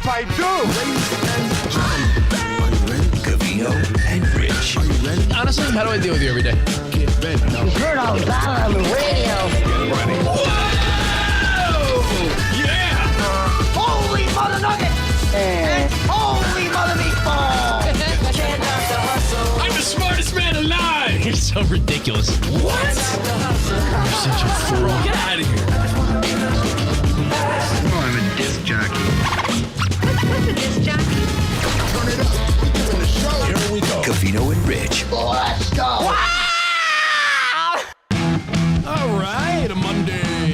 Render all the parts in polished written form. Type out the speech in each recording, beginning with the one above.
if I do. Covino and Rich. Are you ready? Honestly, how do I deal with you every day? Get ready. Turn on Dollar on the radio. Get ready. Whoa! Yeah! Holy mother nugget! And holy mother meatball! I'm the smartest man alive! You're so ridiculous. What? You're such a fool. Get out of here. Oh, I'm a disc jockey. What's a disc jockey? Turn it up. We're doing the show. Here we go. Covino and Rich. Let's go! All right, a Monday.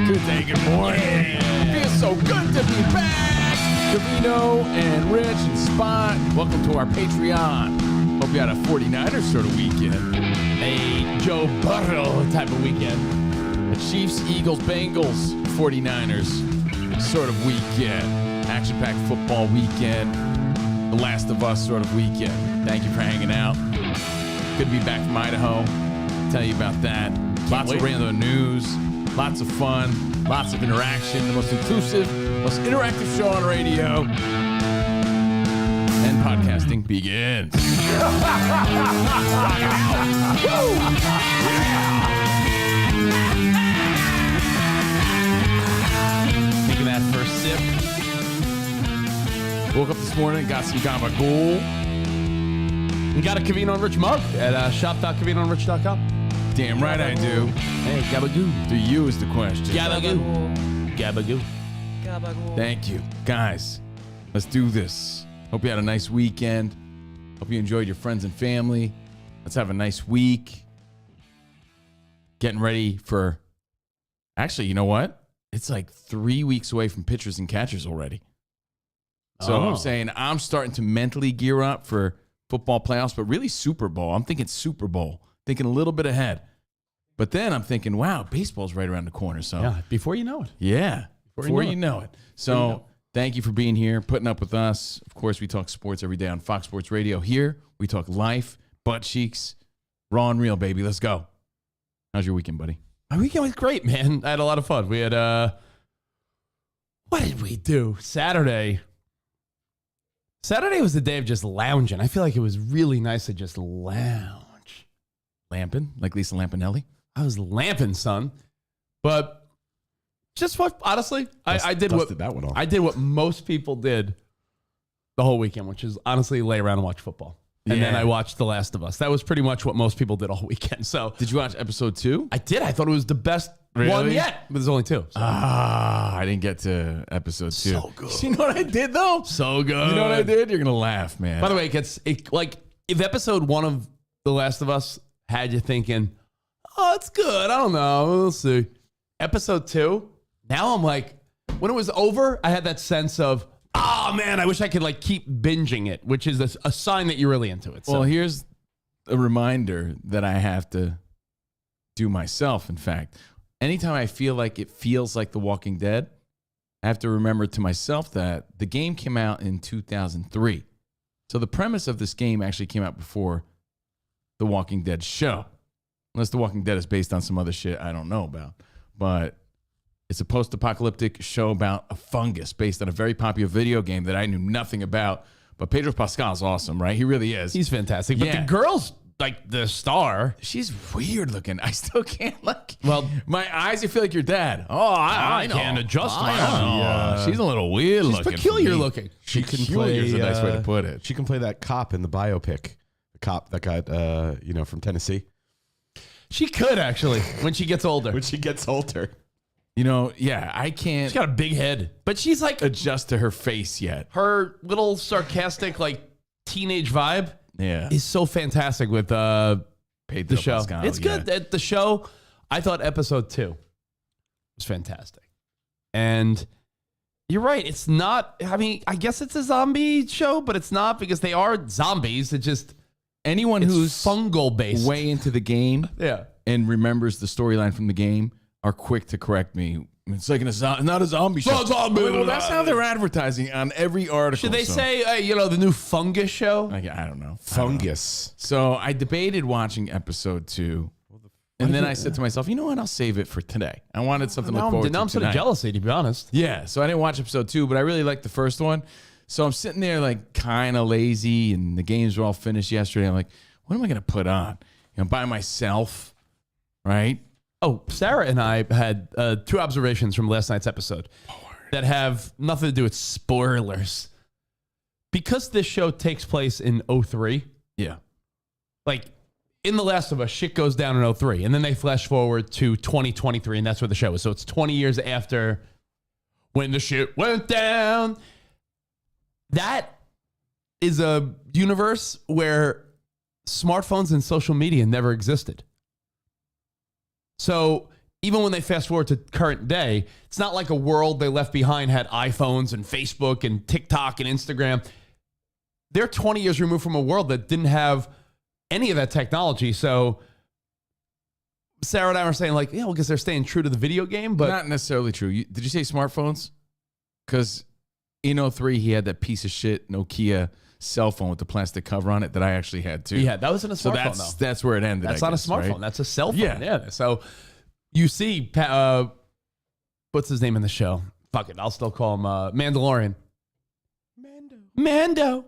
Good day, good morning. Feels so good to be back. Covino and Rich and Spot. Welcome to our Patreon. Hope you had a 49ers sort of weekend. A Joe Burrow type of weekend. A Chiefs, Eagles, Bengals, 49ers sort of weekend. Action-packed football weekend. The Last of Us sort of weekend. Thank you for hanging out. Good to be back from Idaho. Tell you about that. Lots of random news. Lots of fun. Lots of interaction. The most inclusive, most interactive show on radio. And podcasting begins. Taking that first sip. Woke up this morning, got some gabagool. We got a Covino and Rich mug at shop.covinoandrich.com. Damn right I do. Hey, gabagoo. Do you is the question. Gabagoo. Gabagoo. Thank you. Guys, let's do this. Hope you had a nice weekend. Hope you enjoyed your friends and family. Let's have a nice week. Getting ready for... Actually, you know what? It's like 3 weeks away from pitchers and catchers already. So I'm saying I'm starting to mentally gear up for football playoffs, but really Super Bowl. I'm thinking Super Bowl. Thinking a little bit ahead. But then I'm thinking, wow, baseball's right around the corner. So Yeah, before you know it. yeah, before you know it. So thank you for being here, putting up with us. Of course, we talk sports every day on Fox Sports Radio. Here, we talk life, butt cheeks, raw and real, baby. Let's go. How's your weekend, buddy? My weekend was great, man. I had a lot of fun. We had, what did we do? Saturday was the day of just lounging. I feel like it was really nice to just lounge. Lamping, like Lisa Lampanelli? I was lamping, son. But just what, honestly, I did what most people did the whole weekend, which is honestly lay around and watch football. And then I watched The Last of Us. That was pretty much what most people did all weekend. So Did you watch episode 2? I did. I thought it was the best one yet. But there's only 2. So. I didn't get to episode 2. So good. You know what I did, though? So good. You know what I did? You're going to laugh, man. By the way, if episode 1 of The Last of Us had you thinking, oh, it's good. I don't know. We'll see. Episode 2, now I'm like, when it was over, I had that sense of, oh, man, I wish I could keep binging it, which is a sign that you're really into it. So. Well, here's a reminder that I have to do myself, in fact. Anytime I feel like it feels like The Walking Dead, I have to remember to myself that the game came out in 2003. So the premise of this game actually came out before The Walking Dead show. Unless The Walking Dead is based on some other shit I don't know about. But it's a post-apocalyptic show about a fungus based on a very popular video game that I knew nothing about. But Pedro Pascal's awesome, right? He really is. He's fantastic. But the girl's the star. She's weird looking. I still can't well, my eyes, I feel like your dad. Oh, I know. Can't adjust my eyes. She's a little weird She's looking. peculiar looking. She can Peculiar is a nice way to put it. She can play that cop in the biopic. The cop that got, from Tennessee. She could, actually, when she gets older. When she gets older. I can't She's got a big head. But she's adjust to her face yet. Her little sarcastic, teenage vibe is so fantastic with Pedro the show. Pascal, It's good. The show, I thought episode 2 was fantastic. And you're right. It's not, I guess it's a zombie show, but it's not because they are zombies. It just... Anyone it's who's fungal based way into the game and remembers the storyline from the game are quick to correct me. It's like not a zombie show. Well, that's how they're advertising on every article. Should they say, the new fungus show? I don't know. Fungus. So I debated watching episode 2 And then you- I said to myself, you know what? I'll save it for today. I wanted something to Now look forward I'm to sort of tonight. jealousy, to be honest. Yeah, so I didn't watch episode 2, but I really liked the first one. So I'm sitting there like kind of lazy, and the games were all finished yesterday. I'm like, what am I going to put on? By myself, right? Oh, Sarah and I had 2 observations from last night's episode that have nothing to do with spoilers. Because this show takes place in 03, Yeah. like in The Last of Us, shit goes down in 03, and then they flash forward to 2023, and that's where the show is. So it's 20 years after when the shit went down. That is a universe where smartphones and social media never existed. So even when they fast forward to current day, it's not like a world they left behind had iPhones and Facebook and TikTok and Instagram. They're 20 years removed from a world that didn't have any of that technology. So Sarah and I were saying like, yeah, well, because they're staying true to the video game, but not necessarily true. Did you say smartphones? Because in 03, he had that piece of shit Nokia cell phone with the plastic cover on it that I actually had too. yeah, that wasn't a So smartphone though. that's where it ended. That's I not guess, a smartphone. right? That's a cell phone. Yeah. Yeah. So you see, what's his name in the show? Fuck it. I'll still call him Mandalorian. Mando.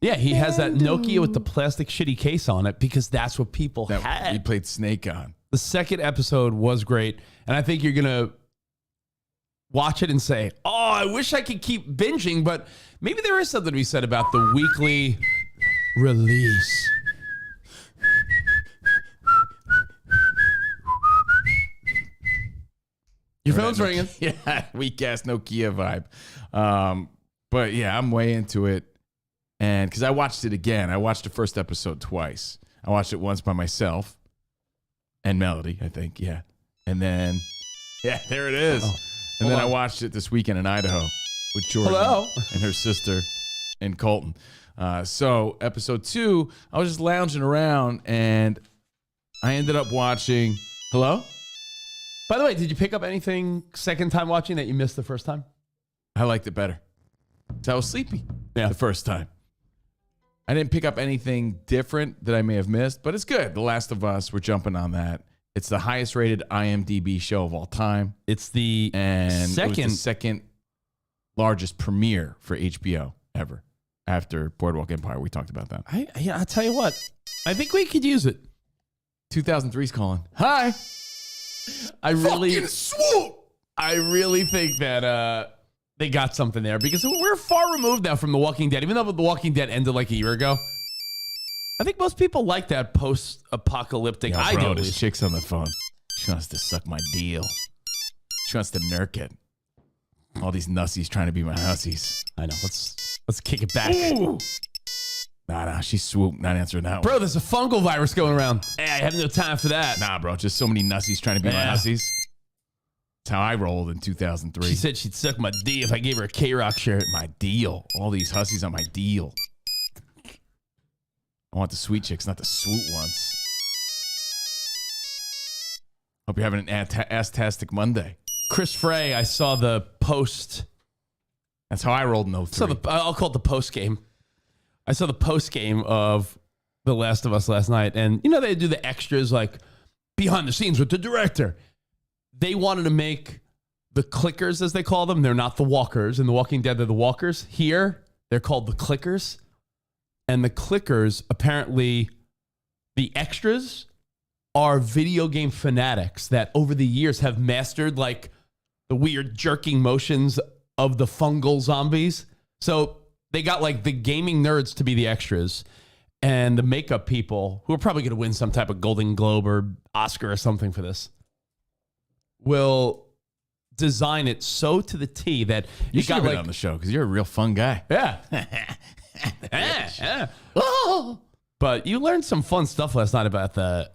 Yeah, he has that Nokia with the plastic shitty case on it because that's what people That had. he played Snake on. The second episode was great. And I think you're going to watch it and say, oh, I wish I could keep binging, but maybe there is something to be said about the weekly release. Your phone's ringing. Yeah, weak ass Nokia vibe. But yeah, I'm way into it. And because I watched it again, I watched the first episode twice. I watched it once by myself and Melody, I think. Yeah. And then, yeah, there it is. And then I watched it this weekend in Idaho with Jordan Hello. and her sister and Colton. So episode 2, I was just lounging around and I ended up watching. Hello? By the way, did you pick up anything second time watching that you missed the first time? I liked it better. So I was sleepy Yeah. the first time. I didn't pick up anything different that I may have missed, but it's good. The Last of Us, we're jumping on that. It's the highest rated IMDb show of all time. It's the And it was second. the second largest premiere for HBO ever after Boardwalk Empire. We talked about that. I'll tell you what. I think we could use it. 2003's calling. Hi. I really think that they got something there because we're far removed now from The Walking Dead. Even though The Walking Dead ended like a year ago, I think most people like that post-apocalyptic. I do. At This least. chick's on the phone. She wants to suck my deal. She wants to nurk it. All these nussies trying to be my hussies. I know. Let's kick it back. Nah, she's swoop. Not answering that one. Bro, there's a fungal virus going around. Hey, I have no time for that. Nah, bro. Just so many nussies trying to be my Yeah. hussies. That's how I rolled in 2003. She said she'd suck my D if I gave her a K-Rock shirt. My deal. All these hussies on my deal. I want the sweet chicks, not the swoot ones. Hope you're having an ass-tastic Monday. Chris Frey, I saw the post. That's how I rolled in 03. I'll call it the post game. I saw the post game of The Last of Us last night, and you know they do the extras like behind the scenes with the director. They wanted to make the clickers, as they call them. They're not the walkers. In The Walking Dead, they're the walkers. Here, they're called the clickers. And the clickers, apparently, the extras are video game fanatics that over the years have mastered like the weird jerking motions of the fungal zombies. So they got like the gaming nerds to be the extras and the makeup people who are probably going to win some type of Golden Globe or Oscar or something for this will design it so to the T that You you should got have been like, on the show because you're a real fun guy. yeah. Yeah. Oh. But you learned some fun stuff last night about the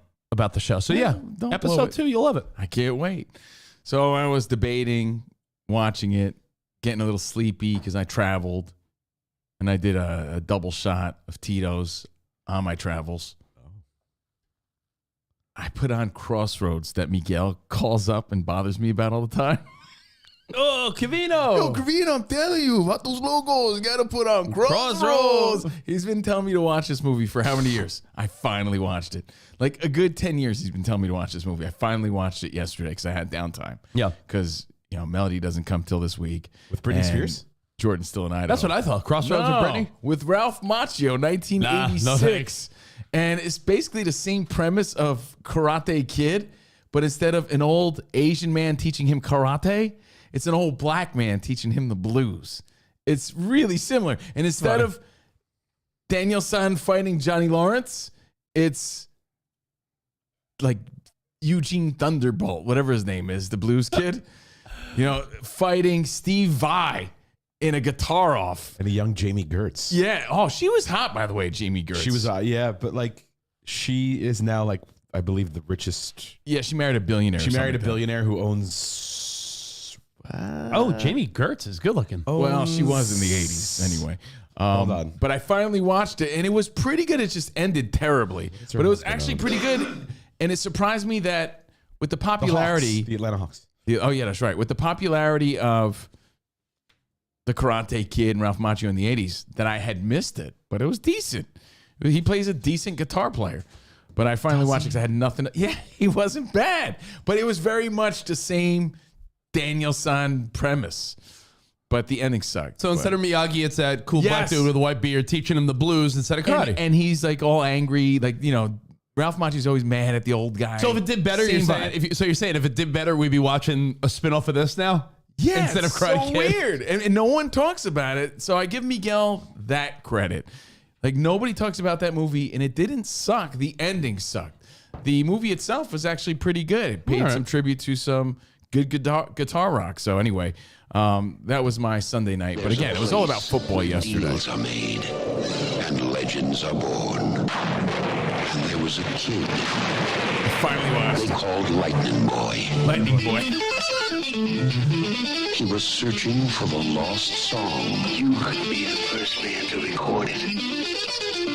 show. So yeah, don't blow episode it. 2, you'll love it. I can't wait. So I was debating, watching it, getting a little sleepy because I traveled, and I did a double shot of Tito's on my travels. I put on Crossroads that Miguel calls up and bothers me about all the time. Oh, Covino. Yo, Covino, I'm telling you about those logos. You got to put on Crossroads. Crossroads. He's been telling me to watch this movie for how many years? I finally watched it. Like a good 10 years he's been telling me to watch this movie. I finally watched it yesterday because I had downtime. Yeah. Because, Melody doesn't come till this week. With Britney And Spears? Jordan's still in Idaho. That's what I thought. Crossroads No, with Britney? with Ralph Macchio, 1986. Nah, no thanks. And it's basically the same premise of Karate Kid, but instead of an old Asian man teaching him karate, it's an old black man teaching him the blues. It's really similar. And instead of Daniel San fighting Johnny Lawrence, it's like Eugene Thunderbolt, whatever his name is, the blues kid, fighting Steve Vai in a guitar off. And a young Jamie Gertz. Yeah. Oh, she was hot, by the way, Jamie Gertz. She was, but like, she is now like, I believe the richest. Yeah, she married a billionaire. She married a billionaire. billionaire who owns. Jamie Gertz is good looking. Well, she was in the 80s anyway. Hold on. But I finally watched it, and it was pretty good. It just ended terribly. But it was actually pretty good. And it surprised me that with the popularity. The Atlanta Hawks. Oh, yeah, that's right. With the popularity of the Karate Kid and Ralph Macchio in the 80s, that I had missed it. But it was decent. He plays a decent guitar player. But I finally watched it because I had nothing. Yeah, he wasn't bad. But it was very much the same Daniel-san premise. But the ending sucked. So instead of Miyagi, it's that cool black Yes. dude with a white beard teaching him the blues instead of karate. And he's like all angry. Like, Ralph Macchio's always mad at the old guy. so if it did better, Same you're vibe. saying, so you're saying if it did better, we'd be watching a spinoff of this now? Yeah, Instead of it's Karate so Kid? weird. And no one talks about it. So I give Miguel that credit. Like, nobody talks about that movie, and it didn't suck. The ending sucked. The movie itself was actually pretty good. It paid All right. some tribute to some good guitar rock. So anyway, that was my Sunday night. But again, it was all about football yesterday. Deals are made and legends are born. And there was a kid Finally they watched called Lightning Boy. Lightning Boy. He was searching for the lost song. You could be the first man to record it.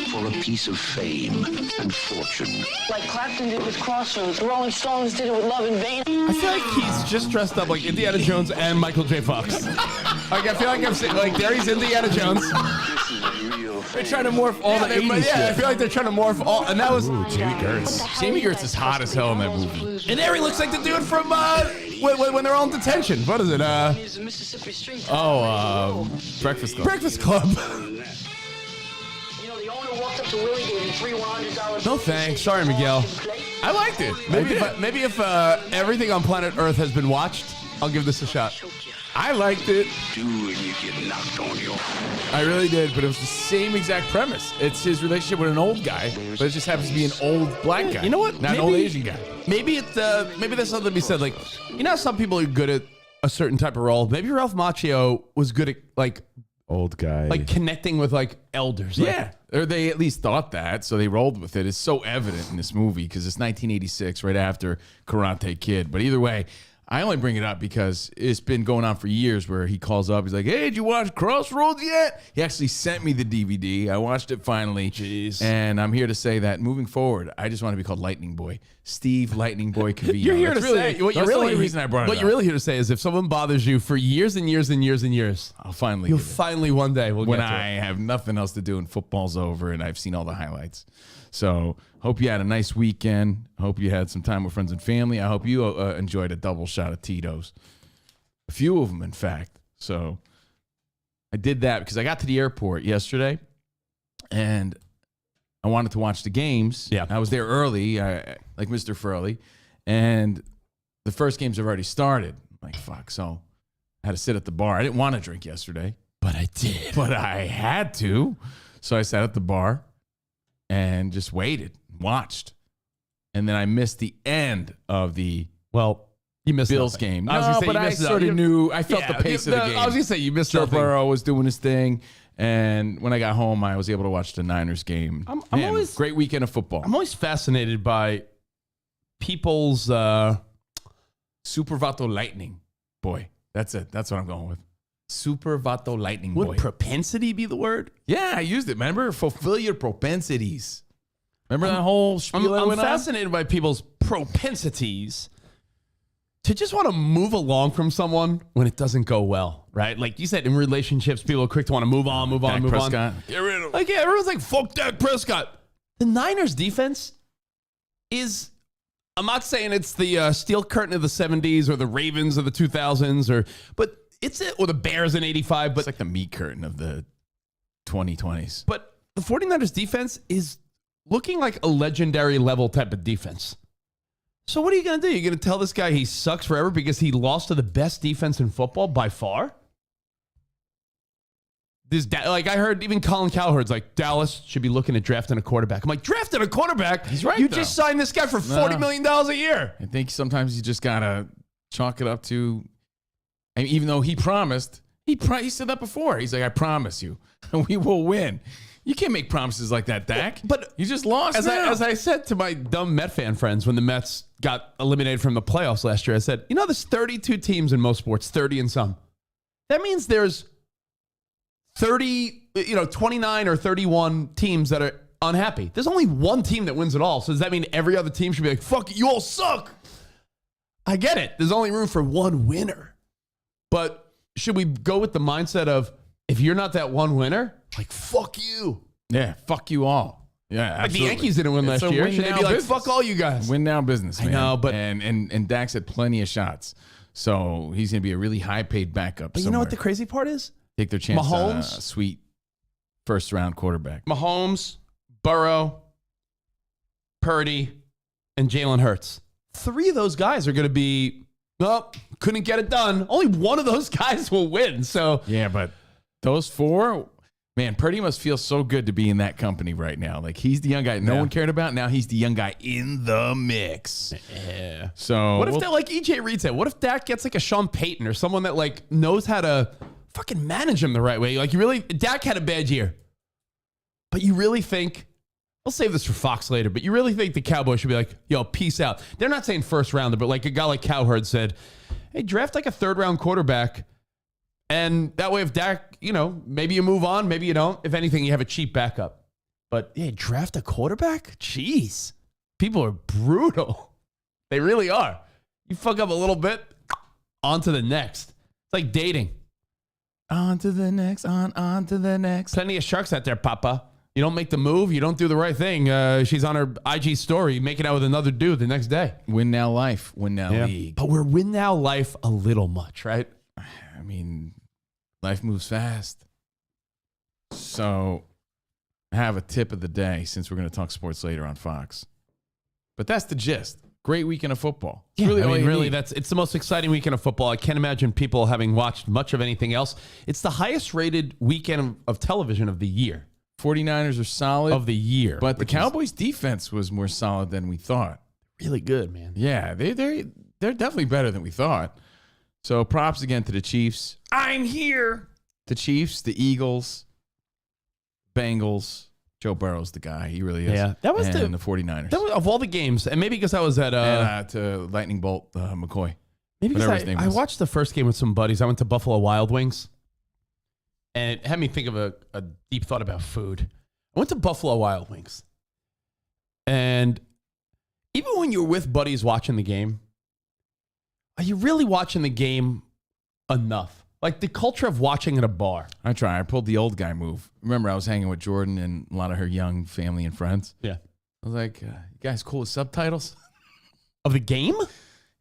For a piece of fame and fortune. Like Clapton did with Crossroads, the Rolling Stones did it with Love in Vain. I feel like he's just dressed up like Indiana Jones and Michael J. Fox. Like, I feel like I'm saying, like, there he's Indiana Jones. This is real They're trying to morph all the 80s Yeah, I shit. feel like they're trying to morph all, and that was, Jamie Gertz. Jamie Gertz is hot as hell in that movie. and there he looks like the dude from, when they're all in detention. What is it? He's a Mississippi Street. Breakfast Club. Breakfast Club. You know, the owner walked up to Willie, gave him $3 $100. No thanks. Sorry, Miguel. I liked it. Maybe if everything on planet Earth has been watched, I'll give this a shot. I liked it. Do and you get knocked on your I really did, but it was the same exact premise. It's his relationship with an old guy, but it just happens to be an old black guy. You know what? Not an old Asian guy. Maybe maybe there's something to be said. Like, you know how some people are good at a certain type of role? Maybe Ralph Macchio was good at Old guy. like connecting with like elders. Like, Yeah. Or they at least thought that, so they rolled with it. It's so evident in this movie because it's 1986, right after Karate Kid. But either way, I only bring it up because it's been going on for years where he calls up. He's like, hey, did you watch Crossroads yet? He actually sent me the DVD. I watched it finally. Jeez. And I'm here to say that moving forward, I just want to be called Lightning Boy. Steve Lightning Boy Covino. You're here That's to say what that's you're the really only reason I brought it What up. you're really here to say is if someone bothers you for years and years and years and years, I'll finally you'll give it. finally one day will When get to I it. have nothing else to do and football's over and I've seen all the highlights. So hope you had a nice weekend. Hope you had some time with friends and family. I hope you enjoyed a double shot of Tito's. A few of them, in fact. So I did that because I got to the airport yesterday and I wanted to watch the games. Yeah. I was there early, like Mr. Furley, and the first games have already started. I'm like, fuck. So I had to sit at the bar. I didn't want to drink yesterday, But I did. but I had to. So I sat at the bar and just waited, watched. And then I missed the end of the Well, you missed Bills nothing. game. I was gonna say but you I missed sort of you- knew. I felt Yeah, the pace of the game. I was gonna say you missed Joe nothing. Burrow was doing his thing. And when I got home, I was able to watch the Niners game. I'm Man, always- great weekend of football. I'm always fascinated by people's Super Vato Lightning Boy. That's it. That's what I'm going with. Super Vato Lightning Boy. would propensity be the word? Yeah, I used it. Remember? Fulfill your propensities. Remember that whole spiel I I'm went on? fascinated by people's propensities to just want to move along from someone when it doesn't go well, right? Like you said, in relationships, people are quick to want to move on. Dak Prescott. Get rid of him. Like, yeah, everyone's like, fuck Dak Prescott. The Niners defense is, I'm not saying it's the steel curtain of the 70s or the Ravens of the 2000s, but it's it, or the Bears in 85. But It's like the meat curtain of the 2020s. But the 49ers defense is looking like a legendary level type of defense. So what are you going to do? You're going to tell this guy he sucks forever because he lost to the best defense in football by far? Like I heard even Colin Cowherd's like, Dallas should be looking at drafting a quarterback. I'm like, drafting a quarterback? He's right, You though. just signed this guy for $40 million a year. I think sometimes you just got to chalk it up to, and even though he promised, he said that before. He's like, I promise you, we will win. You can't make promises like that, Dak. But you just lost. As I said to my dumb Met fan friends when the Mets got eliminated from the playoffs last year, I said, there's 32 teams in most sports, 30 and some. That means there's 29 or 31 teams that are unhappy. There's only one team that wins it all. So does that mean every other team should be like, fuck it, you all suck? I get it. There's only room for one winner. But should we go with the mindset of, if you're not that one winner, like, fuck you. Yeah, fuck you all. Yeah, Like absolutely. the Yankees didn't win last year. Should they be like, fuck all you guys? Win now business, man. I know, but... And Dak's had plenty of shots. So he's going to be a really high-paid backup But you know what the crazy part is? Take their chance on a Mahomes, sweet first-round quarterback. Mahomes, Burrow, Purdy, and Jalen Hurts. 3 of those guys are going to be, couldn't get it done. Only one of those guys will win. So Yeah, but those 4, man, Purdy must feel so good to be in that company right now. Like, he's the young guy no one cared about. Now he's the young guy in the mix. Yeah. So what if they're like EJ Reed said? What if Dak gets like a Sean Payton or someone that like knows how to fucking manage him the right way? Like Dak had a bad year, but you really think, I'll save this for Fox later, but you really think the Cowboys should be like, yo, peace out. They're not saying first rounder, but like a guy like Cowherd said, hey, draft like a 3rd round quarterback. And that way if Dak, maybe you move on, maybe you don't. If anything, you have a cheap backup. But yeah, draft a quarterback? Jeez. People are brutal. They really are. You fuck up a little bit, on to the next. It's like dating. on to the next, on to the next. Plenty of sharks out there, Papa. You don't make the move, you don't do the right thing. She's on her IG story making out with another dude the next day. Win now life, win now league. But we're win now life a little much, right? I mean, life moves fast. So I have a tip of the day since we're going to talk sports later on Fox. But that's the gist. Great weekend of football. It's Yeah, all you need. it's the most exciting weekend of football. I can't imagine people having watched much of anything else. It's the highest rated weekend of television of the year. 49ers are solid. Of the year. But the which is Cowboys defense was more solid than we thought. really good, man. Yeah, they're definitely better than we thought. So props again to the Chiefs. I'm here. The Chiefs, the Eagles, Bengals. Joe Burrow's the guy. He really is. Yeah, that was and the 49ers. That was, of all the games, and maybe because I was at and to Lightning Bolt McCoy. maybe whatever because his name I is. watched the first game with some buddies. I went to Buffalo Wild Wings, and it had me think of a deep thought about food. I went to Buffalo Wild Wings, and even when you're with buddies watching the game, are you really watching the game enough? Like the culture of watching at a bar. I pulled the old guy move. Remember, I was hanging with Jordan and a lot of her young family and friends. Yeah. I was like, you guys cool with subtitles? Of the game? You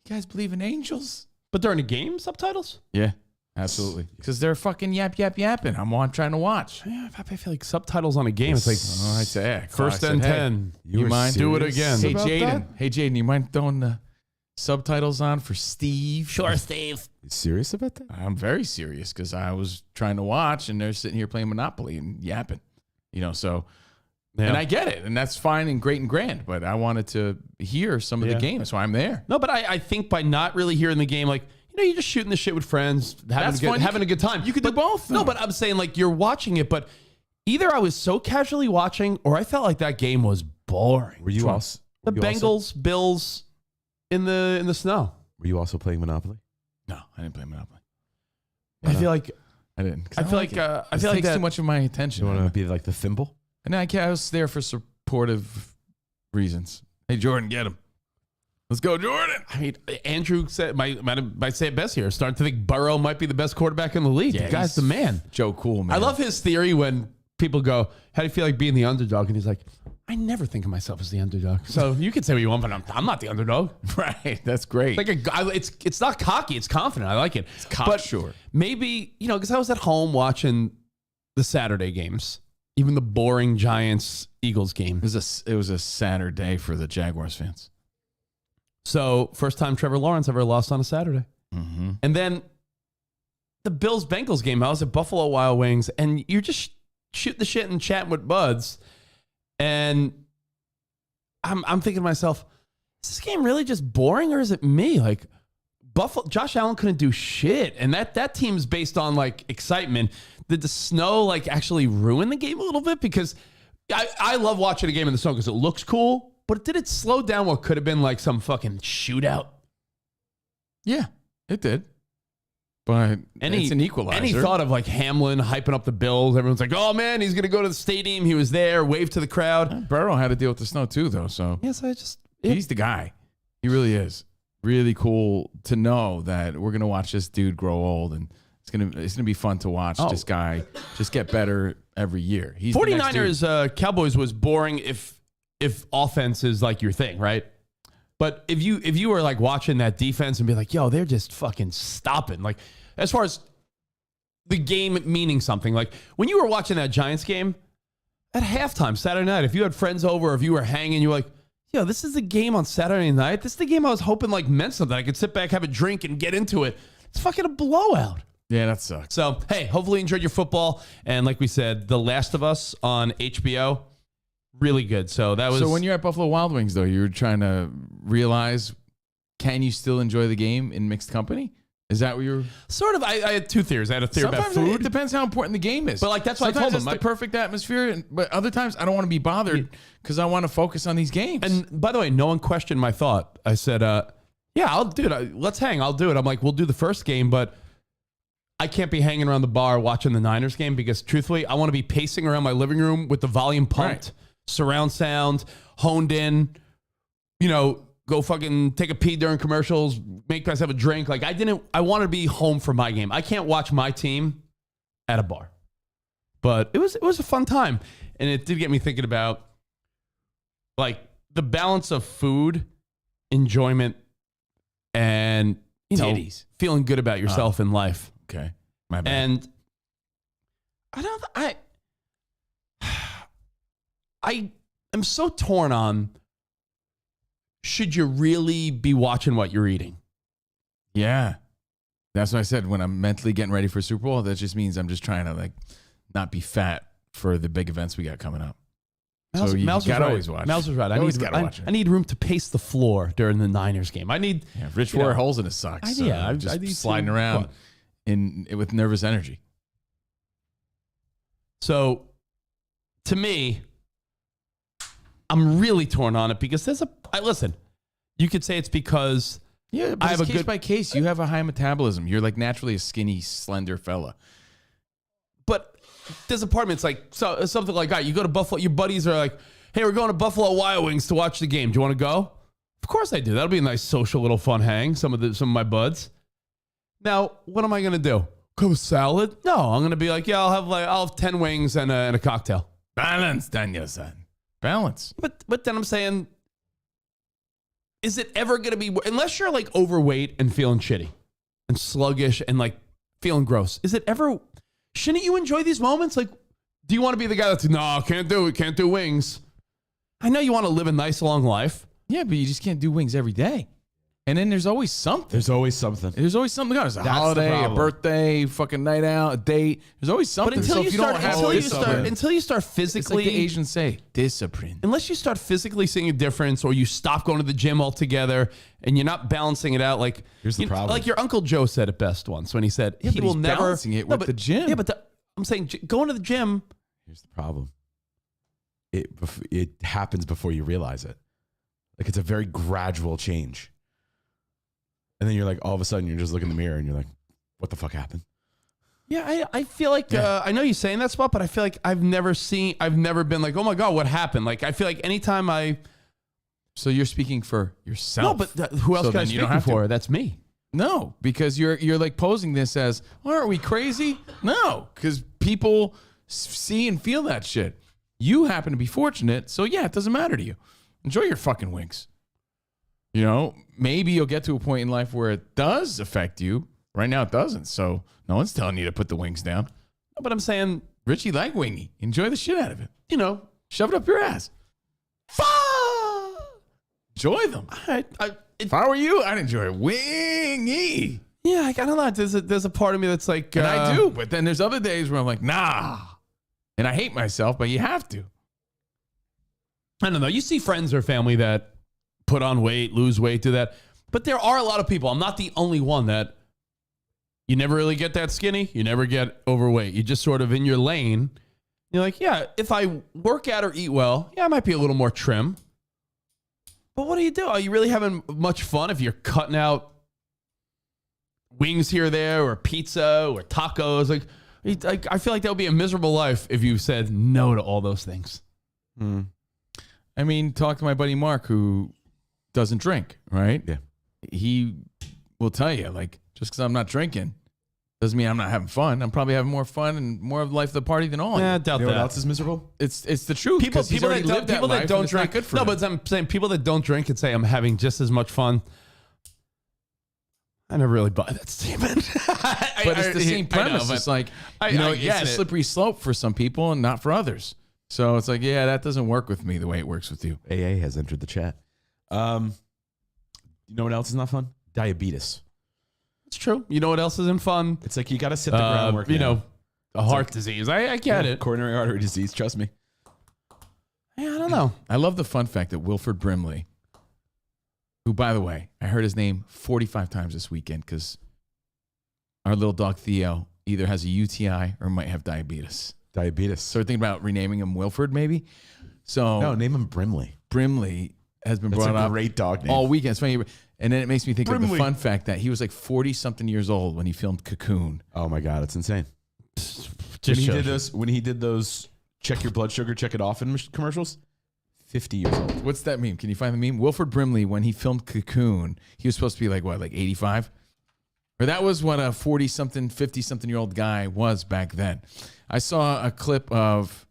guys believe in angels? But during the game, subtitles? Yeah, absolutely. Because they're fucking yapping. I'm trying to watch. Yeah, I feel like subtitles on a game. It's like Oh, I'd say, first and 10. You were mind? Do it serious again. Hey, about Jaden. Hey, Jaden, you mind throwing the subtitles on for Steve? Steve. You serious about that? I'm very serious because I was trying to watch and they're sitting here playing Monopoly and yapping. So... Yeah. And I get it, and that's fine and great and grand, but I wanted to hear some of the game, so I'm there. No, but I think by not really hearing the game, like, you're just shooting the shit with friends, That's fun. having a good time. You could do both, No, though. but I'm saying, like, you're watching it, but either I was so casually watching or I felt like that game was boring. Were you also The Bengals, Bills in the snow. Were you also playing Monopoly? No, I didn't play Monopoly. I feel like I didn't. 'cause I don't feel like like, it. I It feel like takes that- too much of my attention. You want to be like the thimble? And I was there for supportive reasons. Hey, Jordan, get him. Let's go, Jordan. I mean, Andrew said might say it best here. Starting to think Burrow might be the best quarterback in the league. Yeah, the guy's the man. Joe Cool, man. I love his theory when people go, "How do you feel like being the underdog?" And he's like, "I never think of myself as the underdog." So you can say what you want, but I'm not the underdog. Right. That's great. Like it's not cocky. It's confident. I like it. It's cocksure. Maybe because I was at home watching the Saturday games, even the boring Giants Eagles game. It was a Saturday for the Jaguars fans. So first time Trevor Lawrence ever lost on a Saturday. Mm-hmm. And then the Bills-Bengals game, I was at Buffalo Wild Wings, and you're just shooting the shit and chatting with buds. And I'm thinking to myself, is this game really just boring, or is it me? Like, Josh Allen couldn't do shit. And that team's based on, like, excitement. Did the snow, like, actually ruin the game a little bit? Because I love watching a game in the snow because it looks cool. But did it slow down what could have been like some fucking shootout? Yeah, it did. But it's an equalizer. Any thought of like Hamlin hyping up the Bills? Everyone's like, "Oh man, he's gonna go to the stadium." He was there, waved to the crowd. Burrow had to deal with the snow too, though. So yes, he's the guy. He really is. Really cool to know that we're gonna watch this dude grow old, and it's gonna be fun to watch this guy just get better every year. He's 49ers Cowboys was boring if offense is like your thing, right? But if you were like watching that defense and be like, "Yo, they're just fucking stopping," like as far as the game meaning something, like when you were watching that Giants game at halftime Saturday night, if you had friends over, or if you were hanging, you were like, "Yo, this is the game on Saturday night. This is the game I was hoping like meant something. I could sit back, have a drink, and get into it." It's fucking a blowout. Yeah, that sucks. So hey, hopefully you enjoyed your football, and like we said, The Last of Us on HBO. Really good. So that was. So when you're at Buffalo Wild Wings, though, you were trying to realize, can you still enjoy the game in mixed company? Is that what you're sort of? I had two theories. I had a theory about food. It depends how important the game is. But like that's why I told them it's the perfect atmosphere. But other times I don't want to be bothered because I want to focus on these games. And by the way, no one questioned my thought. I said, "Yeah, I'll do it. Let's hang. I'll do it." I'm like, "We'll do the first game, but I can't be hanging around the bar watching the Niners game because, truthfully, I want to be pacing around my living room with the volume pumped." Right. Surround sound, honed in, go fucking take a pee during commercials, make myself a drink. Like I wanted to be home for my game. I can't watch my team at a bar. But it was a fun time. And it did get me thinking about like the balance of food, enjoyment, and titties. Feeling good about yourself in life. Okay. My bad. And I am so torn on, should you really be watching what you're eating? Yeah. That's what I said. When I'm mentally getting ready for Super Bowl, that just means I'm just trying to like not be fat for the big events we got coming up. So you gotta always watch. Mouse was right. I need room to pace the floor during the Niners game. Rich wore holes in his socks. I need sliding around with nervous energy. So to me, I'm really torn on it because listen, you could say it's because but I have case by case. You have a high metabolism. You're like naturally a skinny, slender fella. But there's a part of me, it's like something like that. You go to Buffalo, your buddies are like, "Hey, we're going to Buffalo Wild Wings to watch the game. Do you want to go?" Of course I do. That'll be a nice social little fun hang. Some of my buds. Now, what am I gonna do? Cook a salad? No, I'm gonna be like, "Yeah, I'll have 10 wings and a cocktail." Balance, Daniel-san. Balance. But then I'm saying, is it ever going to be, unless you're like overweight and feeling shitty and sluggish and like feeling gross, shouldn't you enjoy these moments? Like, do you want to be the guy that's, "No, can't do it, can't do wings"? I know you want to live a nice long life. Yeah, but you just can't do wings every day. And then there's always something. There's always something. There's a holiday, a birthday, fucking night out, a date. There's always something. But until you start physically, it's like the Asians say, discipline. Unless you start physically seeing a difference, or you stop going to the gym altogether, and you're not balancing it out, like here's the problem. Like your Uncle Joe said it best once when he said he will never balancing it with the gym. Yeah, but I'm saying going to the gym. Here's the problem. It happens before you realize it. Like it's a very gradual change. And then you're like, all of a sudden, you're just looking in the mirror and you're like, what the fuck happened? Yeah, I feel like, I know you're saying that, Spot, but I feel like I've never been like, oh my God, what happened? Like, I feel like anytime So you're speaking for yourself. No, but who else So can I then you speak don't have to. for? That's me. No, because you're like posing this as, aren't we crazy? No, because people see and feel that shit. You happen to be fortunate, so yeah, it doesn't matter to you. Enjoy your fucking wings. You know, maybe you'll get to a point in life where it does affect you. Right now it doesn't, so no one's telling you to put the wings down. But I'm saying, Richie like wingy. Enjoy the shit out of it. you know, Shove it up your ass. Enjoy them. If I were you, I'd enjoy wingy. yeah, I don't know. There's a part of me that's like, And I do, but then there's other days where I'm like, nah. And I hate myself, but you have to. I don't know. You see friends or family that put on weight, lose weight, do that. But there are a lot of people. I'm not the only one that you never really get that skinny. You never get overweight. You just sort of in your lane. You're like, yeah, if I work out or eat well, yeah, I might be a little more trim. But what do you do? Are you really having much fun if you're cutting out wings here or there or pizza or tacos? Like I feel like that would be a miserable life if you said no to all those things. I mean, talk to my buddy Mark who doesn't drink, right? Yeah. He will tell you, like, just because I'm not drinking doesn't mean I'm not having fun. I'm probably having more fun and more of life of the party than all. Yeah, I of you. doubt You know that. what else is miserable? It's the truth. People 'cause he's that already don't, lived that people life that and don't it's not drink. good for No, him. but I'm saying people that don't drink and say I'm having just as much fun. I never really buy that statement. But it's the same premise. It's like, I it's get a it. slippery slope for some people and not for others. So it's like, yeah, that doesn't work with me the way it works with you. AA has entered the chat. You know what else is not fun? Diabetes. It's true. You know what else isn't fun? It's like you got to set the groundwork. You now. know, a heart disease. I get it. Coronary artery disease. Trust me. Yeah, I don't know. I love the fun fact that Wilford Brimley, who, by the way, I heard his name 45 times this weekend because our little dog Theo either has a UTI or might have diabetes. Diabetes. So we're thinking about renaming him Wilford, maybe. So No, name him Brimley. Brimley has been That's brought a up great dog name. all weekend. It's funny. And then it makes me think of the Brimley. fun fact that he was like 40-something years old when he filmed Cocoon. Oh my God, it's insane. When he did those check your blood sugar, check it often commercials, 50 years old. What's that meme? Can you find the meme? Wilford Brimley, when he filmed Cocoon, he was supposed to be like, what, like 85? Or that was what a 40-something, 50-something-year-old guy was back then. I saw a clip of,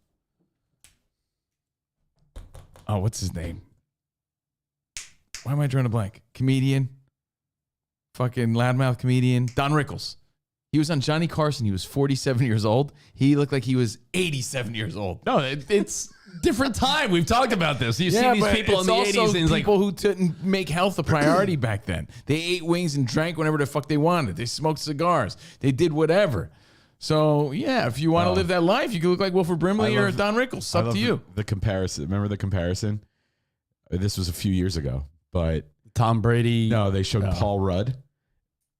oh, what's his name? Why am I drawing a blank? Comedian. Fucking loudmouth comedian. Don Rickles. He was on Johnny Carson. He was 47 years old. He looked like he was 87 years old. No, it's different time. We've talked about this. You see these but people in it's the also 80s and it's like, people who didn't make health a priority back then. They ate wings and drank whenever the fuck they wanted. They smoked cigars. They did whatever. So, yeah, if you want to live that life, you can look like Wilford Brimley or Don Rickles. It's up to you. The comparison. Remember the comparison? This was a few years ago, but Tom Brady. no, they showed Paul Rudd.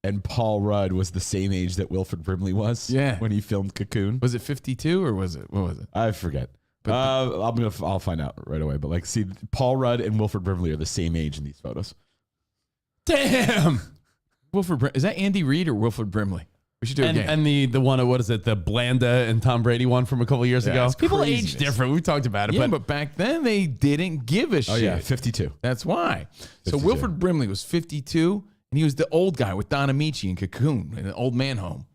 And Paul Rudd was the same age that Wilford Brimley was when he filmed Cocoon. Was it 52 or was it, what was it? I forget. I'll find out right away. But like, see, Paul Rudd and Wilford Brimley are the same age in these photos. Damn. Is that Andy Reid or Wilford Brimley? We should do a game. And the one, what is it? The Blanda and Tom Brady one from a couple of years ago. it's People craziness. age different. We talked about it. Yeah, but but back then they didn't give a shit. Oh yeah, 52. That's why. So 52. Wilford Brimley was 52, and he was the old guy with Don Amici in Cocoon in an old man home.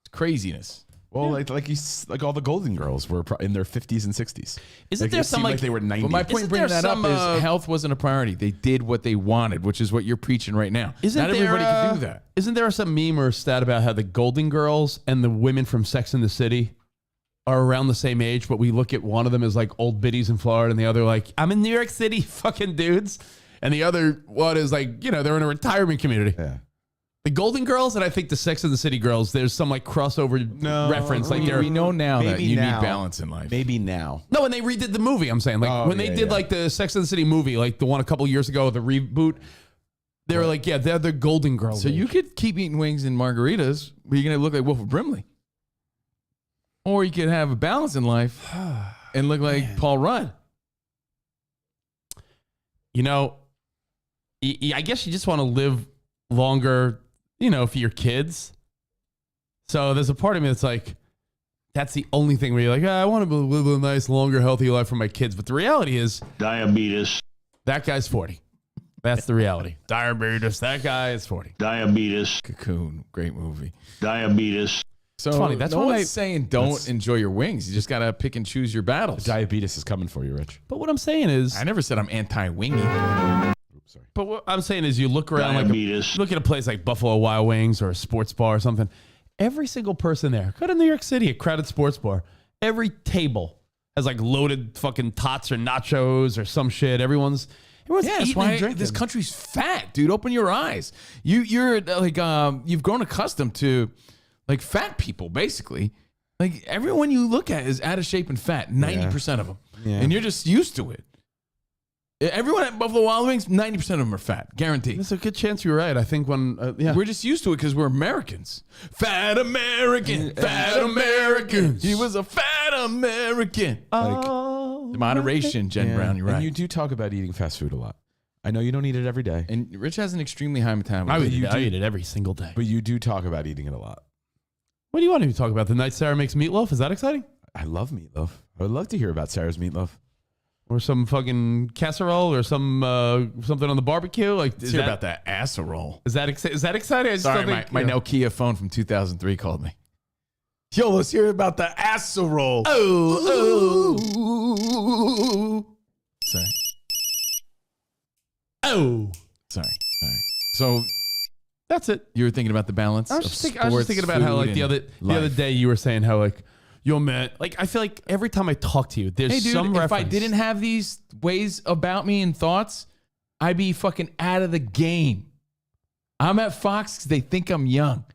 It's craziness. Well, like he's like all the Golden Girls were in their 50s and 60s. Isn't Like, there it some seemed like they were 90? But my point in Isn't bringing there that up some, is health wasn't a priority. They did what they wanted, which is what you're preaching right now. Isn't Not there, everybody can do that. Isn't there some meme or stat about how the Golden Girls and the women from Sex and the City are around the same age, but we look at one of them as like old biddies in Florida and the other like, I'm in New York City, fucking dudes. And the other one is like, you know, they're in a retirement community. Yeah. The Golden Girls and I think the Sex and the City girls, there's some like crossover reference. Like We know now that Maybe you now. need balance in life. Maybe now. No, when they redid the movie, I'm saying. Like Oh, when they yeah, did yeah. like the Sex and the City movie, like the one a couple years ago, the reboot, they were like, yeah, they're the Golden Girls. So you could keep eating wings and margaritas, but you're going to look like Wilford Brimley. Or you could have a balance in life and look like Paul Rudd. You know, I guess you just want to live longer, you know, for your kids. So there's a part of me that's like, that's the only thing where you're like, I want to live a nice, longer, healthy life for my kids. But the reality is, Diabetes. That guy's 40. That's the reality. Diabetes. That guy is 40. Diabetes. Cocoon, great movie. Diabetes. So It's funny, that's no why one's saying don't enjoy your wings. You just got to pick and choose your battles. Diabetes is coming for you, Rich. But what I'm saying is, I never said I'm anti-wingy. Oops, sorry. but what I'm saying is, you look around Diabetes. look at a place like Buffalo Wild Wings or a sports bar or something. Every single person there, go to New York City, a crowded sports bar. Every table has like loaded fucking tots or nachos or some shit. Everyone's Yeah, that's eating why and drinking. this country's fat, dude. Open your eyes. You're like you've grown accustomed to like fat people, basically. Like everyone you look at is out of shape and fat. 90% of them, and you're just used to it. Everyone at Buffalo Wild Wings, 90% of them are fat, guaranteed. There's a good chance you're right. I think when We're just used to it because we're Americans. Fat American, fat American. He was a fat American. The moderation, Jen Brown. You're right. And you do talk about eating fast food a lot. I know you don't eat it every day, And Rich has an extremely high metabolism. I eat it every single day. but you do talk about eating it a lot. What do you want to talk about? The night Sarah makes meatloaf? Is that exciting? I love meatloaf. I would love to hear about Sarah's meatloaf. Or some fucking casserole or some something on the barbecue? Like, Let's hear about that casserole. Is that exciting? I just Sorry, don't think, my Nokia phone from 2003 called me. Yo, let's hear about the casserole. Oh, Sorry. oh. Sorry. So That's it. you were thinking about the balance I of was just sports, thinking about how food, like the and other life. day you were saying how like, yo man, like I feel like every time I talk to you, there's Hey, dude, some if reference. I didn't have these ways about me and thoughts, I'd be fucking out of the game. I'm at Fox because they think I'm young.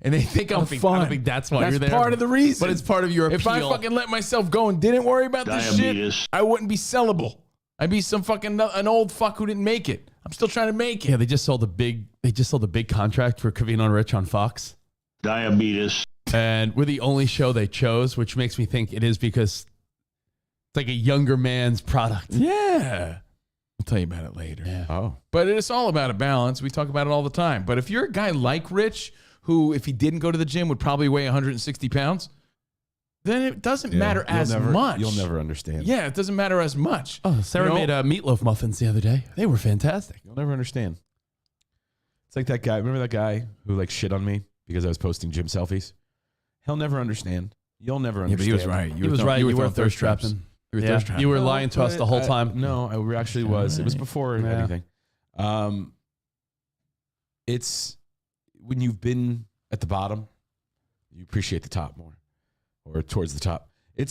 And they think I'm fun. I don't think that's why you're there. part of the reason. But it's part of your If I appeal. fucking let myself go and didn't worry about this Diabetes. shit, I wouldn't be sellable. I'd be some fucking an old fuck who didn't make it. I'm still trying to make it. Yeah, they just sold a big contract for Covino Rich on Fox. Diabetes. And we're the only show they chose, which makes me think it is because it's like a younger man's product. Yeah. I'll tell you about it later. Yeah. Oh, But it's all about a balance. We talk about it all the time. But if you're a guy like Rich, who, if he didn't go to the gym, would probably weigh 160 pounds, then it doesn't matter as much. You'll never understand. Yeah, it doesn't matter as much. Oh, Sarah made meatloaf muffins the other day. They were fantastic. You'll never understand. It's like that guy. Remember that guy who like shit on me because I was posting gym selfies? He'll never understand. You'll never Yeah, but understand. he was right. He was right. You were thirst traps. trapping. You were Yeah, thirst trapping. you were lying to us the whole time. No, I actually was. It was before Yeah. anything. It's when you've been at the bottom, you appreciate the top more, or towards the top. I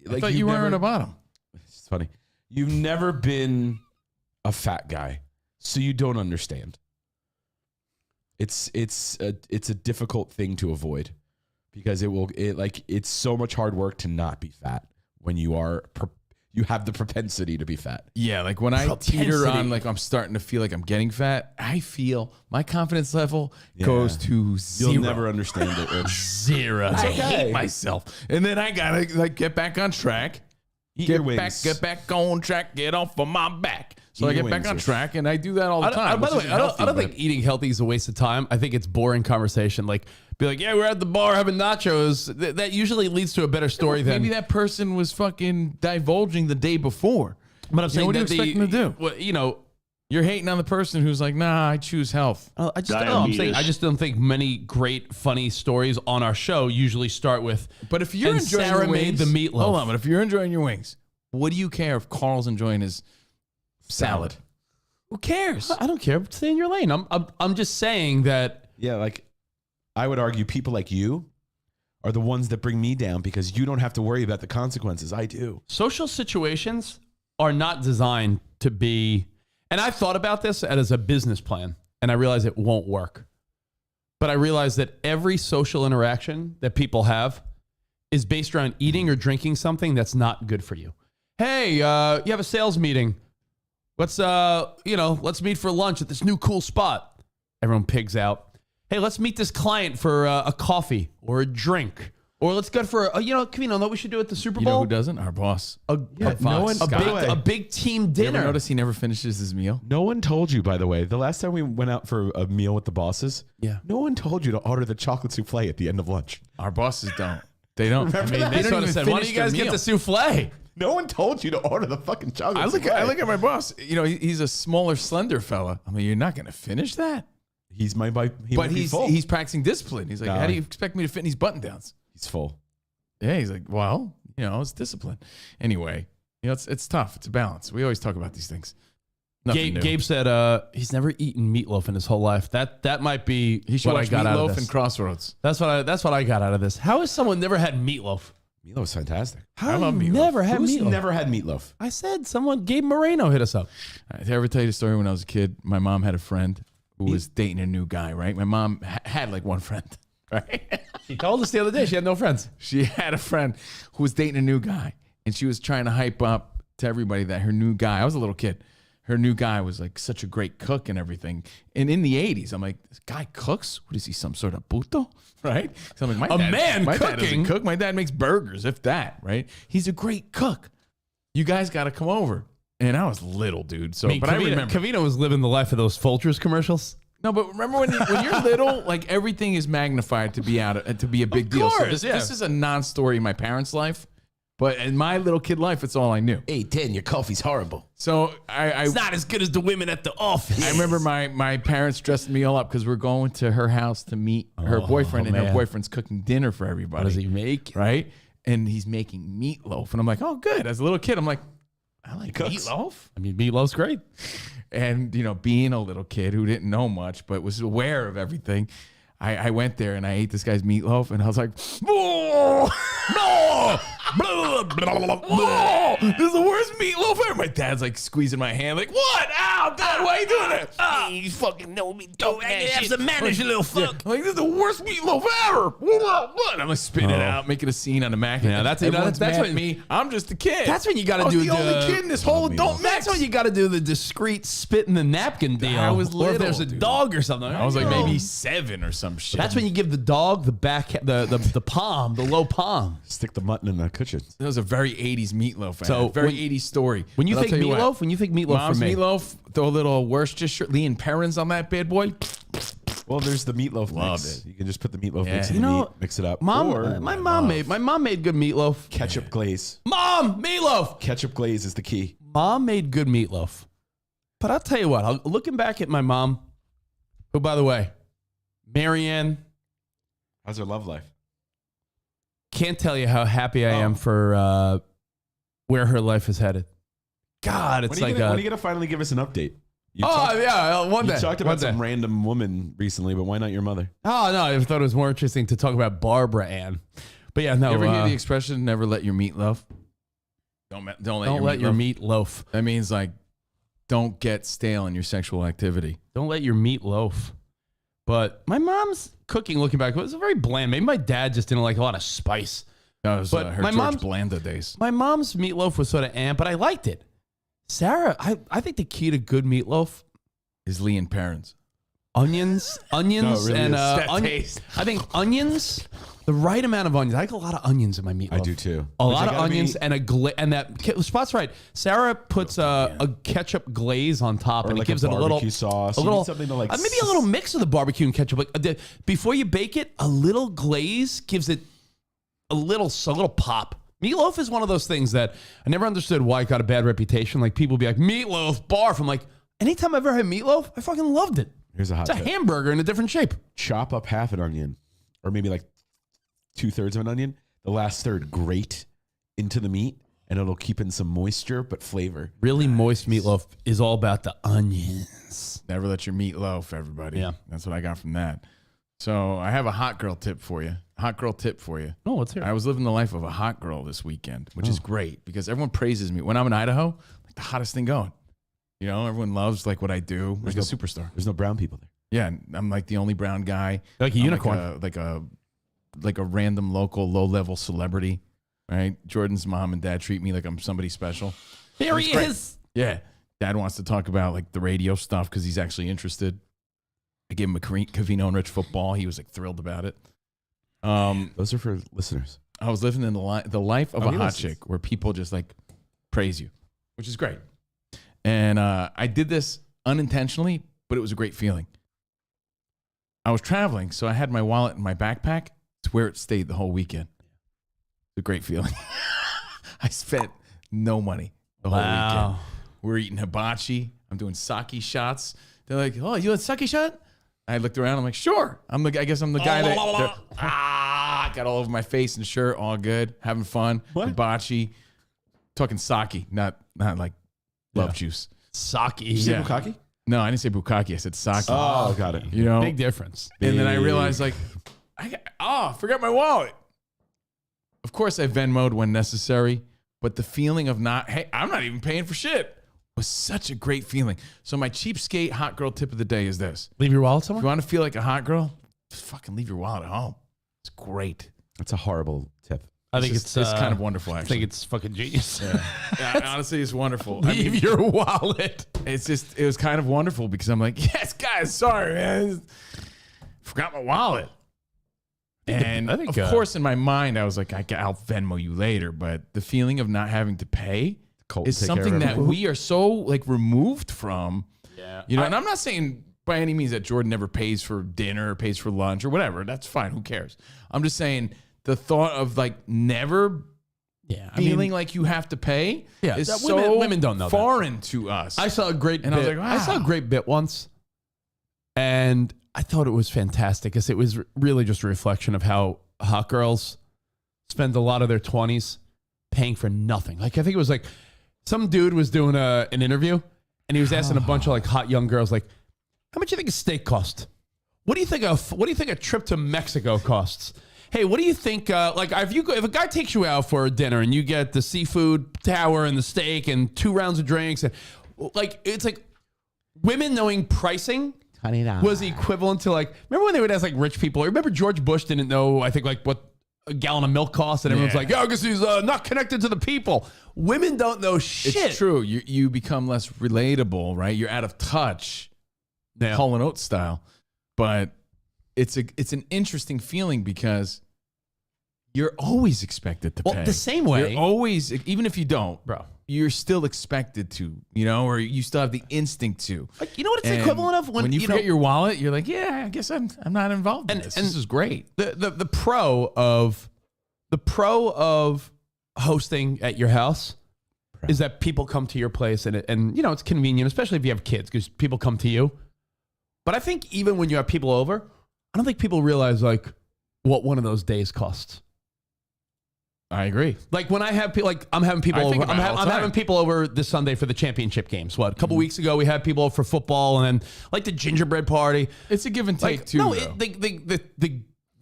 Like thought you've you were never- at the bottom. It's funny. You've never been a fat guy, so you don't understand. It's a difficult thing to avoid because it's so much hard work to not be fat when you have the propensity to be fat. Yeah, like when I teeter on, like I'm starting to feel like I'm getting fat, I feel my confidence level goes to zero. You'll never understand it, Rich. Zero. I hate myself. And then I gotta like get back on track. Eat your wings. Get back on track, get off of my back. So Eat I your get back wings, on Rich. track, and I do that all the time. By the which way, isn't healthy, I don't but- think eating healthy is a waste of time. I think it's boring conversation. Like, be like, yeah, we're at the bar having nachos. That usually leads to a better story than. maybe that person was fucking divulging the day before. But I'm saying what do you that expect them to do? Well, you know, You're hating on the person who's like, nah, I choose health. I just don't know. I'm saying I just don't think many great funny stories on our show usually start with. But if you're and enjoying Sarah your made wings, the meatloaf. Hold on, but if you're enjoying your wings, what do you care if Carl's enjoying his salad? Who cares? I don't care. Stay in your lane. I'm just saying that. Yeah, like I would argue people like you are the ones that bring me down because you don't have to worry about the consequences. I do. Social situations are not designed to be, and I've thought about this as a business plan, and I realize it won't work. But I realize that every social interaction that people have is based around eating or drinking something that's not good for you. Hey, you have a sales meeting. Let's meet for lunch at this new cool spot. Everyone pigs out. Hey, let's meet this client for a coffee or a drink. Or let's go for Covino, what we should do at the Super You Bowl? know who doesn't? Our boss. A big team You dinner. ever notice he never finishes his meal? No one told you, by the way, the last time we went out for a meal with the bosses, Yeah. no one told you to order the chocolate souffle at the end of lunch. Our bosses don't. They don't. Remember that? They don't sort of even said, why don't finish you guys their get meal. the souffle? No one told you to order the fucking chocolate. I look at my boss. You know, he's a smaller, slender fella. I mean, you're not going to finish that. He's my But he's practicing discipline. He's like, how do you expect me to fit in these button downs? He's full. Yeah, he's like, well, you know, it's discipline. Anyway, you know, it's tough. It's a balance. We always talk about these things. Gabe said he's never eaten meatloaf in his whole life. That might be He should what I watch got out of Meatloaf this. and Crossroads. That's what I got out of this. How has someone never had meatloaf? Meatloaf's fantastic. How I love have you meatloaf. never had Who's meatloaf? never had meatloaf? I said Gabe Moreno hit us up. Did I ever tell you the story when I was a kid? My mom had a friend who was dating a new guy, right? My mom had like one friend, right? She told us the other day she had no friends. She had a friend who was dating a new guy, and she was trying to hype up to everybody that her new guy, I was a little kid, her new guy was like such a great cook and everything. And in the 80s, I'm like, this guy cooks? What is he, some sort of puto? Right? So I'm like, my dad doesn't cook. My dad makes burgers, if that, right? He's a great cook. You guys got to come over. And I was little, dude. So, but I remember. Covino was living the life of those Folgers commercials. No, but remember when you're little, like everything is magnified to be a big deal. So course, this is a non-story in my parents' life, but in my little kid life, it's all I knew. Hey, 10, your coffee's horrible. So it's not as good as the women at the office. I remember my parents dressing me all up because we're going to her house to meet her boyfriend, and her boyfriend's cooking dinner for everybody. What does he make? Right, and he's making meatloaf, and I'm like, oh, good. As a little kid, I'm like, I like meatloaf. I mean, meatloaf's great. And, you know, being a little kid who didn't know much, but was aware of everything, I went there and I ate this guy's meatloaf and I was like, oh, no, oh, this is the worst meatloaf ever. My dad's like squeezing my hand, like, what? Ow, Dad, why are you doing that? You fucking know me. Don't have some manners, you little fuck. Like, this is the worst meatloaf ever. And I'm like spitting it out, making a scene on the Mac. Yeah, that's Everyone's that's mad what at me. I'm just a kid. That's when you got I to was do the only kid in this whole adult mix. That's when you got to do the discreet spit in the napkin deal. I was or if little, there's a dude. dog or something. I was like maybe 7 or some shit. That's when you give the dog the back, the palm, the low palm. Stick the mutton in the kitchen. That was a very 80s meatloaf. So very when- 80s story. When you But I'll think tell you meatloaf, what, when you think meatloaf Mom's for me, meatloaf, throw a little Worcestershire, Lean Perrins on that bad boy. Well, there's the meatloaf Loved mix. it. You can just put the meatloaf Yeah. mix in You the know, meat, mix it up. Mom, Or my mom made good meatloaf. ketchup glaze. Mom, meatloaf. Ketchup glaze is the key. Mom made good meatloaf. But I'll tell you what, looking back at my mom, who, by the way, Marianne, How's her love life? can't tell you how happy I am for where her life is headed. God, it's when like are you gonna finally give us an update? You one you day. talked one about day. some random woman recently, but why not your mother? Oh no, I thought it was more interesting to talk about Barbara Ann. But yeah, no. You ever hear the expression "never let your meat loaf"? Don't let your meat loaf. That means like don't get stale in your sexual activity. Don't let your meat loaf. But my mom's cooking, looking back, was very bland. Maybe my dad just didn't like a lot of spice. That was But her my George mom's- Blanda days. My mom's meatloaf was sort of but I liked it. Sarah, I think the key to good meatloaf, Is Lean Perrins. onions, really and is. That onions. taste. I think onions, the right amount of onions. I like a lot of onions in my meatloaf. I do too. A But lot you of gotta onions be- and and that Spot's right. Sarah puts a ketchup glaze on top, Or and like it gives a it a little barbecue sauce. A You little need something to like maybe a little mix of the barbecue and ketchup. Like before you bake it, a little glaze gives it a little pop. Meatloaf is one of those things that I never understood why it got a bad reputation. Like people be like meatloaf barf. I'm like, anytime I've ever had meatloaf, I fucking loved it. Here's a hot It's a tip. hamburger in a different shape. Chop up half an onion, or maybe like 2/3 of an onion. The last third grate into the meat, and it'll keep in some moisture but flavor. Really moist meatloaf is all about the onions. Never let your meat loaf, everybody. Yeah. That's what I got from that. So I have a hot girl tip for you. Hot girl tip for you. Oh, let's hear it. I was living the life of a hot girl this weekend, which is great because everyone praises me. When I'm in Idaho, like the hottest thing going. You know, everyone loves like what I do. Like a superstar. There's no brown people there. Yeah, and I'm like the only brown guy. Like a I'm unicorn. Like a random local low level celebrity. Right? Jordan's mom and dad treat me like I'm somebody special. There he It's great. is. Yeah. Dad wants to talk about like the radio stuff because he's actually interested. I gave him a Covino and Rich football. He was like thrilled about it. Those are for listeners. I was living in the life of Oh, a he hot listens. chick where people just like praise you, which is great. And I did this unintentionally, but it was a great feeling. I was traveling, so I had my wallet in my backpack. It's where it stayed the whole weekend. It's a great feeling. I spent No money the whole Wow. weekend. We're eating hibachi. I'm doing sake shots. They're like, oh, you want a sake shot? I looked around. I'm like, sure. I guess I'm the guy that got all over my face and shirt. All good. Having fun. Hibachi. Talking sake, not like love juice. Sake. You say Yeah. bukkake? No, I didn't say bukkake. I said sake. Oh, got it. You know? Big difference. And then I realized, like, I forgot my wallet. Of course, I Venmo'd when necessary, but the feeling of hey, I'm not even paying for shit was such a great feeling. So my cheapskate hot girl tip of the day is this. Leave your wallet If somewhere? you want to feel like a hot girl, just fucking leave your wallet at home. It's great. That's a horrible tip. I think It's kind of wonderful, I actually. think it's fucking genius. Yeah, honestly, it's wonderful. Leave your wallet. It was kind of wonderful because I'm like, yes, guys, sorry, man. Forgot my wallet. And I think, of course, in my mind, I was like, I'll Venmo you later. But the feeling of not having to pay Colt is take care of something that everything. we are so like removed from. Yeah. You know, and I'm not saying by any means that Jordan never pays for dinner or pays for lunch or whatever. That's fine. Who cares? I'm just saying the thought of like never feeling like you have to pay is that so women don't know that. foreign to us. I saw a great And bit. I was like, I saw a wow. great bit once, and I thought it was fantastic because it was really just a reflection of how hot girls spend a lot of their 20s paying for nothing. Like I think it was like some dude was doing an interview, and he was asking a bunch of like hot young girls, like, "How much do you think a steak cost? What do you think a trip to Mexico costs? Hey, what do you think? Like, if a guy takes you out for dinner and you get the seafood tower and the steak and 2 rounds of drinks, and like it's like women knowing pricing was equivalent to like, remember when they would ask like rich people? Remember George Bush didn't know, I think, like what a gallon of milk costs, and everyone's like, yeah, because he's not connected to the people. Women don't know shit. It's true. You become less relatable, right? You're out of touch, Yeah. Hall & Oates style. But it's an interesting feeling because you're always expected to pay. Well, the same way. You're always, even if you don't, Bro. you're still expected to, you know, or you still have the instinct to. Like, you know what it's And equivalent of? When you forget your wallet, you're like, yeah, I guess I'm not involved in And- this. and This is great. the pro of hosting at your house is that people come to your place and you know it's convenient, especially if you have kids, because people come to you. But I think even when you have people over, I don't think people realize like what one of those days costs. I agree. Like when I have people, like I'm having people I over. think about it all the I'm having time. people over this Sunday for the championship games. What, a couple weeks ago we had people over for football, and then like the gingerbread party. It's a give and take Like, too. no, though. it's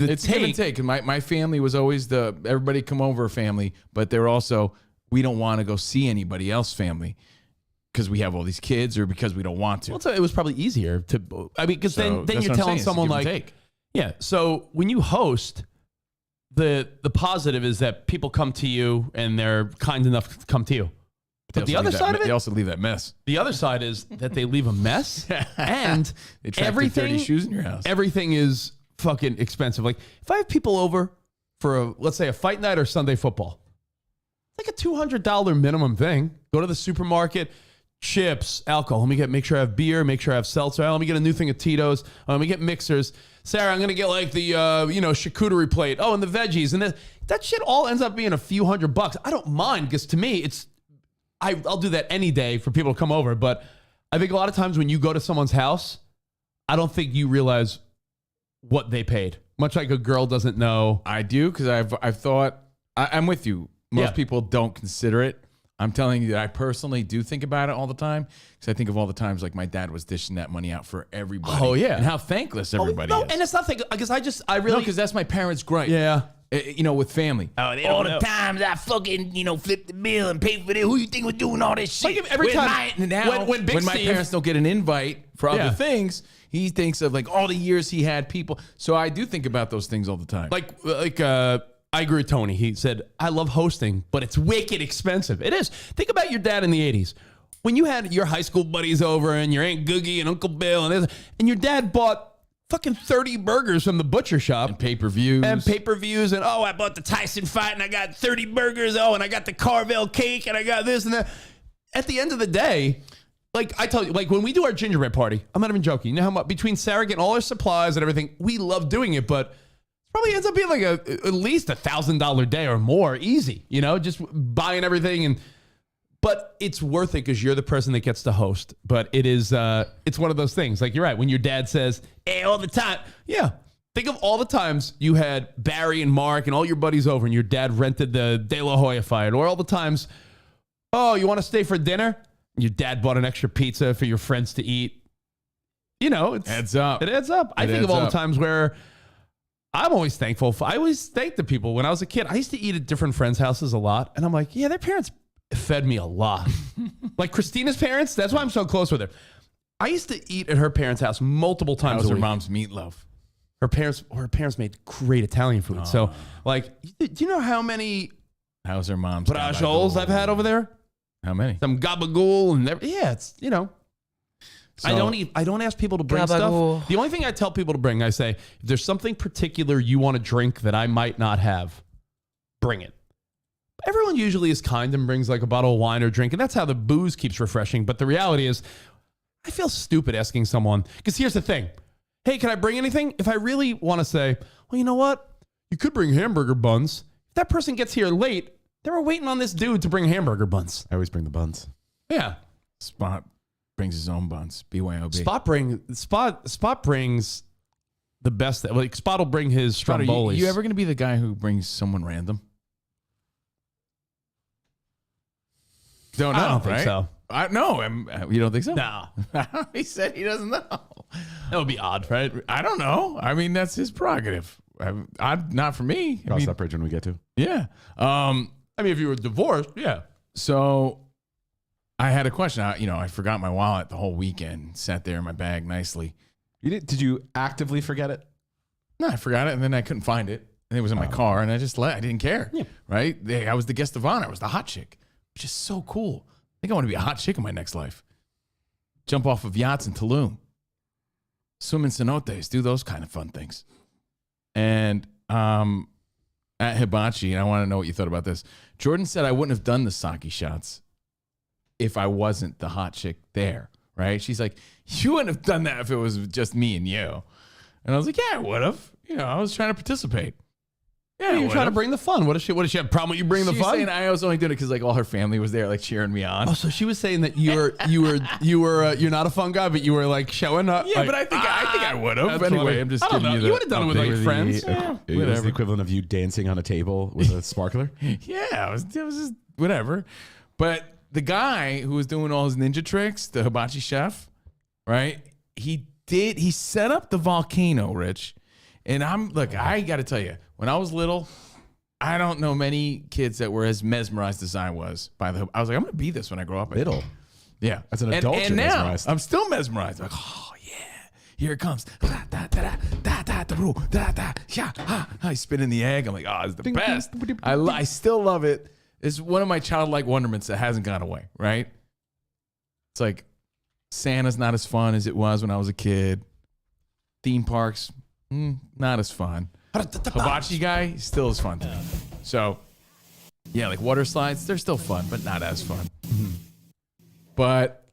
It's give and take. My family was always the everybody come over family, but they're also we don't want to go see anybody else family because we have all these kids or because we don't want to. Well, so it was probably easier to. I mean, because So then that's you're what I'm telling saying. It's a someone give and like, take. yeah. So when you host, the positive is that people come to you and they're kind enough to come to you. They But the also other leave side that, of it, they also leave that mess. the other side is that they leave a mess, and They track the everything, dirty shoes in your house. everything is fucking expensive. Like if I have people over for let's say a fight night or Sunday football, it's like a $200 minimum thing. Go to the supermarket, chips, alcohol. Let me make sure I have beer. Make sure I have seltzer. Let me get a new thing of Tito's. Let me get mixers. Sarah, I'm gonna get like the charcuterie plate. Oh, and the veggies, and that shit all ends up being a few $100. I don't mind because to me it's I'll do that any day for people to come over. But I think a lot of times when you go to someone's house, I don't think you realize what they paid. Much like a girl doesn't know. I do because I've thought I'm with you. Most Yeah. people don't consider it. I'm telling you that I personally do think about it all the time because I think of all the times like my dad was dishing that money out for everybody. Oh, yeah. and how thankless everybody no, is. and it's nothing because I really because that's my parents' gripe. yeah. You know, with family. All the times I fucking, flipped the bill and paid for it. Who you think was doing all this shit? Like if every Where's time- my- Now, When Big when my Steve- parents don't get an invite for Yeah. other things, he thinks of like all the years he had people. So I do think about those things all the time. I agree with Tony. He said, I love hosting, but it's wicked expensive. It is. Think about your dad in the 80s. When you had your high school buddies over and your Aunt Googie and Uncle Bill and your dad bought fucking 30 burgers from the butcher shop. and pay-per-views. And pay-per-views and, I bought the Tyson fight and I got 30 burgers. And I got the Carvel cake and I got this and that. At the end of the day, like I tell you, like when we do our gingerbread party, I'm not even joking. You know how much, between Sarah getting all her supplies and everything, we love doing it, but it probably ends up being like at least $1,000 day or more easy, just buying everything. And But it's worth it because you're the person that gets to host. But it is, it's one of those things. Like, you're right. When your dad says, hey, all the time. Yeah. Think of all the times you had Barry and Mark and all your buddies over and your dad rented the De La Hoya fight. Or all the times, oh, you want to stay for dinner? Your dad bought an extra pizza for your friends to eat. You know, it adds up. It adds up. I think of all the times where I'm always thankful. I always thank the people. When I was a kid, I used to eat at different friends' houses a lot. And I'm like, yeah, their parents fed me a lot. Like Christina's parents, that's why I'm so close with her. I used to eat at her parents' house multiple times a week. Her mom's meatloaf? Her parents made great Italian food. So, like, do you know how many how's her mom's bracioles I've had over there? How many? Some gabagool and yeah, it's, you know. So, I don't ask people to bring stuff. The only thing I tell people to bring, I say, if there's something particular you want to drink that I might not have, bring it. Everyone usually is kind and brings like a bottle of wine or drink, and that's how the booze keeps refreshing. But the reality is, I feel stupid asking someone, because here's the thing. Hey, can I bring anything? If I really want to say, well, you know what? You could bring hamburger buns. If that person gets here late, they were waiting on this dude to bring hamburger buns. I always bring the buns. Yeah. Spot brings his own buns. BYOB. Spot brings the best. Like Spot will bring his Stromboli. You ever going to be the guy who brings someone random? I don't think so. You don't think so? No. He said he doesn't know. That would be odd, right? I don't know. I mean, that's his prerogative. Not for me. Cross that bridge when we get to. Yeah. I mean, if you were divorced, yeah. So I had a question. I forgot my wallet the whole weekend. Sat there in my bag nicely. Did you actively forget it? No, I forgot it, and then I couldn't find it. And it was in my car, and I just I didn't care. Yeah. Right? I was the guest of honor. I was the hot chick, which is so cool. I think I want to be a hot chick in my next life. Jump off of yachts in Tulum. Swim in cenotes. Do those kind of fun things. And at Hibachi, and I want to know what you thought about this. Jordan said I wouldn't have done the sake shots if I wasn't the hot chick there, right? She's like, you wouldn't have done that if it was just me and you. And I was like, yeah, I would have. I was trying to participate. Yeah, you're trying to bring the fun. What does she have a problem with you bringing the fun? She's saying I was only doing it because like all her family was there, like cheering me on. Oh, so she was saying that you're not a fun guy, but you were like showing up. Yeah, like, but I think I would have. Anyway, funny. I'm just giving you that. You would have done it with like friends. It was the equivalent of you dancing on a table with a sparkler. Yeah, it was just whatever. But the guy who was doing all his ninja tricks, the hibachi chef, right? He set up the volcano, Rich. And I got to tell you, when I was little, I don't know many kids that were as mesmerized as I was by the. I was like, I'm going to be this when I grow up. Little. Yeah. As an adult, and you're now mesmerized. I'm still mesmerized. Like, oh, yeah. Here it comes. I spin in the egg. I'm like, oh, it's the best. I still love it. It's one of my childlike wonderments that hasn't gone away, right? It's like Santa's not as fun as it was when I was a kid. Theme parks, not as fun. Hibachi guy, still as fun to me. So, yeah, like water slides, they're still fun, but not as fun. But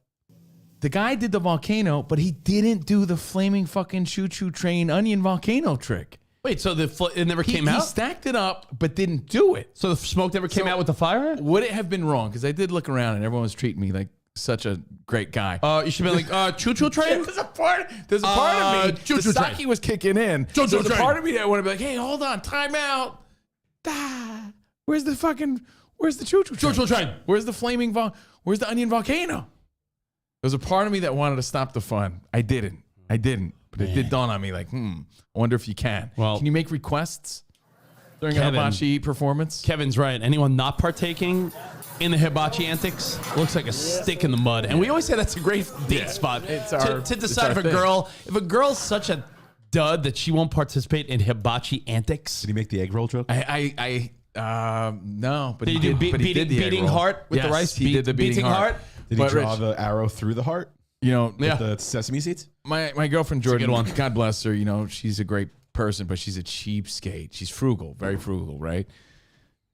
the guy did the volcano, but he didn't do the flaming fucking choo-choo train onion volcano trick. Wait, so it never came out? He stacked it up, but didn't do it. So the smoke never came out with the fire? Would it have been wrong? Because I did look around and everyone was treating me like such a great guy. You should be like, choo-choo train? There's a part of me, the sake was kicking in. Choo-choo There's a train. part of me that want to be like, hey, hold on, time out. Where's the choo-choo train? Choo-choo train. Where's the where's the onion volcano? There's a part of me that wanted to stop the fun. I didn't. But it did dawn on me like, I wonder if you can. Well, can you make requests during a hibachi performance? Kevin's right. Anyone not partaking in the hibachi antics looks like a stick in the mud. And we always say that's a great date spot. It's to decide if a girl's such a dud that she won't participate in hibachi antics. Did he make the egg roll joke? No, but he did the beating heart with the rice. He did the beating heart. Did he draw the arrow through the heart? With the sesame seeds? My girlfriend Jordan, That's a good one. God bless her, she's a great person, but she's a cheapskate. She's frugal, very frugal, right?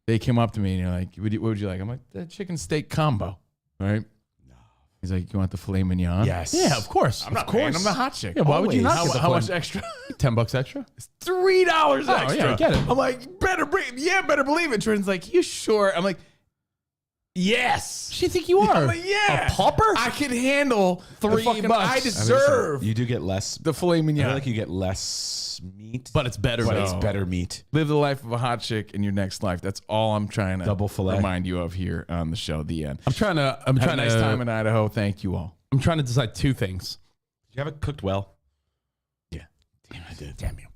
They came up to me and they're like, what would you like? I'm like, the chicken steak combo, right? No. He's like, you want the filet mignon? Yes. Yeah, of course. I'm not paying. I'm the hot chick. Yeah, why would you not How, get the how filet- much extra? $10 extra? It's $3 extra. Yeah, I get it. I'm like, better believe it. Jordan's like, you sure? I'm like, Yes. What do you think you are? Yeah. A pauper? I can handle $3. I deserve You do get less. the filet I mignon. feel like you get less meat, But it's better. but though. it's better meat. Live the life of a hot chick in your next life. That's all I'm trying to Double filet. remind you of here on the show. The end. I'm trying Have a nice time in Idaho. Thank you all. I'm trying to decide two things. Did you have it cooked well? Yeah. Damn, I did. Damn you.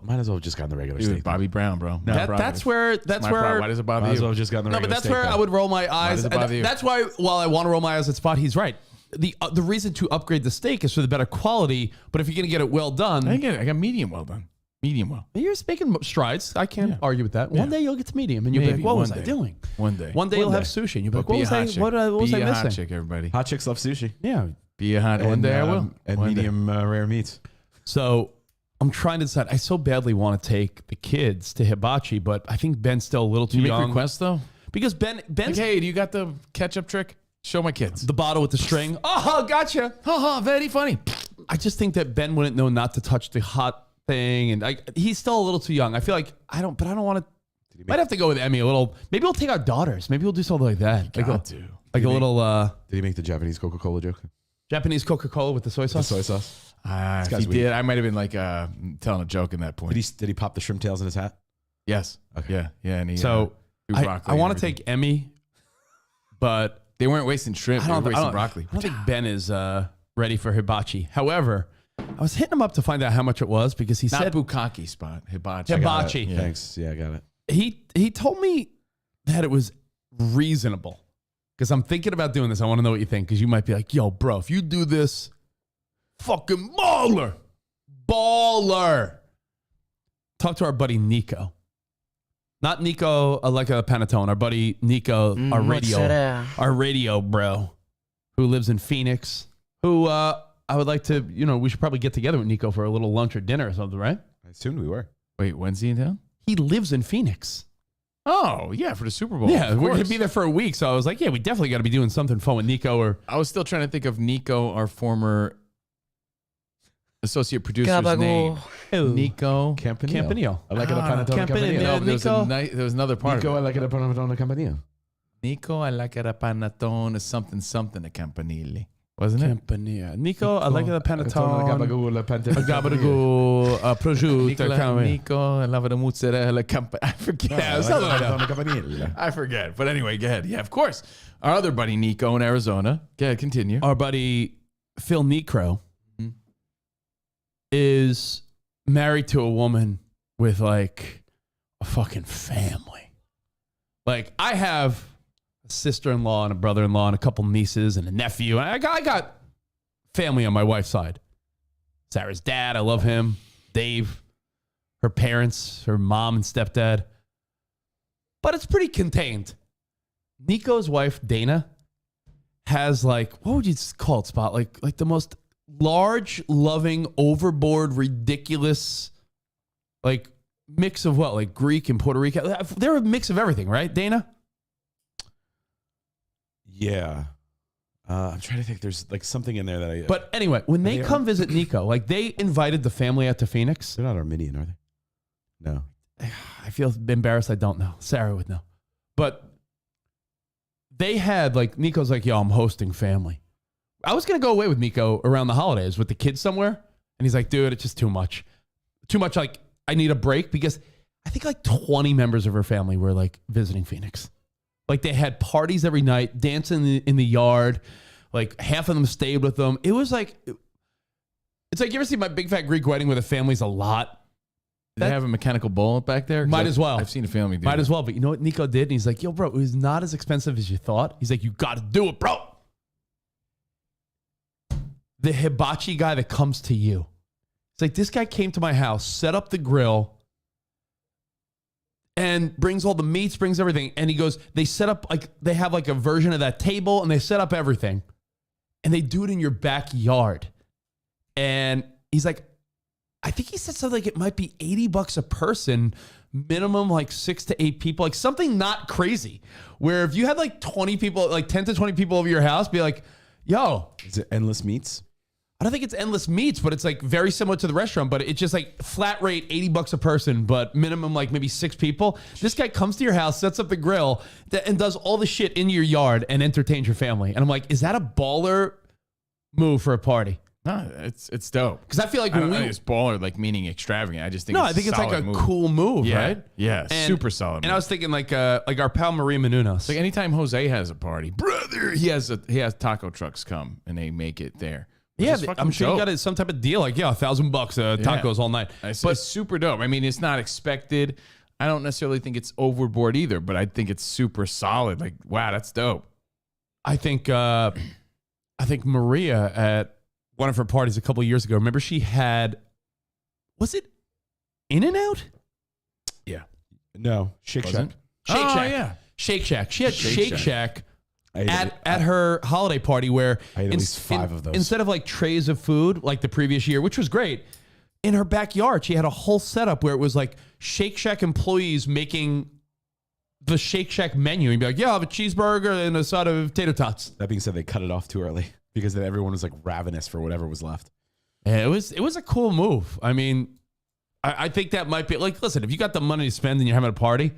Might as well have just gotten the regular Dude, steak. Bobby Brown, bro. That's where Why does it bother Might as well you? have just gotten the No, regular but that's steak. where then. I would roll my eyes. does it bother you? That's why, while I want to roll my eyes at Spot, he's right. The reason to upgrade the steak is for the better quality. But if you're going to get it well done, I got medium well done. Medium well. you're making strides. I can't argue with that. One day you'll get to medium, and you'll be Maybe like, "What was one I day. doing?" One day. One day you'll have sushi, and you'll be like, But "What be was a I? hot chick. What was Be I a hot missing?" chick, everybody. Hot chicks love sushi. Yeah. Be a hot. One day I will. And One day. medium rare meats. So I'm trying to decide. I so badly want to take the kids to hibachi, but I think Ben's still a little Do too you make young. requests though? Because Ben's Like, hey, do you got the ketchup trick? Show my kids. the bottle with the string. Oh, gotcha. Haha, very funny. I just think that Ben wouldn't know not to touch the hot thing, and he's still a little too young. I feel like I don't want to. Might have to go with Emmy a little. Maybe we'll take our daughters. Maybe we'll do something like that. Like a little Did he make the Japanese Coca-Cola joke? Japanese Coca-Cola with the soy The sauce. soy sauce. If guy's he did, I might have been like telling a joke in that point. Did he pop the shrimp tails in his hat? Yes. Okay. Yeah. And he, So threw I broccoli and want to everything. take Emmy, but They weren't wasting shrimp. They were wasting broccoli. I don't think Ben is ready for hibachi. However, I was hitting him up to find out how much it was because he Not said bukkake spot. Hibachi. Hibachi. Yeah. Thanks. Yeah, I got it. he told me that it was reasonable. Because I'm thinking about doing this. I want to know what you think. Because you might be like, yo, bro, if you do this, fucking baller. Baller. Talk to our buddy Nico. Not Nico like a Panettone. Our buddy Nico, our radio bro, who lives in Phoenix. Who I would like to, we should probably get together with Nico for a little lunch or dinner or something, right? I assumed we were. Wait, when's he in town? He lives in Phoenix. Oh, yeah, for the Super Bowl. Yeah, of we're going to course. be there for a week. So I was like, yeah, we definitely got to be doing something fun with Nico. Or I was still trying to think of Nico, our former associate producer's name. Nico Campanile. I like it a panettone Campanile. campanile. No, there was, Nico? there was another part Nico, I of it. like it a panettone campanile. Nico, I like it a panettone, something a campanile. Wasn't it? Campanile. Nico, I like the Panettone. Gabagool, Gabagool, prosciutto. Nico, I love the mozzarella campanile. I forget. Yeah, something like that. I forget. But anyway, go ahead. Yeah, of course. Our other buddy Nico in Arizona. Go ahead, continue. Our buddy Phil Necro is married to a woman with like a fucking family. Like I have a sister-in-law and a brother-in-law and a couple nieces and a nephew. And I got family on my wife's side. Sarah's dad, I love him. Dave, her parents, her mom and stepdad. But it's pretty contained. Nico's wife, Dana, has like, what would you call it, Spot? Like the most large, loving, overboard, ridiculous, like mix of what? Like Greek and Puerto Rican. They're a mix of everything, right, Dana? Yeah. I'm trying to think. There's like something in there that I. But anyway, when they come visit Nico, like they invited the family out to Phoenix. They're not Armenian, are they? No. I feel embarrassed. I don't know. Sarah would know. But they had like, Nico's like, yo, I'm hosting family. I was going to go away with Nico around the holidays with the kids somewhere. And he's like, dude, it's just too much. Too much. Like, I need a break because I think like 20 members of her family were like visiting Phoenix. Like they had parties every night, dancing in the yard. Like half of them stayed with them. It was like, it's like, you ever see My Big Fat Greek Wedding where the family's a lot? Do they have a mechanical bull back there? 'Cause Might as well. I've seen a family do Might that. as well. But you know what Nico did? And he's like, yo, bro, it was not as expensive as you thought. He's like, you got to do it, bro. The hibachi guy that comes to you. It's like, this guy came to my house, set up the grill, and brings all the meats, brings everything. And he goes, they set up, like, they have like a version of that table, and they set up everything. And they do it in your backyard. And he's like, I think he said something like it might be $80 a person, minimum like 6 to 8 people, like something not crazy. Where if you had like 20 people, like 10 to 20 people over your house, be like, yo. Is it endless meats? I don't think it's endless meats, but it's like very similar to the restaurant, but it's just like flat rate, $80 a person, but minimum like maybe 6 people. This guy comes to your house, sets up the grill, and does all the shit in your yard and entertains your family. And I'm like, is that a baller move for a party? No, it's dope. Because I feel like I when don't we think it's baller, like meaning extravagant. I just think I think it's like a move. cool move, Yeah, right? yeah, And- super solid. And I was thinking like our pal Marie Menounos. like anytime Jose has a party, brother, he has taco trucks come and they make it there. Which yeah, is fucking I'm sure you dope. got some type of deal, like $1,000 tacos all night. It's super dope. I mean, it's not expected. I don't necessarily think it's overboard either, but I think it's super solid. Like, wow, that's dope. I think Maria at one of her parties a couple of years ago. Remember, she had, was it In-N-Out? Yeah. No, Shake Wasn't? Shack. Shake Oh, Shack. yeah. Shake Shack. She had Shake Shack I ate at her holiday party where I ate at least 5 of those. Instead of like trays of food like the previous year, which was great, in her backyard she had a whole setup where it was like Shake Shack employees making the Shake Shack menu and be like, yeah, I'll have a cheeseburger and a side of tater tots. That being said, they cut it off too early because then everyone was like ravenous for whatever was left. Yeah, it was a cool move. I mean, I think that might be like, listen, if you got the money to spend and you're having a party,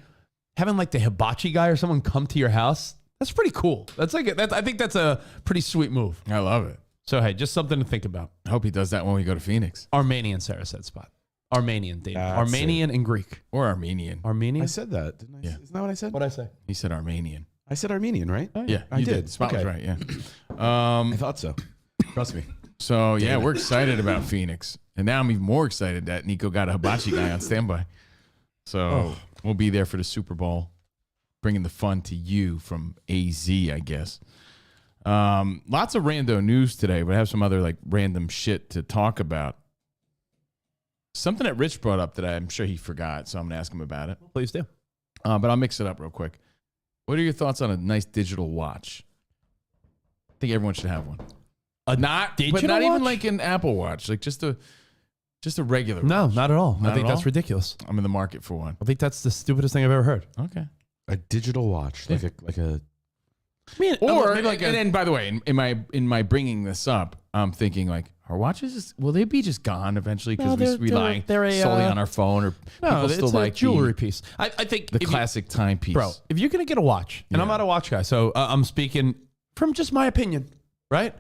having like the hibachi guy or someone come to your house, that's pretty cool. That's like I think that's a pretty sweet move. I love it. So hey, just something to think about. I hope he does that when we go to Phoenix. Armenian, Sarah said, Spot. Armenian, David. That's Armenian and Greek. Or Armenian. Armenian. I said that, didn't I? Yeah. Isn't that what I said? What'd I say? He said Armenian. I said Armenian, right? Yeah, I you did. Spot was Okay. right, yeah. I thought so. Trust me. So, yeah, we're excited about Phoenix. And now I'm even more excited that Nico got a hibachi guy on standby. So we'll be there for the Super Bowl, bringing the fun to you from AZ, I guess. Lots of rando news today, but I have some other like random shit to talk about. Something that Rich brought up that I'm sure he forgot, so I'm going to ask him about it. Please do. But I'll mix it up real quick. What are your thoughts on a nice digital watch? I think everyone should have one. But not digital even watch? like an Apple Watch, like just a regular. No, watch. not at all. Not I think at that's all? ridiculous. I'm in the market for one. I think that's the stupidest thing I've ever heard. Okay. A digital watch, like a. I mean, Or maybe like and then by the way, in my bringing this up, I'm thinking like our watches will they be just gone eventually No, because we rely they're a, solely on our phone or no, people it's still a like jewelry piece. I think the if you- classic timepiece. bro, if you're gonna get a watch, and I'm Yeah. not a watch guy, so I'm speaking from just my opinion, right?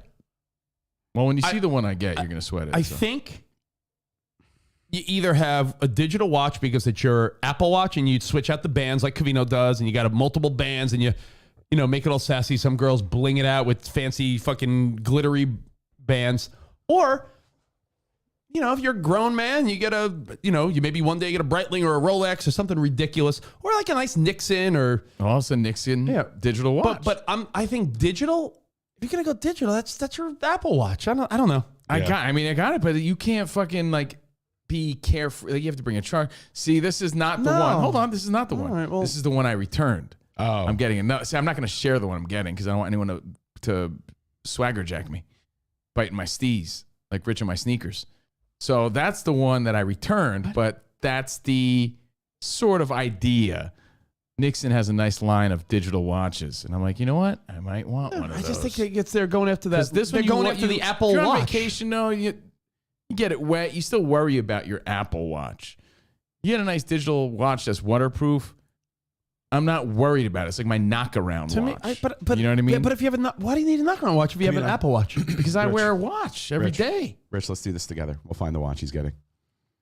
Well, when you see the one I get, you're gonna sweat it. I so. think you either have a digital watch because it's your Apple Watch and you switch out the bands like Covino does, and you got a multiple bands and you make it all sassy. Some girls bling it out with fancy fucking glittery bands. Or, if you're a grown man, you get you maybe one day get a Breitling or a Rolex or something ridiculous, or like a nice Nixon or. Also Nixon digital watch. But I think digital. If you're gonna go digital, that's your Apple Watch. I don't know. I got it, but you can't fucking like be careful. Like, you have to bring a charge. See, this is not the No. one. Hold on, this is not the one. right, well- This is the one I returned. Oh. I'm getting it. No, see, I'm not going to share the one I'm getting because I don't want anyone to swagger jack me, biting my steez like Rich in my sneakers. So that's the one that I returned, but that's the sort of idea. Nixon has a nice line of digital watches, and I'm like, you know what? I might want one of those. I just think they're going after that. 'Cause this They're one going after the Apple if you're on Watch. vacation, no, you get it wet. You still worry about your Apple Watch. You get a nice digital watch that's waterproof. I'm not worried about it. It's like my knockaround To me, watch. but you know what I mean? Yeah, but if you have why do you need a knockaround watch if you have an Apple Watch? because I wear a watch every day. Rich, let's do this together. We'll find the watch he's getting.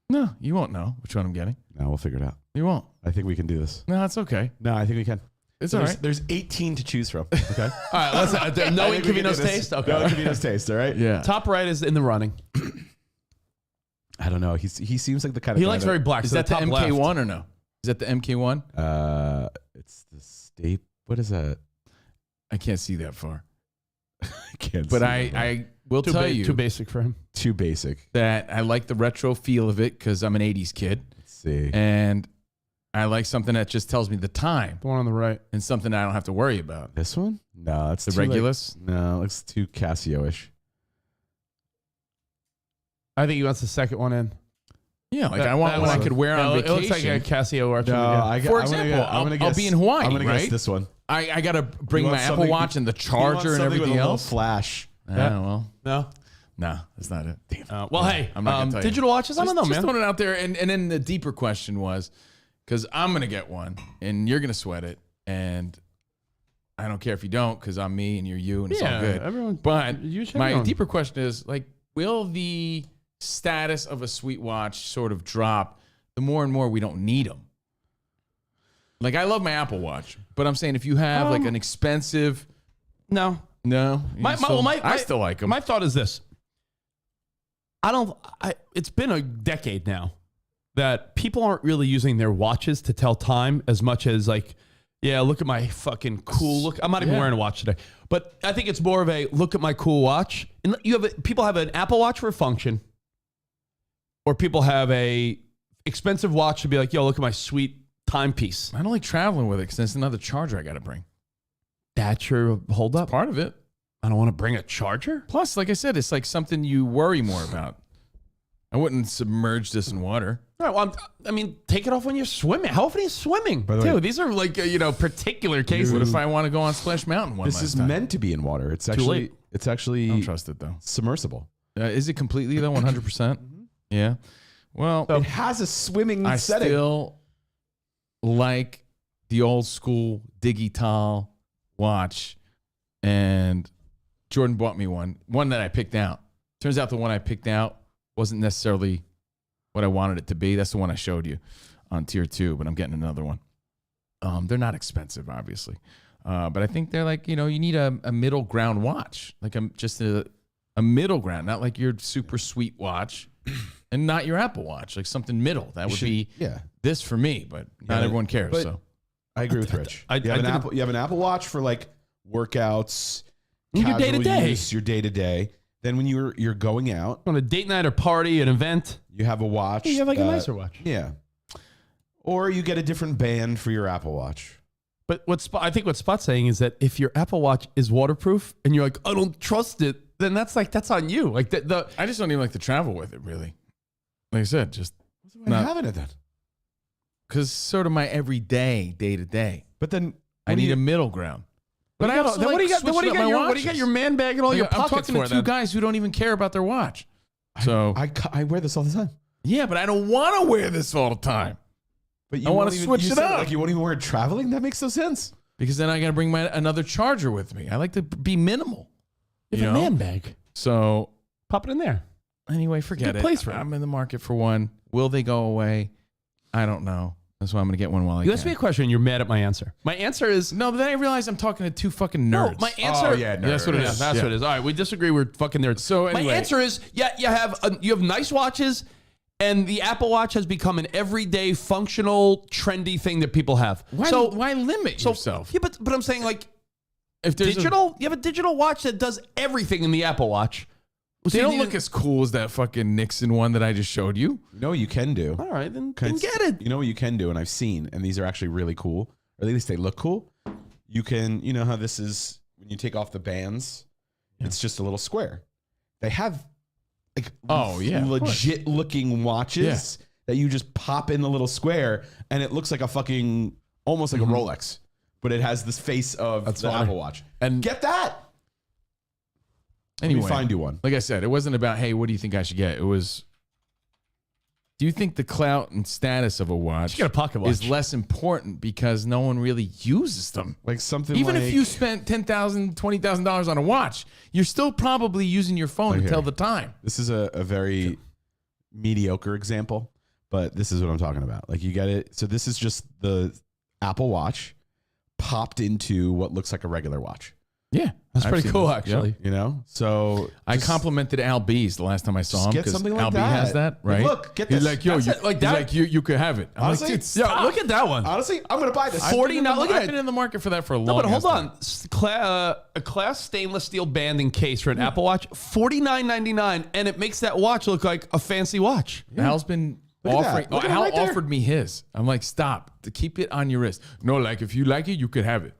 No, you won't know which one I'm getting. No, we'll figure it out. You won't. I think we can do this. No, it's okay. No, I think we can. It's So all there's, right. there's 18 to choose from. Okay. All right, let's knowing I think we can do Covino's this. taste. Okay, Knowing Covino's taste. All right. Yeah. top right is in the running. I don't know. He seems like the kind of He guy likes that- very black. Is so that the top MK1 left. or no? Is that the MK1? It's the state. What is that? I can't see that far. I can't. But see I, that one. I will tell you Too basic for him. too basic. that I like the retro feel of it because I'm an 80s kid. Let's see. And I like something that just tells me the time The one on the right. and something I don't have to worry about. This one? No, it's The too, like- Regulus? no, it's too Casio-ish. I think he wants the second one in. Yeah, like I want one I could wear on It looks vacation. like a Casio or No, something. For I'm example, gonna I'll guess, be in Hawaii, I'm gonna guess right? this one. I got to bring You my want Apple something- Watch and the You want charger and something with everything a little else. Flash. Yeah, well, No. Nah, that's not it. Damn. Well, hey, I'm not gonna tell you. digital watches. I don't know, Just man. throwing it out there, and then the deeper question was, because I'm gonna get one, and you're gonna sweat it, and I don't care if you don't, because I'm me and you're you, and it's all good. Everyone, But you should my know. deeper question is, like, will the status of a sweet watch sort of drop the more and more we don't need them? Like, I love my Apple Watch, but I'm saying if you have like an expensive, No. I still like them. My thought is this. It's been a decade now that people aren't really using their watches to tell time as much as like, yeah, look at my fucking cool look. I'm not even wearing a watch today, but I think it's more of a look at my cool watch. And people have an Apple Watch for function, or people have a expensive watch to be like, yo, look at my sweet timepiece. I don't like traveling with it because that's another charger I got to bring. That's your hold up. Part of it. I don't want to bring a charger. Plus, like I said, it's like something you worry more about. I wouldn't submerge this in water. All right, well, I mean, take it off when you're swimming. How often are you swimming? By the way, Dude, these are like, particular cases. What if I want to go on Splash Mountain one This last is time? meant to be in water. It's late. actually I don't trust it, though. submersible. Is it completely, though, 100%? Yeah. Well, It has a swimming I setting. still like the old school digital watch, and Jordan bought me one that I picked out. Turns out the one I picked out wasn't necessarily what I wanted it to be. That's the one I showed you on tier 2, but I'm getting another one. They're not expensive, obviously, but I think they're like, you need a middle ground watch, like just a middle ground, not like your super sweet watch. And not your Apple Watch, like something middle. That would be this for me, but not everyone cares. but So I agree with Rich. I You have think- an Apple Watch for like workouts, Your casual day-to-day. use, your day to day. Then when you're going out, On a date night or party, an event, you have a watch. you have like a that- nicer watch. Yeah. Or you get a different band for your Apple Watch. But I think what Spot's saying is that if your Apple Watch is waterproof and you're like, I don't trust it, then that's on you. Like I just don't even like to travel with it, really. Like I said, just Why not having it then? because sort of my everyday, day to day. But then I need a middle ground. But I also then what do you got? switching What do you up got? my What do you got? watches. Your man bag and all Like, your I'm pockets talking for to two then? guys who don't even care about their watch. So I wear this all the time. yeah, but I don't want to wear this all the time But I wanna won't even- switch you it said, up. Like you won't even wear it traveling? That makes no sense. because then I got to bring another charger with me. I like to be minimal. You have a man bag. So Pop it in there. anyway, forget Good it. place for it. I'm in the market for one. Will they go away? I don't know. That's why I'm going to get one while I You can. asked me a question. You're mad at my answer. My answer is No, but then I realized I'm talking to two fucking no. nerds. My answer. Oh, yeah, that's what it Yeah, is. that's Yeah. what it is. All right, we disagree. We're fucking nerds. So my anyway. answer is you have nice watches, and the Apple Watch has become an everyday, functional, trendy thing that people have. Why limit yourself? Yeah, but I'm saying like If there's digital. You have a digital watch that does everything in the Apple Watch. they don't look as cool as that fucking Nixon one that I just showed you. You know what you can do? All right, then It's- get it. You know what you can do, and I've seen, and these are actually really cool, or at least they look cool. You can, you know how this is when you take off the bands, it's just a little square. They have like legit looking watches that you just pop in the little square, and it looks like a fucking almost like a Rolex, but it has this face of the funny. Apple Watch. And Get that. Anyway, Let me find you one. like I said, it wasn't about, hey, what do you think I should get? It was, do you think the clout and status of a watch You get a pocket watch. is less important because no one really uses them? Like something Even like, if you spent $10,000, $20,000 on a watch, you're still probably using your phone to here. tell the time. This is a very mediocre example, but this is what I'm talking about. Like you get it. So this is just the Apple Watch popped into what looks like a regular watch, Yeah, That's I've pretty seen cool, this. actually. you know? So I just- complimented Al B's the last time I saw Just him get because something like Al B that. has that, Like, right? look, get He's this. like, yo, That's you, it, like he's that? like, you could have it. I'm Honestly, like, dude, stop. Yeah, look at that one. honestly, I'm going to buy this. I've been 40 in the- now. Look at I've it. been in the market for that for a long No, but hold time. on. A class stainless steel banding case for an Apple Watch, $49.99, and it makes that watch look like a fancy watch. Al's been Look at that. offering. Look at it Al right there. offered me his. I'm like, stop. To keep it on your wrist. No, like if you like it, you could have it.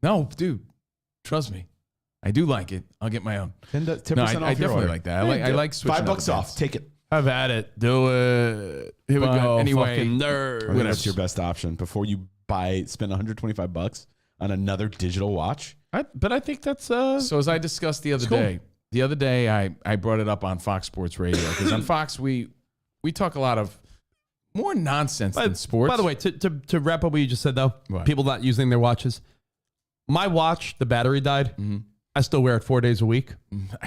No, dude, trust me. I do like it. I'll get my own. 10% No, off I your definitely order. like that. I like switching $5 up off. bands. Take it. Have at it. Do it. Here we But go. anyway, Fucking I nerd. think that's your best option before you spend $125 on another digital watch. But I think that's So as I discussed the other cool. day, the other day I brought it up on Fox Sports Radio because on Fox we talk a lot of more nonsense than sports. By the way, to wrap up what you just said though, What? people not using their watches. My watch, the battery died. I still wear it 4 days a week.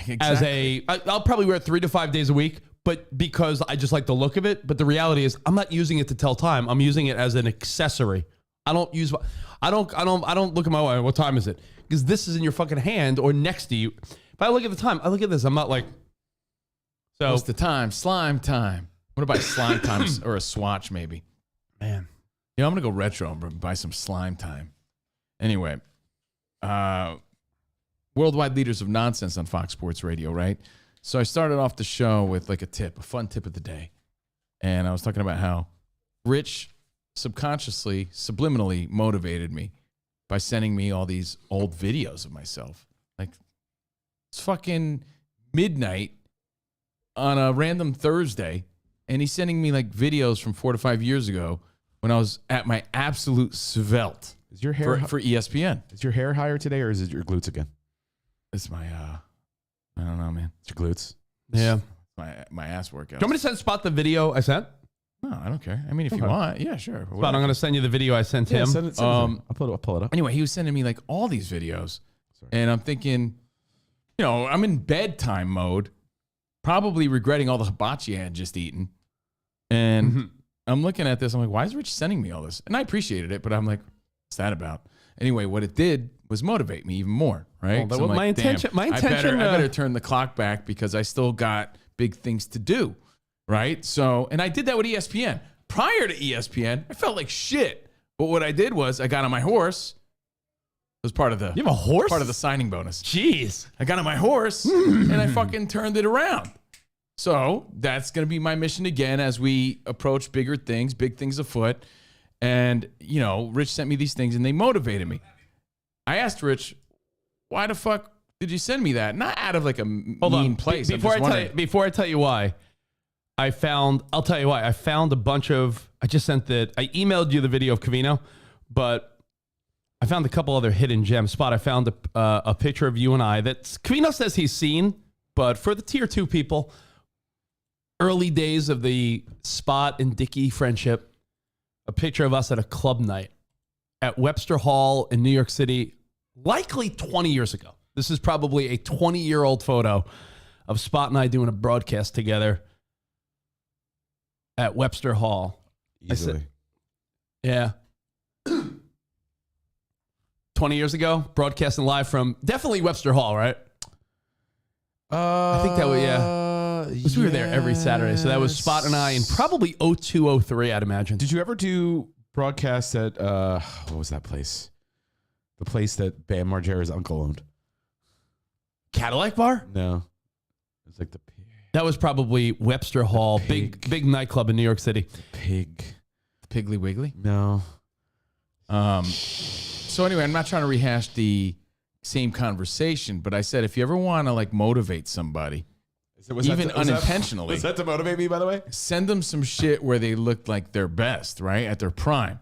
Exactly. I'll probably wear it 3 to 5 days a week, but because I just like the look of it. But the reality is, I'm not using it to tell time. I'm using it as an accessory. I don't look at my watch. What time is it? Because this is in your fucking hand or next to you. If I look at the time, I look at this. I'm not like. So What's the time? Slime time. What about slime time or a swatch maybe? man, I'm gonna go retro and buy some slime time. Anyway, worldwide leaders of nonsense on Fox Sports Radio, right? So I started off the show with like a fun tip of the day. And I was talking about how Rich subconsciously, subliminally motivated me by sending me all these old videos of myself. Like, it's fucking midnight on a random Thursday, and he's sending me like videos from 4 to 5 years ago when I was at my absolute svelte Is your hair for ESPN. Is your hair higher today, or is it your glutes again? It's my, I don't know, man. It's your glutes. yeah. My ass workout. Do you want me to send Spot the video I sent? No, I don't care. I mean, if you want, yeah, sure. Spot, I'm going to send you the video I sent him. Send it, I'll pull it up. Anyway, he was sending me like all these videos, and I'm thinking, I'm in bedtime mode, probably regretting all the hibachi I had just eaten, and I'm looking at this. I'm like, why is Rich sending me all this? And I appreciated it, but I'm like, what's that about? Anyway, what it did was motivate me even more, right? Well, So I'm my like, intention- damn, my I better intention, turn the clock back because I still got big things to do, right? So, and I did that with ESPN. Prior to ESPN, I felt like shit. But what I did was I got on my horse. It was part of the You have a horse? part of the signing bonus. Jeez. I got on my horse and I fucking turned it around. So that's going to be my mission again as we approach bigger things, big things afoot. And, Rich sent me these things and they motivated me. I asked Rich, why the fuck did you send me that? Not out of like a mean place. I'm just wondering. Before I tell you why, I'll tell you why. I found a bunch of, I emailed you the video of Covino, but I found a couple other hidden gems. Spot, I found a picture of you and I that Covino says he's seen, but for the tier 2 people, early days of the Spot and Dickie friendship, a picture of us at a club night at Webster Hall in New York City, likely 20 years ago. This is probably a 20-year-old photo of Spot and I doing a broadcast together at Webster Hall. Easily. Yeah. 20 years ago, broadcasting live from definitely Webster Hall, right? I think that was, yeah. We were there every Saturday. So that was Spot and I in probably 02, 03, I'd imagine. Did you ever do broadcasts at, what was that place? The place that Bam Margera's uncle owned. Cadillac Bar? No. It was like the That was probably Webster Hall, big nightclub in New York City. pig. Piggly Wiggly? No. So anyway, I'm not trying to rehash the same conversation, but I said if you ever want to like motivate somebody, even unintentionally, Was that to motivate me, by the way? send them some shit where they looked like their best, right? At their prime.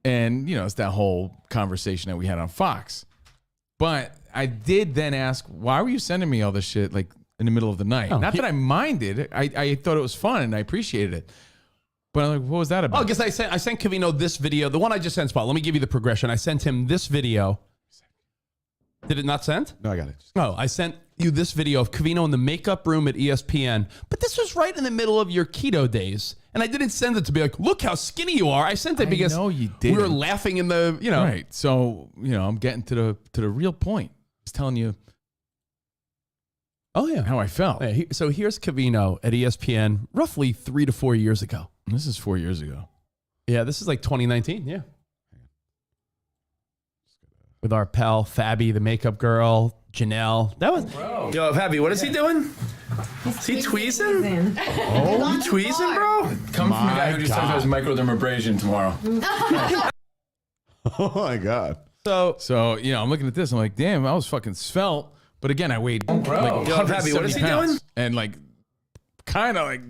And, it's that whole conversation that we had on Fox. But I did then ask, why were you sending me all this shit like in the middle of the night? Not that I minded. I thought it was fun and I appreciated it. But I'm like, what was that about? Oh, because I sent Covino this video, the one I just sent, Spot. Let me give you the progression. I sent him this video. Did it not send? No, I got it. No, I sent you this video of Covino in the makeup room at ESPN. But this was right in the middle of your keto days. And I didn't send it to be like, look how skinny you are. I sent it because know you we were didn't. laughing in the, Right. So, I'm getting to the real point. I was telling you Oh, yeah. how I felt. Yeah, so here's Covino at ESPN roughly 3 to 4 years ago. This is 4 years ago. Yeah, this is like 2019. Yeah. With our pal Fabi, the makeup girl, Janelle. That was. Yo, Fabi, what is he doing? Is he tweezing? Oh, you tweezing, bro? Come from a guy who just has microdermabrasion tomorrow. Oh, my God. So, I'm looking at this. I'm like, damn, I was fucking svelte. But again, I weighed like Yo, Fabi, what is he 170 pounds. doing? And like, kind of like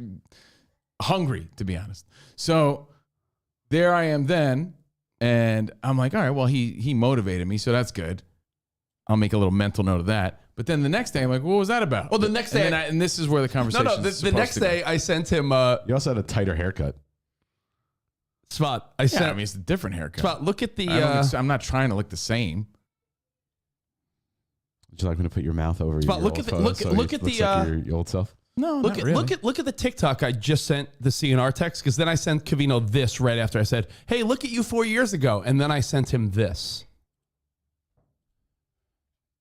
hungry, to be honest. So there I am then. And I'm like, all right, well, he motivated me. So that's good. I'll make a little mental note of that. But then the next day, I'm like, what was that about? Well, the next day, and this is where the conversation. No, the next day I sent him. You also had a tighter haircut. Spot. I mean, it's a different haircut. Spot. Look at the. I'm not trying to look the same. Would you like me to put your mouth over Spot, your look old at the photo look so look it at looks the like your old self? No, look not at really. look at the TikTok I just sent the CNR text, because then I sent Covino this right after I said, "Hey, look at you 4 years ago," and then I sent him this,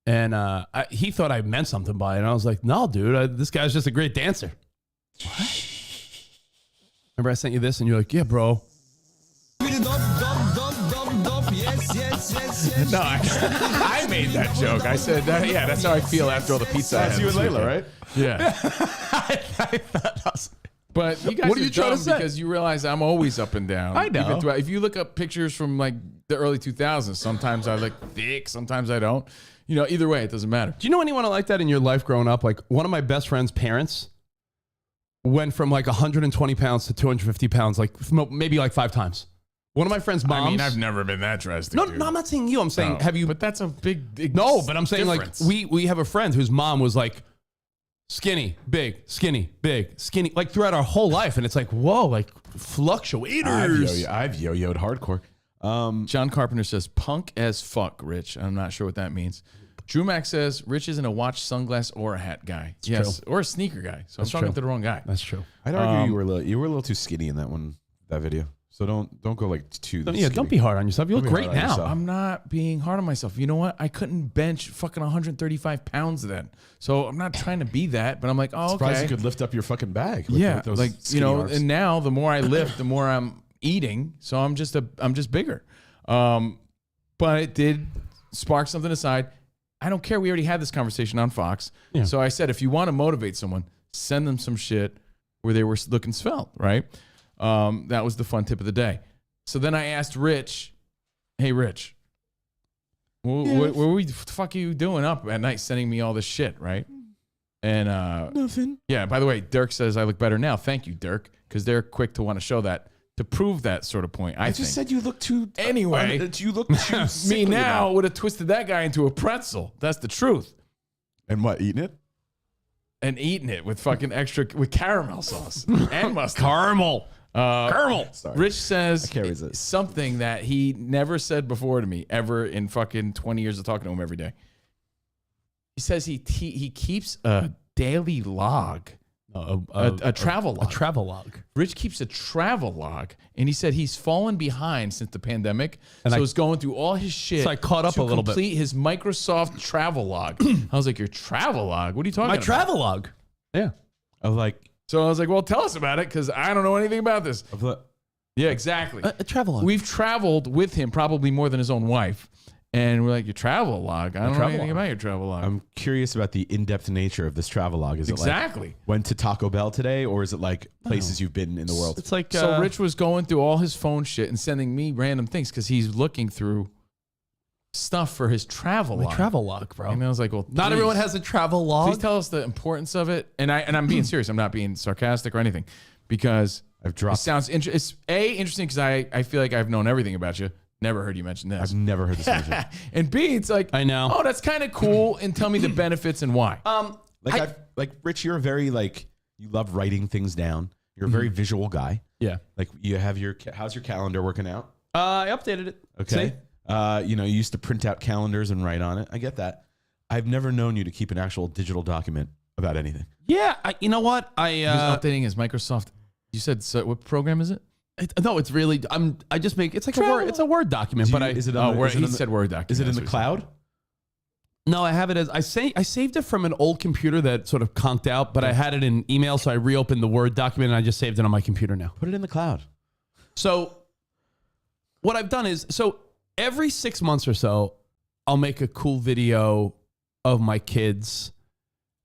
and he thought I meant something by it, and I was like, "No, dude, this guy's just a great dancer." What? Remember I sent you this, and you're like, "Yeah, bro." No, I made that joke. I said, that's how I feel after all the pizza. That's you and Layla, right? Yeah. But you guys What are you trying to say? Because you realize I'm always up and down. I know. Even if you look up pictures from like the early 2000s, sometimes I look thick, sometimes I don't. You know, either way, it doesn't matter. Do you know anyone like that in your life growing up? Like one of my best friend's parents went from like 120 pounds to 250 pounds, like maybe like 5 times. One of my friend's moms. I mean, I've never been that drastic. No, dude. no, I'm not saying you. I'm saying, No. have you? But that's a big No, but I'm saying difference. like we have a friend whose mom was like skinny, big, skinny, big, skinny, like throughout our whole life, and it's like, whoa, like fluctuators. I've yo-yoed hardcore. John Carpenter says, punk as fuck, Rich. I'm not sure what that means. Drew Mac says, Rich isn't a watch, sunglass, or a hat guy. Yes, or a sneaker guy. So I'm talking to the wrong guy. That's true. I'd argue you were a little too skinny in that video. So don't go like too. Yeah, don't be hard on yourself. You look great now. I'm not being hard on myself. You know what? I couldn't bench fucking 135 pounds then. So I'm not trying to be that, but I'm like, oh, Surprised okay. you could lift up your fucking bag. With, Yeah, with those like skinny arms. and now the more I lift, the more I'm eating. So I'm just bigger. But it did spark something aside. I don't care. We already had this conversation on Fox. Yeah. So I said, if you want to motivate someone, send them some shit where they were looking svelte, right? That was the fun tip of the day. So then I asked Rich, hey, Rich, what the fuck are you doing up at night sending me all this shit, right? And nothing. Yeah, by the way, Dirk says I look better now. Thank you, Dirk, because they're quick to want to show that, to prove that sort of point. I just said you look too. Anyway, you look too. me now would have twisted that guy into a pretzel. That's the truth. And what, eating it? And eating it with fucking with caramel sauce and mustard. Caramel. Sorry. Rich says I can't resist. something that he never said before to me ever in fucking 20 years of talking to him every day. He says he keeps a daily log. A travel log. A travel log. Rich keeps a travel log, and he said he's fallen behind since the pandemic, and so he's going through all his shit. So I caught up to a little bit. complete his Microsoft travel log. I was like, your travel log? What are you talking about? My travel log. Yeah. I was like, So I was like, well, tell us about it, because I don't know anything about this. Yeah, exactly. A travel log. We've traveled with him probably more than his own wife. And we're like, your travel log? I don't know anything about your travel log. I'm curious about the in-depth nature of this travel log. Is it Exactly. like went to Taco Bell today, or is it like places you've been in the world? It's like So Rich was going through all his phone shit and sending me random things because he's looking through stuff for his travel log. travel log, bro. And I was like, well, Not everyone has a travel log. Please tell us the importance of it. And I'm being serious. I'm not being sarcastic or anything, because I've it dropped. sounds it's interesting because I feel like I've known everything about you. Never heard you mention this. I've never heard this mentioned. And B, it's like, I know. oh, that's kind of cool. And tell me the benefits and why. Like Rich, you're a very you love writing things down. You're a very visual guy. Yeah. Like you have how's your calendar working out? I updated it. Okay. You used to print out calendars and write on it. I get that. I've never known you to keep an actual digital document about anything. Yeah. You know what? He's updating his Microsoft. You said, so what program is it? No, it's really. I just make it's like a word. It's a Word document. Is it on the, he said Word document. is it in That's the what cloud? No, I have it as I saved it from an old computer that sort of conked out, but I had it in email, so I reopened the Word document and I just saved it on my computer now. Put it in the cloud. So what I've done is, every 6 months or so, I'll make a cool video of my kids.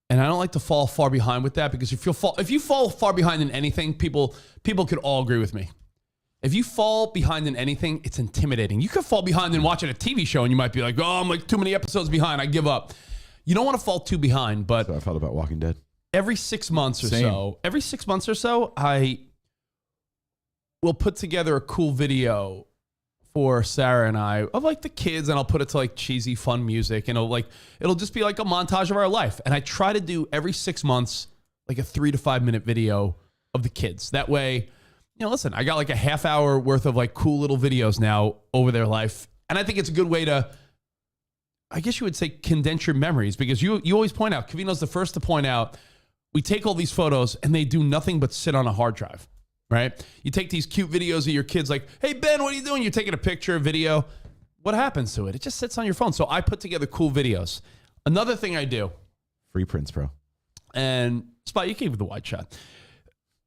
And I don't like to fall far behind with that, because if you fall far behind in anything, people could all agree with me. If you fall behind in anything, it's intimidating. You could fall behind in watching a TV show and you might be like, oh, I'm like too many episodes behind. I give up. You don't want to fall too behind, but So I felt about Walking Dead. every 6 months or so, I will put together a cool video for Sarah and I of like the kids, and I'll put it to like cheesy, fun music, and it'll just be like a montage of our life. And I try to do every 6 months like a 3 to 5 minute video of the kids. That way, listen, I got like a half hour worth of like cool little videos now over their life, and I think it's a good way to, I guess you would say, condense your memories, because you always point out, Covino's the first to point out, we take all these photos and they do nothing but sit on a hard drive. Right? You take these cute videos of your kids like, hey, Ben, what are you doing? You're taking a picture, a video. What happens to it? It just sits on your phone. So I put together cool videos. Another thing I do. Free prints, bro. And Spot, you gave the wide shot.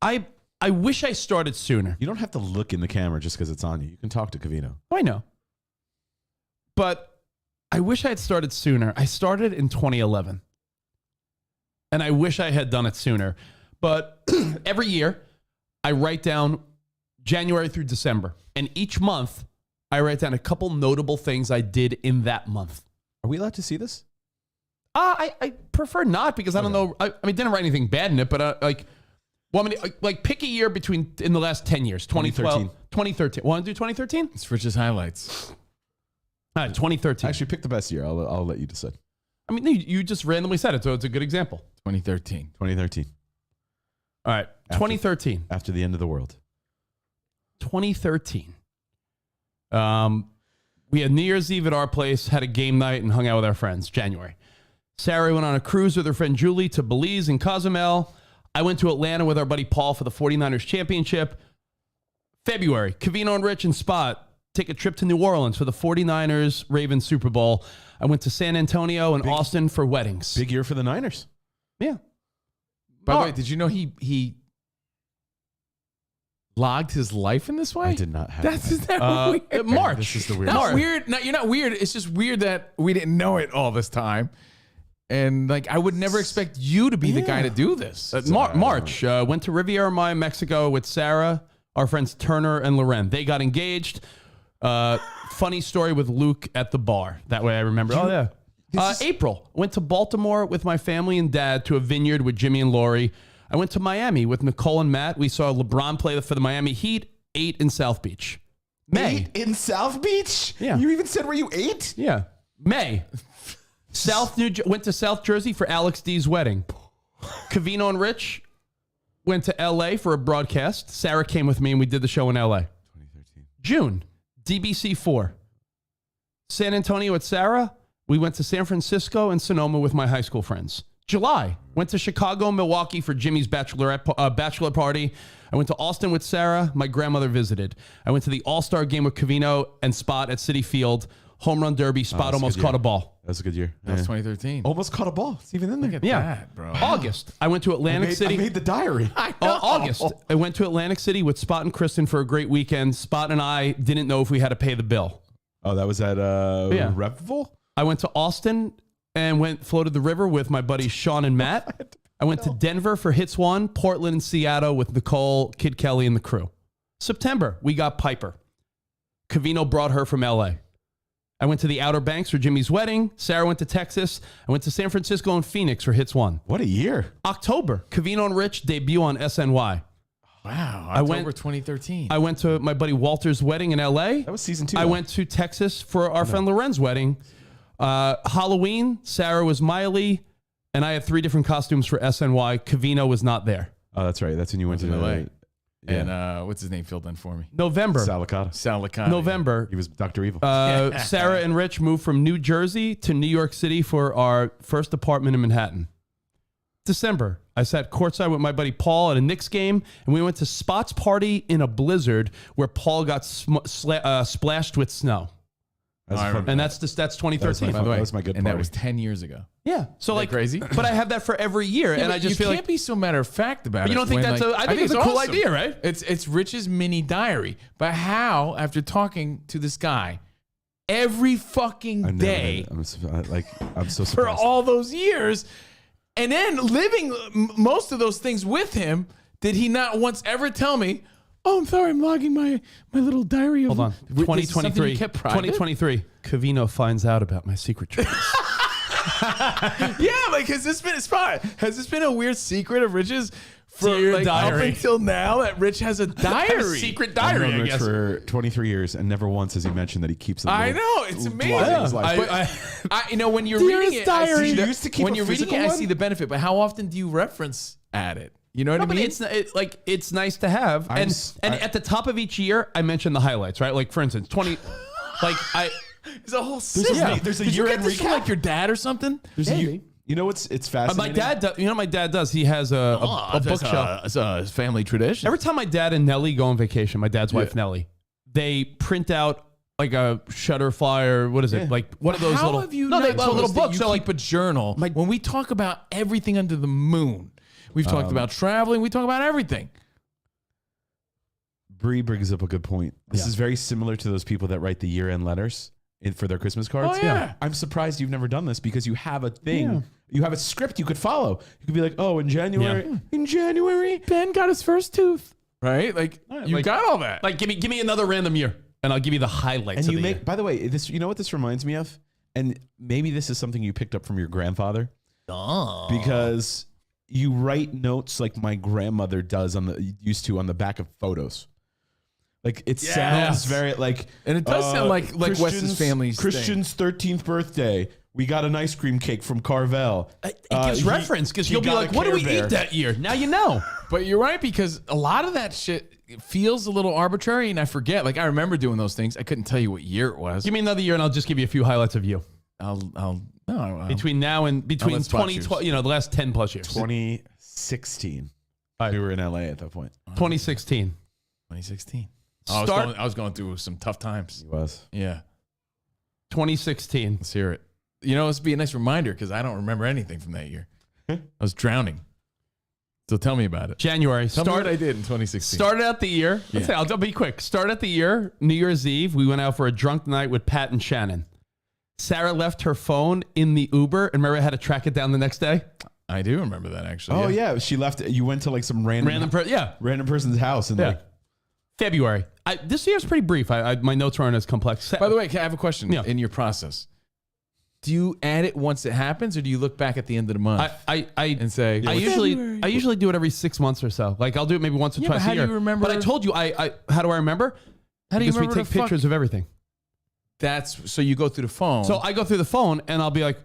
I wish I started sooner. You don't have to look in the camera just because it's on you. You can talk to Covino. I know. But I wish I had started sooner. I started in 2011. And I wish I had done it sooner. But every year, I write down January through December. And each month, I write down a couple notable things I did in that month. Are we allowed to see this? I prefer not, because I don't know. I didn't write anything bad in it, but pick a year in the last 10 years. 2012, 2013. Want to do 2013? It's Rich's highlights. All right, 2013. Actually, pick the best year. I'll let you decide. I mean, you just randomly said it, so it's a good example. 2013. 2013. All right, 2013. After the end of the world. 2013. We had New Year's Eve at our place, had a game night, and hung out with our friends. January. Sarah went on a cruise with her friend Julie to Belize and Cozumel. I went to Atlanta with our buddy Paul for the 49ers championship. February, Covino and Rich and Spot take a trip to New Orleans for the 49ers Ravens Super Bowl. I went to San Antonio and Austin for weddings. Big year for the Niners. Yeah. By the way, did you know he logged his life in this way? I did not have that weird? March. This is the weird. Not weird. No, you're not weird. It's just weird that we didn't know it all this time. And like, I would never expect you to be the guy to do this. March. Went to Riviera Maya, Mexico with Sarah, our friends Turner and Loren. They got engaged. Funny story with Luke at the bar. That way I remember. April. Went to Baltimore with my family and dad to a vineyard with Jimmy and Lori. I went to Miami with Nicole and Matt. We saw LeBron play for the Miami Heat. 8 in South Beach. May. 8 in South Beach? Yeah. You even said where you ate? Yeah. May. Went to South Jersey for Alex D's wedding. Covino and Rich went to LA for a broadcast. Sarah came with me and we did the show in LA. 2013. June. DBC 4. San Antonio with Sarah. We went to San Francisco and Sonoma with my high school friends. July, went to Chicago and Milwaukee for Jimmy's bachelor party. I went to Austin with Sarah. My grandmother visited. I went to the All-Star game with Covino and Spot at Citi Field. Home run derby. Spot almost caught a ball. That was a good year. That was 2013. Almost caught a ball. It's even in there. Look at that, bro. August, I went to Atlantic City. I made the diary. August, I went to Atlantic City with Spot and Kristen for a great weekend. Spot and I didn't know if we had to pay the bill. Oh, that was at Repville? I went to Austin and floated the river with my buddies Sean and Matt. I went to Denver for Hits 1, Portland and Seattle with Nicole, Kid Kelly, and the crew. September, we got Piper. Covino brought her from LA. I went to the Outer Banks for Jimmy's wedding. Sarah went to Texas. I went to San Francisco and Phoenix for Hits 1. What a year. October, Covino and Rich debut on SNY. Wow, October 2013. I went to my buddy Walter's wedding in LA. That was season 2. I went to Texas for our friend Loren's wedding. Halloween, Sarah was Miley, and I had 3 different costumes for SNY. Covino was not there. Oh, that's right. That's when you went to LA. Yeah. And what's his name filled in for me? November. Sal Licata. November. He was Dr. Evil. Sarah and Rich moved from New Jersey to New York City for our first apartment in Manhattan. December, I sat courtside with my buddy Paul at a Knicks game, and we went to Spot's party in a blizzard where Paul got splashed with snow. And that's 2013. That was my good and party. that was 10 years ago. Yeah. So Isn't that crazy? But I have that for every year, and I just feel you like can't be so matter of fact about it. you don't think when, that's I think it's a cool awesome. idea, right? It's Rich's mini diary. But how, after talking to this guy every fucking day I'm so surprised. for all those years, and then living most of those things with him, did he not once ever tell me, "Oh, I'm sorry, I'm logging my little diary of..." Hold on. This is something you 2023. kept private? 2023. Covino finds out about my secret tricks. Yeah, like has this been a weird secret of Rich's for your like diary. up until now that Rich has a diary? Secret I've diary, known I Rich guess. for 23 years, and never once has he mentioned that he keeps it. I know, it's amazing. Yeah. But you know, when you're Dearest reading it, diary. Did you used to keep when a you're reading it, physical I one? see the benefit. But how often do you reference at it? You know what I But mean? it's nice to have. And at the top of each year, I mention the highlights, right? Like for instance, 20. Like There's a whole system. there's a Did you year-end get this from recap? like your dad or something? You know what's it's my fascinating. dad, you know, what my dad does. He has a bookshelf. It's a family tradition. Every time my dad and Nellie go on vacation, my dad's wife Nellie, they print out like a Shutterfly or what is it? Like one of those How little. have you no, not they told little us that books. you So keep like a journal. When we talk about everything under the moon, we've talked about traveling. We talk about everything. Bree brings up a good point. This is very similar to those people that write the year-end letters for their Christmas cards. Oh, yeah. I'm surprised you've never done this because you have a thing. You have a script you could follow. You could be like, oh, in January, Ben got his first tooth. Right? Like you like- got all that. Like give me another random year, and I'll give you the highlights. and of you the make. year. By the way, this you know what this reminds me of, and maybe this is something you picked up from your grandfather. Because you write notes like my grandmother does used to on the back of photos. Like it sounds very like, And it does sound like Wes's Christian's- family's thing. Christian's 13th birthday. We got an ice cream cake from Carvel. It gives reference because you'll be got like, a "What do Care we Bear." eat that year?" Now you know. But you're right, because a lot of that shit feels a little arbitrary, and I forget. Like I remember doing those things. I couldn't tell you what year it was. Give me another year, and I'll just give you a few highlights of you I'll between now and between let Spot 2012. You know, the last 10 plus years. 2016. Right. We were in LA at that point. 2016. 2016. Start- I was going through some tough times. He was. Yeah. 2016. Let's hear it. You know, this would be a nice reminder because I don't remember anything from that year. I was drowning. So tell me about it. January. Tell me what I did in 2016. Started out the year. Let's say, I'll be quick. Start at the year, New Year's Eve. We went out for a drunk night with Pat and Shannon. Sarah left her phone in the Uber, and remember I had to track it down the next day? I do remember that, actually. Oh yeah, she left. You went to like some random person's house and like February. This year's pretty brief. My notes aren't as complex. By the way, I have a question. Yeah. In your process, do you add it once it happens, or do you look back at the end of the month and say, I usually do it every 6 months or so. Like I'll do it maybe once or Yeah, twice but how a do year. you remember- But I told you, how do I remember? How do you Because remember we take the fuck- pictures of everything. That's so you go through the phone. So I go through the phone and I'll be like,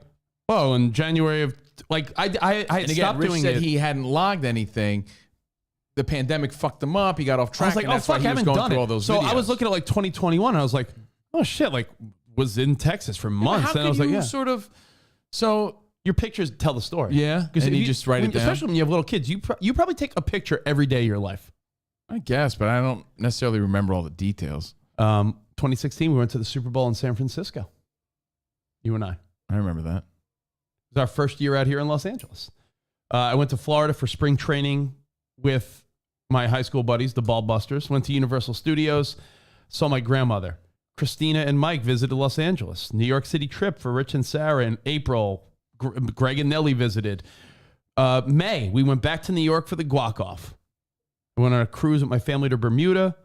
oh, in January of like I had and again, stopped Rich doing said it. he hadn't logged anything. The pandemic fucked him up. He got off I track. was like, and oh that's why fuck, he I was haven't going done through it. all those So I was videos. looking at like 2021 and I was like, oh shit, like was in Texas for months. How And I could was like, you yeah. sort of so Your pictures tell the story. Yeah, Because and you just write it down? Especially when you have little kids, you probably take a picture every day of your life. I guess, but I don't necessarily remember all the details. 2016, we went to the Super Bowl in San Francisco. You and I. I remember that. It was our first year out here in Los Angeles. I went to Florida for spring training with my high school buddies, the Ball Busters. Went to Universal Studios, saw my grandmother. Christina and Mike visited Los Angeles. New York City trip for Rich and Sarah in April. Greg and Nellie visited. May, we went back to New York for the Guac Off. I went on a cruise with my family to Bermuda.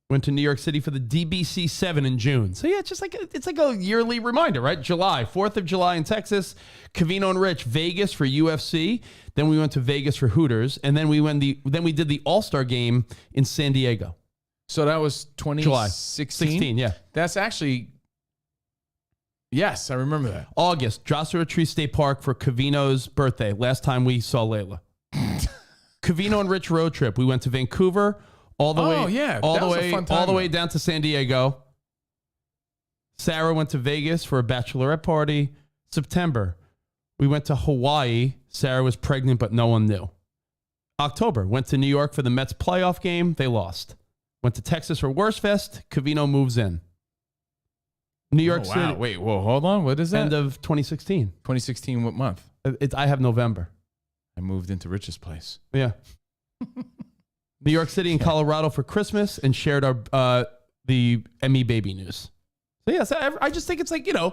Went to New York City for the DBC 7 in June. So yeah, it's like a yearly reminder, right? July, 4th of July in Texas. Covino and Rich, Vegas for UFC. Then we went to Vegas for Hooters, and then we did the All-Star game in San Diego. So that was July 2016. yeah. That's actually, yes, I remember that. August, Joshua Tree State Park for Covino's birthday. Last time we saw Layla. Covino and Rich road trip. We went to Vancouver. All the Oh, way, yeah. all That the was a way, fun time, all the way though. down to San Diego. Sarah went to Vegas for a bachelorette party. September, we went to Hawaii. Sarah was pregnant, but no one knew. October, went to New York for the Mets playoff game. They lost. Went to Texas for Worst Fest. Covino moves in. New York wow. City. Wait, whoa, hold on. What is that? End of 2016. 2016, what month? I have November. I moved into Rich's place. Yeah. New York City and Colorado for Christmas, and shared our the Emmy baby news. So yes, I just think it's like, I'm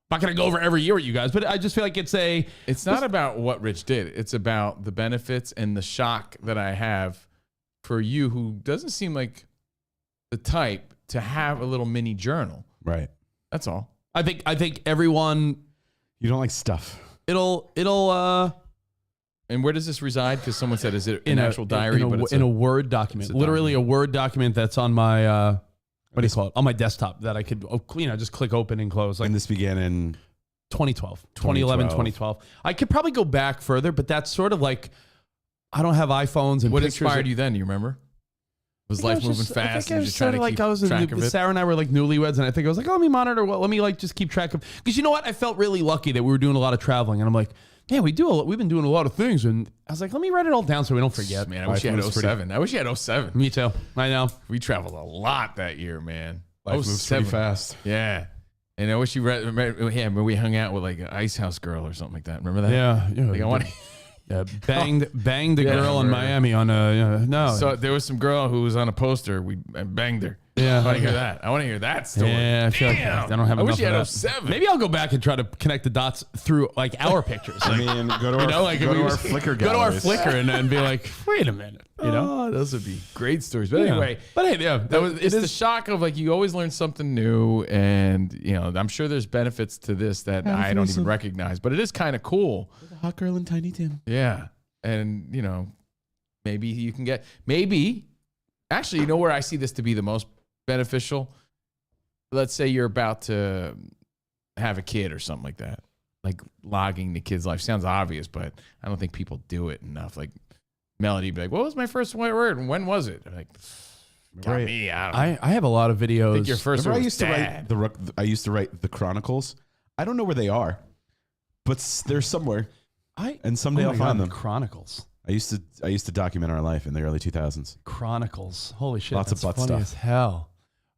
not gonna go over every year with you guys, but I just feel like It's not about what Rich did. It's about the benefits and the shock that I have for you, who doesn't seem like the type to have a little mini journal. right. That's all. I think everyone You don't like stuff. It'll And where does this reside? Because someone said, is it an actual diary? in a Word document, literally a Word document that's on my what do you call it? On my desktop that I could just click open and close. Like And this began in 2012, 2011, 2012. I could probably go back further, but that's sort of like I don't have iPhones and what pictures inspired you then? Do you remember? Was life moving fast? And just trying to keep track of it? Sarah and I were like newlyweds, and I think I was like, oh, let me monitor. Let me like just keep track of, because you know what? I felt really lucky that we were doing a lot of traveling, and I'm like, yeah, we've been doing a lot of things, and I was like, let me write it all down so we don't forget. Man, I wish you had 07. I wish you had 07. Me too. I know. We traveled a lot that year, man. Life moves pretty fast. Yeah. And I wish you read, when we hung out with like an Ice House girl or something like that. Remember that? Yeah. Like I want to. Banged a girl in Miami on a no. So there was some girl who was on a poster. I banged her. Yeah. I want to hear that. I want to hear that story. Yeah, I feel like I don't have enough. I wish you of had that. 07. Maybe I'll go back and try to connect the dots through like our pictures. I mean, go to our Flickr galleries. Go to our Flickr and be like, wait a minute, Oh, those would be great stories. But anyway, it's the shock of like you always learn something new, and I'm sure there's benefits to this that I don't even recognize, but it is kind of cool. Hot girl and Tiny Tim. Yeah, and maybe you can get actually, where I see this to be the most beneficial. Let's say you're about to have a kid or something like that, like logging the kid's life. Sounds obvious, but I don't think people do it enough. Like Melody be like, what was my first word and when was it? I'm like, Right. me, I have a lot of videos. I think your first word I was used to dad. write the Chronicles. I don't know where they are, but they're somewhere. And someday I'll find them. Chronicles. I used to document our life in the early 2000s. Chronicles. Holy shit. Lots of that's butt funny stuff. as hell.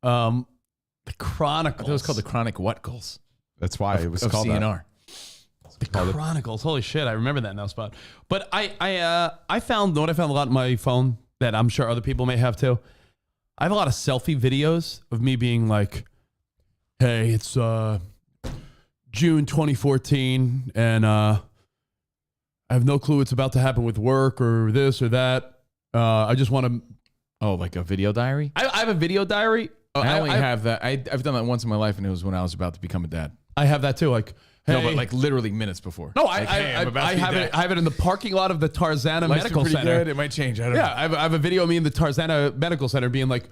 The Chronicles. I thought it was called the Chronic What Goals. That's why it was of called CNR. The Chronicles. Holy shit. I remember that now, Spot. But I found a lot on my phone that I'm sure other people may have too. I have a lot of selfie videos of me being like, hey, it's June 2014 and I have no clue what's about to happen with work or this or that. I just want to. Oh, like a video diary? I have a video diary. I only have that. I've done that once in my life, and it was when I was about to become a dad. I have that too. Like, hey, No, but like literally minutes before. no, Like, I have it. I have it in the parking lot of the Tarzana Life's Medical pretty Center. good. It might change. I don't Yeah, know. I have a video of me in the Tarzana Medical Center being like,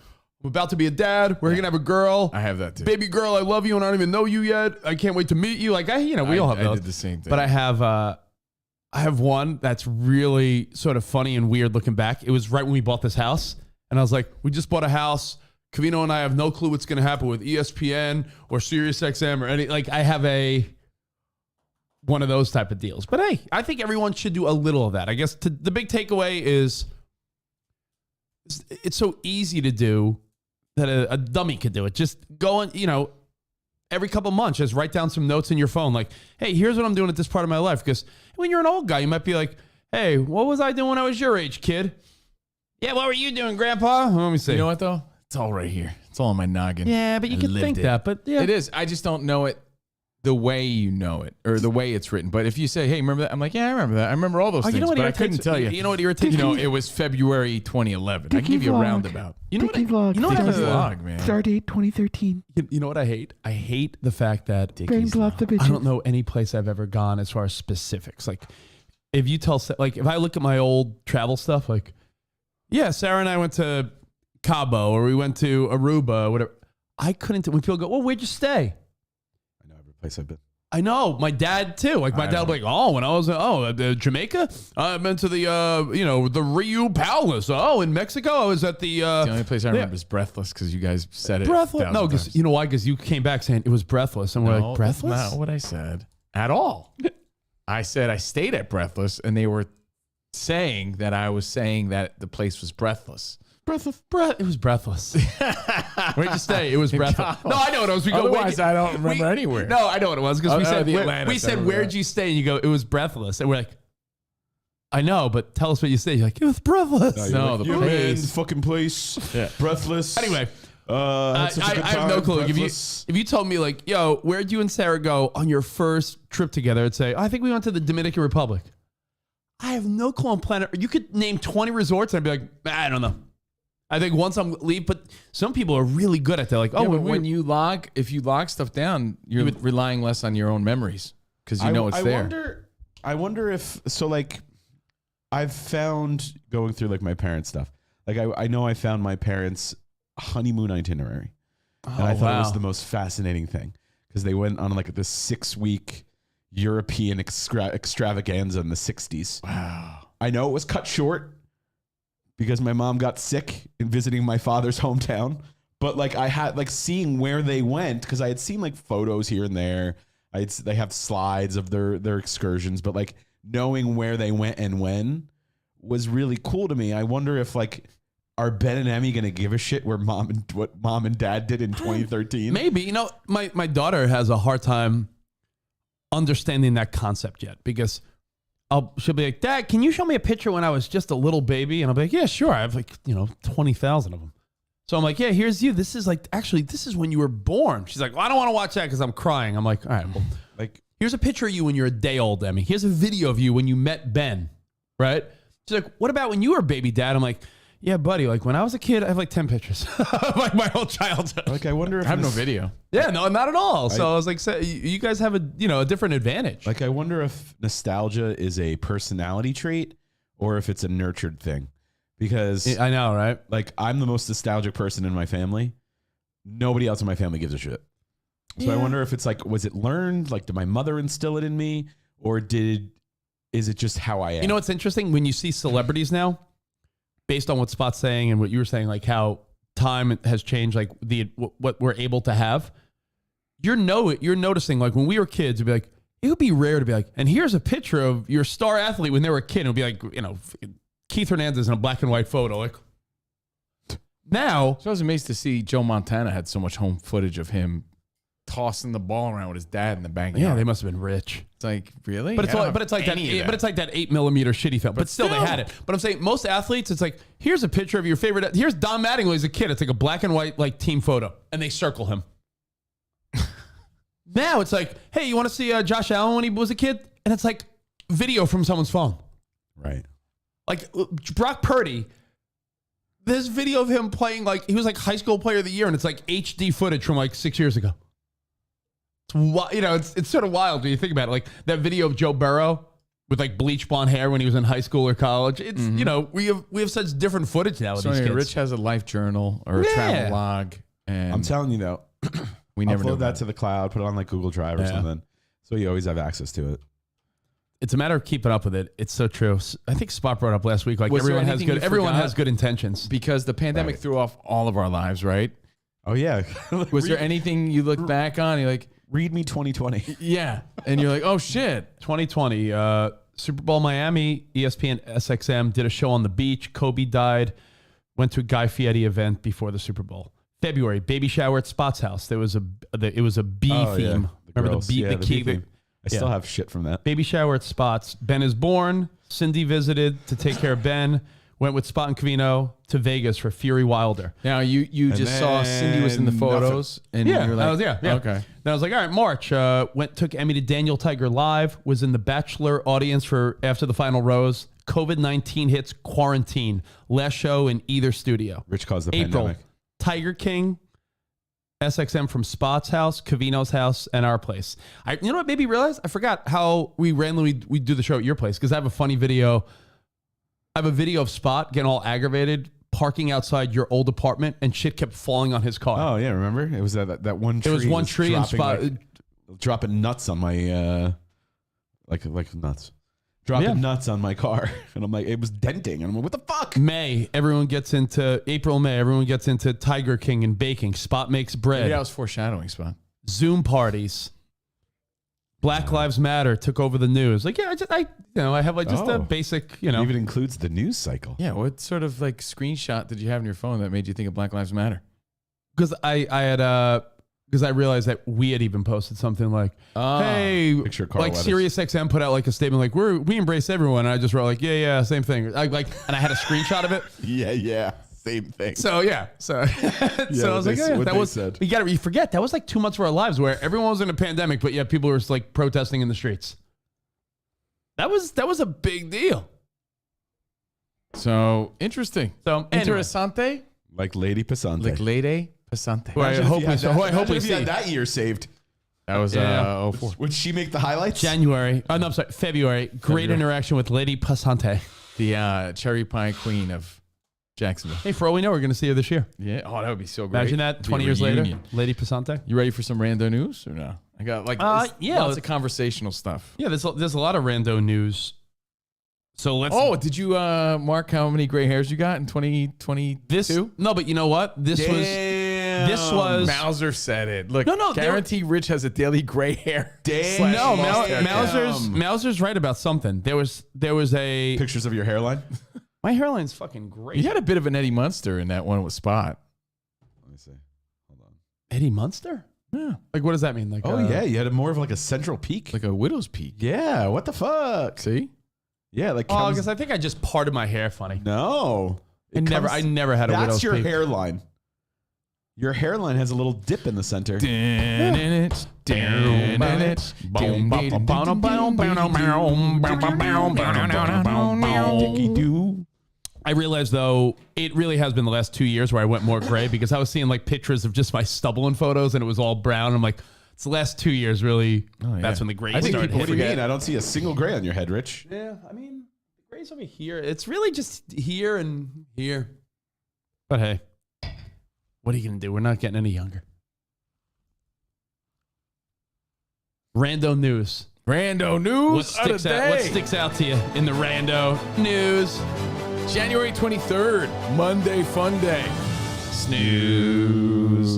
I'm about to be a dad. We're gonna have a girl. I have that too. Baby girl, I love you, and I don't even know you yet. I can't wait to meet you. Like, we all have I those. did the same thing. But I have one that's really sort of funny and weird looking back. It was right when we bought this house, and I was like, we just bought a house. Covino and I have no clue what's going to happen with ESPN or SiriusXM or any. Like, I have one of those type of deals. But hey, I think everyone should do a little of that. I guess the big takeaway is it's so easy to do that a dummy could do it. Just go and, every couple months, just write down some notes in your phone. Like, hey, here's what I'm doing at this part of my life. Because when you're an old guy, you might be like, hey, what was I doing when I was your age, kid? Yeah, what were you doing, Grandpa? Let me see. You know what, though? It's all right here. It's all in my noggin. Yeah, but you can think that. But yeah. It is. I just don't know it the way you know it or the way it's written. But if you say, hey, remember that? I'm like, yeah, I remember that. I remember all those things. You know what but I couldn't tell you. You know what irritates me? It was February 2011. I can give you a roundabout. You know what Vlog, man. Start date 2013. You know what I hate? I hate the fact that Brains lots of bitches. I don't know any place I've ever gone as far as specifics. Like, if you tell, like, if I look at my old travel stuff, like, yeah, Sarah and I went to Cabo or we went to Aruba, or whatever. I couldn't. When people go, well, where'd you stay? I know every place I've been. I know, my dad too. Like my dad would be like, oh, when I was Jamaica, I've been to the the Rio Palace. Oh, in Mexico, I was at the only place I remember is Breathless because you guys said it. Breathless. No, because you know why? Because you came back saying it was Breathless, and we're like, Breathless. That's not what I said at all. I said I stayed at Breathless, and they were saying that I was saying that the place was breathless. It was breathless. Where'd you stay? It was breathless. No, I know what it was. We go, otherwise, I don't remember anywhere. No, I know what it was because we said, where'd that. you stay? And you go, it was breathless. And we're like, I know, but tell us what you stayed. You're like, it was breathless. No, the place. Fucking place. Yeah. Breathless. Anyway, I have no clue. If you told me like, yo, where'd you and Sarah go on your first trip together? I'd say, I think we went to the Dominican Republic. I have no clue on planet. You could name 20 resorts, and I'd be like, I don't know. I think once I'm leave, but some people are really good at that. Like, But when you log, if you log stuff down, you're relying less on your own memories. because you know it's there. I wonder if so. Like, I've found going through like my parents' stuff. Like, I know I found my parents' honeymoon itinerary, and I thought it was the most fascinating thing because they went on like this 6-week European extravaganza in the 60s. Wow. I know it was cut short because my mom got sick in visiting my father's hometown. But like I had like seeing where they went because I had seen like photos here and there. They have slides of their excursions, but like knowing where they went and when was really cool to me. I wonder if like are Ben and Emmy going to give a shit what mom and dad did in 2013? Maybe. You know, my daughter has a hard time understanding that concept yet because she'll be like, Dad, can you show me a picture when I was just a little baby? And I'll be like, yeah, sure. I have like, 20,000 of them. So I'm like, yeah, here's you. This is like, actually, this is when you were born. She's like, well, I don't want to watch that because I'm crying. I'm like, all right, well, like, here's a picture of you when you're a day old, Emmy. Here's a video of you when you met Ben, right? She's like, what about when you were a baby, Dad? I'm like, yeah, buddy, like when I was a kid, I have like 10 pictures of like my whole childhood. Like, I wonder if I have no video. Yeah, no, not at all. So I was like, so you guys have a different advantage. Like, I wonder if nostalgia is a personality trait or if it's a nurtured thing. Because I know, right? Like, I'm the most nostalgic person in my family. Nobody else in my family gives a shit. So I wonder if it's like, was it learned? Like, did my mother instill it in me? Or is it just how I am? You know what's interesting? When you see celebrities now, based on what Spot's saying and what you were saying, like how time has changed, like what we're able to have, you're noticing, like when we were kids, it'd be like, it would be rare to be like, and here's a picture of your star athlete when they were a kid. It would be like, Keith Hernandez in a black and white photo. Like now, So I was amazed to see Joe Montana had so much home footage of him tossing the ball around with his dad in the backyard. yeah, they must have been rich. It's like, really? But it's like that 8mm shitty film. But still, they had it. But I'm saying most athletes, it's like, here's a picture of your favorite. Here's Don Mattingly as a kid. It's like a black and white like team photo, and they circle him. Now it's like, hey, you want to see Josh Allen when he was a kid? And it's like video from someone's phone. Right. Like Brock Purdy, there's video of him playing like he was like high school player of the year, and it's like HD footage from like 6 years ago. It's sort of wild when you think about it. Like that video of Joe Burrow with like bleach blonde hair when he was in high school or college. It's we have such different footage now with these kids. Rich has a life journal or a travel log, and I'm telling you though, we never upload that to the cloud, put it on like Google Drive or something, so you always have access to it. It's a matter of keeping up with it. It's so true. I think Spot brought up last week, like everyone has good intentions. because the pandemic threw off all of our lives, right? Oh yeah. Was there anything you look back on? You're like, read me 2020. yeah, and you're like, oh shit. 2020, Super Bowl Miami, ESPN SXM did a show on the beach. Kobe died. Went to a Guy Fieri event before the Super Bowl. February, baby shower at Spot's house. It was a bee theme. Remember girls. the bee? Yeah, the key. theme. I still have shit from that. Baby shower at Spot's. Ben is born. Cindy visited to take care of Ben. Went with Spot and Covino to Vegas for Fury Wilder. Now you just saw Cindy was in the photos, and you were like, okay. Then I was like, all right, March. Took Emmy to Daniel Tiger Live. Was in the Bachelor audience for after the final rose. COVID-19 hits, quarantine. Last show in either studio. Rich caused the April, pandemic. Tiger King, SXM from Spot's house, Covino's house, and our place. You know what made me realize? I forgot how we do the show at your place because I have a funny video. I have a video of Spot getting all aggravated, parking outside your old apartment, and shit kept falling on his car. Oh yeah, remember? It was that one tree. It was one tree and Spot dropping nuts on my like nuts. Dropping nuts on my car. And I'm like, it was denting. And I'm like, what the fuck? April, May, everyone gets into Tiger King and baking. Spot makes bread. Maybe that was foreshadowing, Spot. Zoom parties. Black Lives Matter took over the news. Like, yeah, I have like just a basic, It even includes the news cycle. Yeah, what sort of like screenshot did you have in your phone that made you think of Black Lives Matter? Because I realized that we had even posted something like, hey, Picture Carl like Weathers. Sirius XM put out like a statement like we embrace everyone. And I just wrote like, yeah, same thing. And I had a screenshot of it. Yeah, same thing. So I was like, that was said. You forget that was like 2 months of our lives where everyone was in a pandemic, but yet people were like protesting in the streets. That was a big deal. So interesting. So Interessante, Like Lady Passante. like Lady Passante. I hope we see. Had that year saved. That was Yeah. 04. Would she make the highlights? January. Oh, no, I'm sorry. February. Great February. interaction with Lady Passante. The cherry pie queen of Jacksonville. Hey, for all we know, we're going to see her this year. Yeah. Oh, that would be so great. Imagine that It'd be 20 a years later. reunion. Lady Passante. You ready for some rando news or no? I got like yeah. lots of conversational stuff. Yeah, there's a lot of rando news. So let's. Oh, did you mark how many gray hairs you got in 2022? this. No, but you know what? This was. Mauser said it. Look, No, guarantee Rich has a daily gray hair. Damn. No, Mustache. Mauser's right about something. There was a. Pictures of your hairline. My hairline's fucking great. You had a bit of an Eddie Munster in that one with Spot. Let me see. Hold on. Eddie Munster? Yeah. Like, what does that mean? Like, Oh yeah, you had more of like a central peak. Like a widow's peak. Yeah. What the fuck? See? Yeah. Like. Oh, comes- because I think I just parted my hair funny. no. I never had a widow's That's your peak. hairline. Your hairline has a little dip in the center. I realized though, it really has been the last 2 years where I went more gray because I was seeing like pictures of just my stubble in photos and it was all brown. I'm like, it's the last 2 years really. Oh, yeah. That's when the gray I think started people hitting. forget. I don't see a single gray on your head, Rich. Yeah, I mean, the gray's over here. It's really just here and here. But hey, what are you going to do? We're not getting any younger. Rando news. Rando news What sticks out to you in the rando news? January 23rd, Monday Fun Day. Snooze.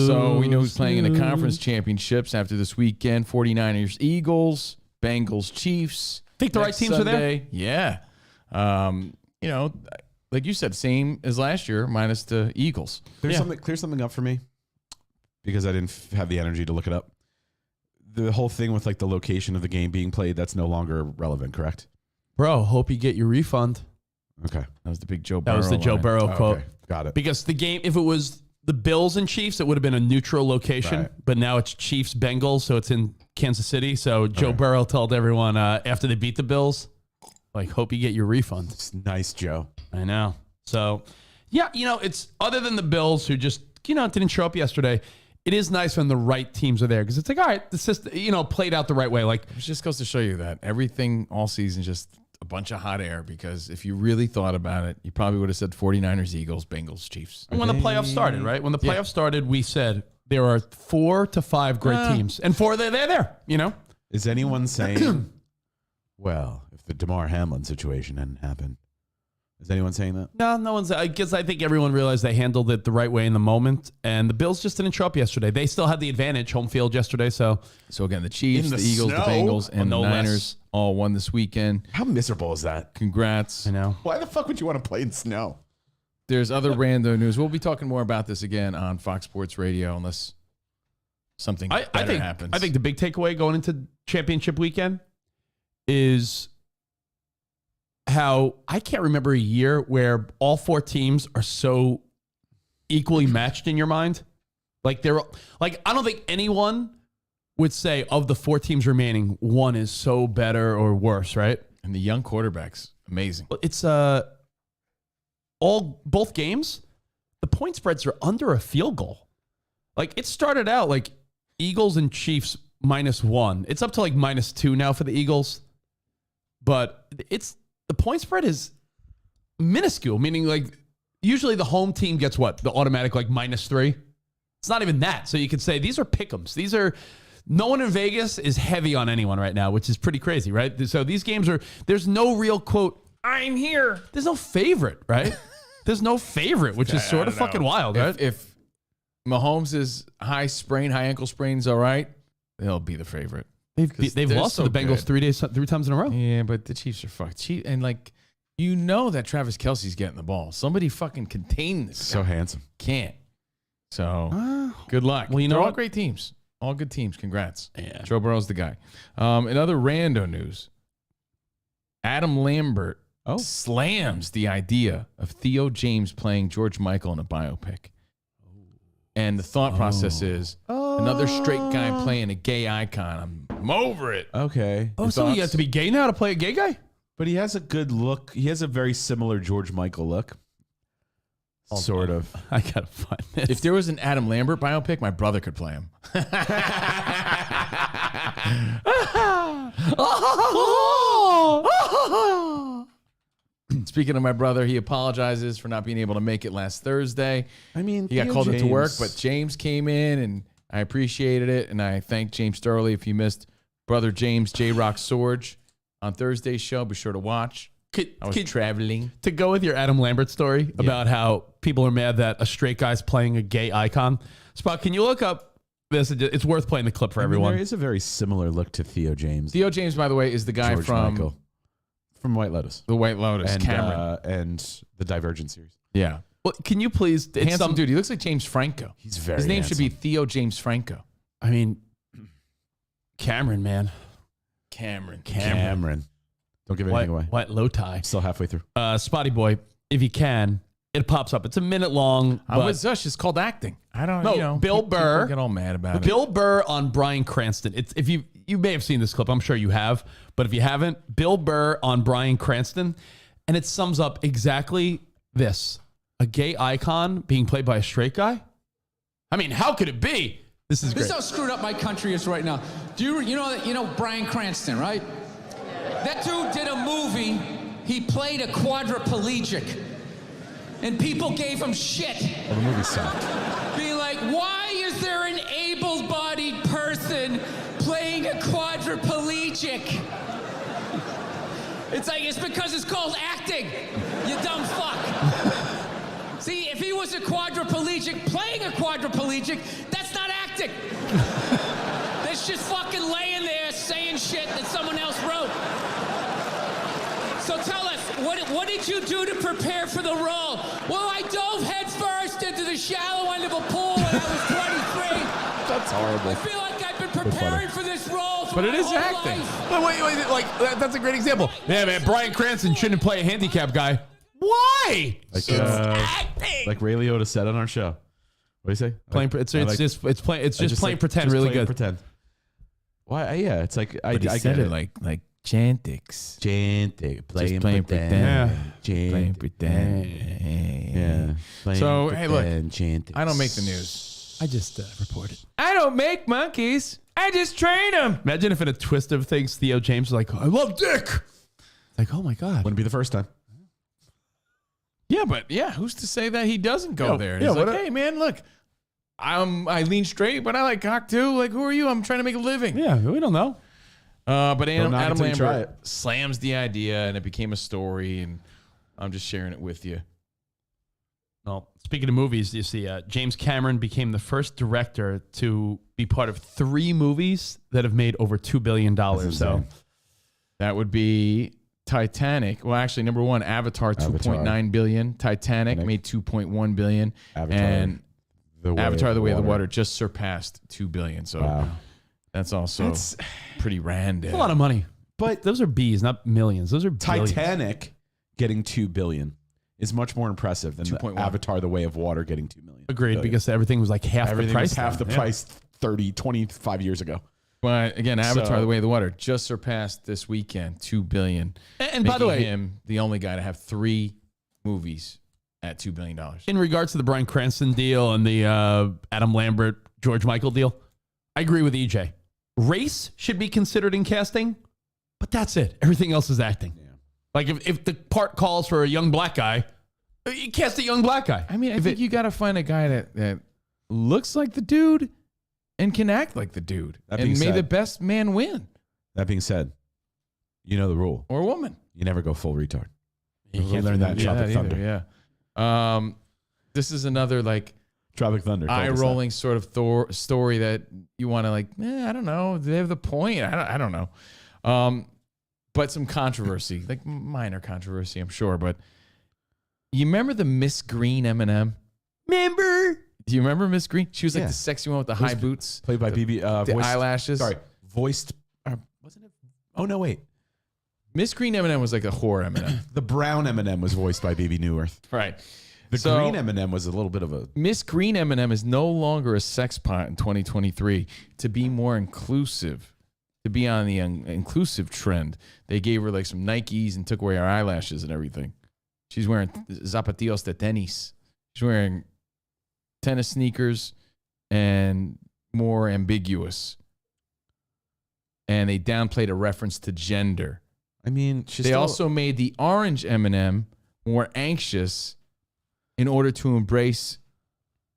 So we know who's playing in the conference championships after this weekend. 49ers, Eagles, Bengals, Chiefs. Think the right Next teams are there? Sunday. Yeah. You know, like you said, same as last year, minus the Eagles. Clear something up for me because I didn't have the energy to look it up. The whole thing with like the location of the game being played, that's no longer relevant, correct? Bro, hope you get your refund. Okay. That was the big Joe Burrow. That was the Joe line. Burrow quote. Okay. Got it. Because the game, if it was the Bills and Chiefs, it would have been a neutral location. Right. But now it's Chiefs Bengals, so it's in Kansas City. So Joe Burrow told everyone after they beat the Bills, like, hope you get your refund. It's nice, Joe. I know. So, yeah, you know, it's other than the Bills who just, you know, didn't show up yesterday. It is nice when the right teams are there because it's like, all right, the system, you know, played out the right way. Like, It just goes to show you that everything all season is just a bunch of hot air because if you really thought about it, you probably would have said 49ers, Eagles, Bengals, Chiefs. when the playoffs started, right? When the playoffs started, we said there are 4 to 5 great teams, and 4 they're there. You know, Is anyone saying, well, if the DeMar Hamlin situation hadn't happened, is anyone saying that? no one's. I guess I think everyone realized they handled it the right way in the moment, and the Bills just didn't show up yesterday. They still had the advantage, home field yesterday. So again, the Chiefs, In the the Eagles, snow? the Bengals, and no the less. Niners all won this weekend. How miserable is that? Congrats. I know. Why the fuck would you want to play in snow? There's other rando news. We'll be talking more about this again on Fox Sports Radio unless something better happens. I think the big takeaway going into championship weekend is how I can't remember a year where all 4 teams are so equally matched in your mind. Like they're like, I don't think anyone would say of the 4 teams remaining, one is so better or worse, right? And the young quarterbacks, amazing. It's both games, the point spreads are under a field goal. Like it started out like Eagles and Chiefs -1. It's up to like -2 now for the Eagles. But the point spread is minuscule, meaning like usually the home team gets what? The automatic like -3. It's not even that. So you could say these are pick'ems. These are no one in Vegas is heavy on anyone right now, which is pretty crazy, right? So these games there's no real quote, I'm here. There's no favorite, right? There's no favorite, which is sort of fucking wild, right? If Mahomes' high ankle sprain's all right, they'll be the favorite. They've they're lost so to the Bengals good. 3 times in a row. Yeah, but the Chiefs are fucked. And like, you know that Travis Kelce's getting the ball. Somebody fucking contain this So guy. handsome. Can't. So good luck. Well, you know They're all what? great teams. All good teams. Congrats. Yeah. Joe Burrow's the guy. In other rando news, Adam Lambert slams the idea of Theo James playing George Michael in a biopic. And the thought process is another straight guy playing a gay icon. I'm over it. Okay. Oh, so you have to be gay now to play a gay guy? But he has a good look. He has a very similar George Michael look. Sort of. I gotta find this. If there was an Adam Lambert biopic, my brother could play him. Speaking of my brother, he apologizes for not being able to make it last Thursday. I mean, he got Theo called into work, James- but James came in, and I appreciated it. And I thank James thoroughly. If you missed brother James J-Rock Sorge on Thursday's show, be sure to watch. I was traveling. To go with your Adam Lambert story about how people are mad that a straight guy's playing a gay icon. Spot, can you look up this? It's worth playing the clip for everyone. There is a very similar look to Theo James. Theo James, by the way, is the guy George from Michael. From White Lotus. The White Lotus, And, Cameron. and the Divergent series. Yeah. Well, can you please? It's Handsome dude. He looks like James Franco. He's very His name should be handsome. Theo James Franco. I mean, Cameron, man. Cameron. Don't give anything away. White Loti. Still halfway through. Spotty Boy, if you can, it pops up. It's a minute long. I'm but- with Zush. It's called acting. I don't No, know. Bill Burr. People get all mad about it. Bill Burr on Bryan Cranston. It's if you may have seen this clip. I'm sure you have, but if you haven't, Bill Burr on Bryan Cranston, and it sums up exactly this: a gay icon being played by a straight guy. I mean, how could it be? This is This great. is how screwed up my country is right now. Do you know Bryan Cranston, right? That dude did a movie. He played a quadriplegic, and people gave him shit. Well, the movie sucked. Being like, why is there an able-bodied person playing a quadriplegic? It's because it's called acting, you dumb fuck. See, if he was a quadriplegic playing a quadriplegic, that's not acting. That's just fucking laying there saying shit that someone else wrote. So tell us, what did you do to prepare for the role? Well, I dove headfirst into the shallow end of a pool when I was 23. That's horrible. I feel like I've been preparing for this role for But it my is whole acting. life. But wait, that's a great example. Yeah, man, Bryan Cranston shouldn't play a handicapped guy. Why? Like Ray Liotta said on our show. What do you say? Plain, it's just plain pretend, really good. Pretend. Why? Yeah, it's like I But he said get it like Chantix. Chantic, Just plain pretend. Plain pretend. Yeah. Plain So, hey, look, pretend, Chantix. I don't make the news. I just reported. I don't make monkeys. I just train them. Imagine if in a twist of things, Theo James was like, "I love dick." Like, oh my god, Wouldn't be the first time. Yeah, but who's to say that he doesn't go Yeah, there? And yeah, he's like, what hey man, look, I lean straight, but I like cock too. Like, who are you? I'm trying to make a living. Yeah, we don't know. But Don't knock it Adam till you try Lambert slams the idea, and it became a story, and I'm just sharing it with you. Well, speaking of movies, you see, James Cameron became the first director to be part of 3 movies that have made over $2 billion. So That would be Titanic. Well, actually, number 1, Avatar, 2.9 billion. Titanic made 2.1 billion. And Avatar: The Way of the Water just surpassed 2 billion. So that's also pretty random. that's a lot of money. But those are B's, not millions. Those are billions. Titanic getting 2 billion is much more impressive than 2.1. Avatar: The Way of Water getting 2 million. Agreed, Billion. because everything was like half Everything the price. was half then. the Yeah. price 25 years ago. But again, Avatar: So- The Way of the Water just surpassed this weekend 2 billion. And by the making way, him the only guy to have 3 movies at $2 billion. in regards to the Bryan Cranston deal and the Adam Lambert, George Michael deal, I agree with EJ. Race should be considered in casting, but that's it. Everything else is acting. Yeah. Like if the part calls for a young black guy, you cast a young black guy. I mean, I think you got to find a guy that looks like the dude and can act like the dude. That And being may said- the best man win. That being said, you know the rule. Or woman. You never go full retard. You We can't learned that in Yeah, Tropic either, Thunder. yeah. This is another like Tropic Thunder. told us that. eye-rolling sort of story that you want to like, I don't know. They have the point. I don't know. But some controversy, like minor controversy, I'm sure. But you remember the Miss Green M&M? Remember? Do you remember Miss Green? She was like Yeah. the sexy one with the high boots. Played by BB. The voiced- eyelashes. Sorry. Voiced. Wasn't it? Oh, no, wait. Miss Green M&M was like a whore M&M. The brown M&M was voiced by BB Newirth. Right. The So- green M&M was a little bit of a... Miss Green M&M is no longer a sex pot in 2023. To be more inclusive, to be on the inclusive trend, they gave her like some Nikes and took away her eyelashes and everything. She's wearing zapatillos de tenis. She's wearing tennis sneakers and more ambiguous. And they downplayed a reference to gender. I mean, they also made the orange M&M more anxious in order to embrace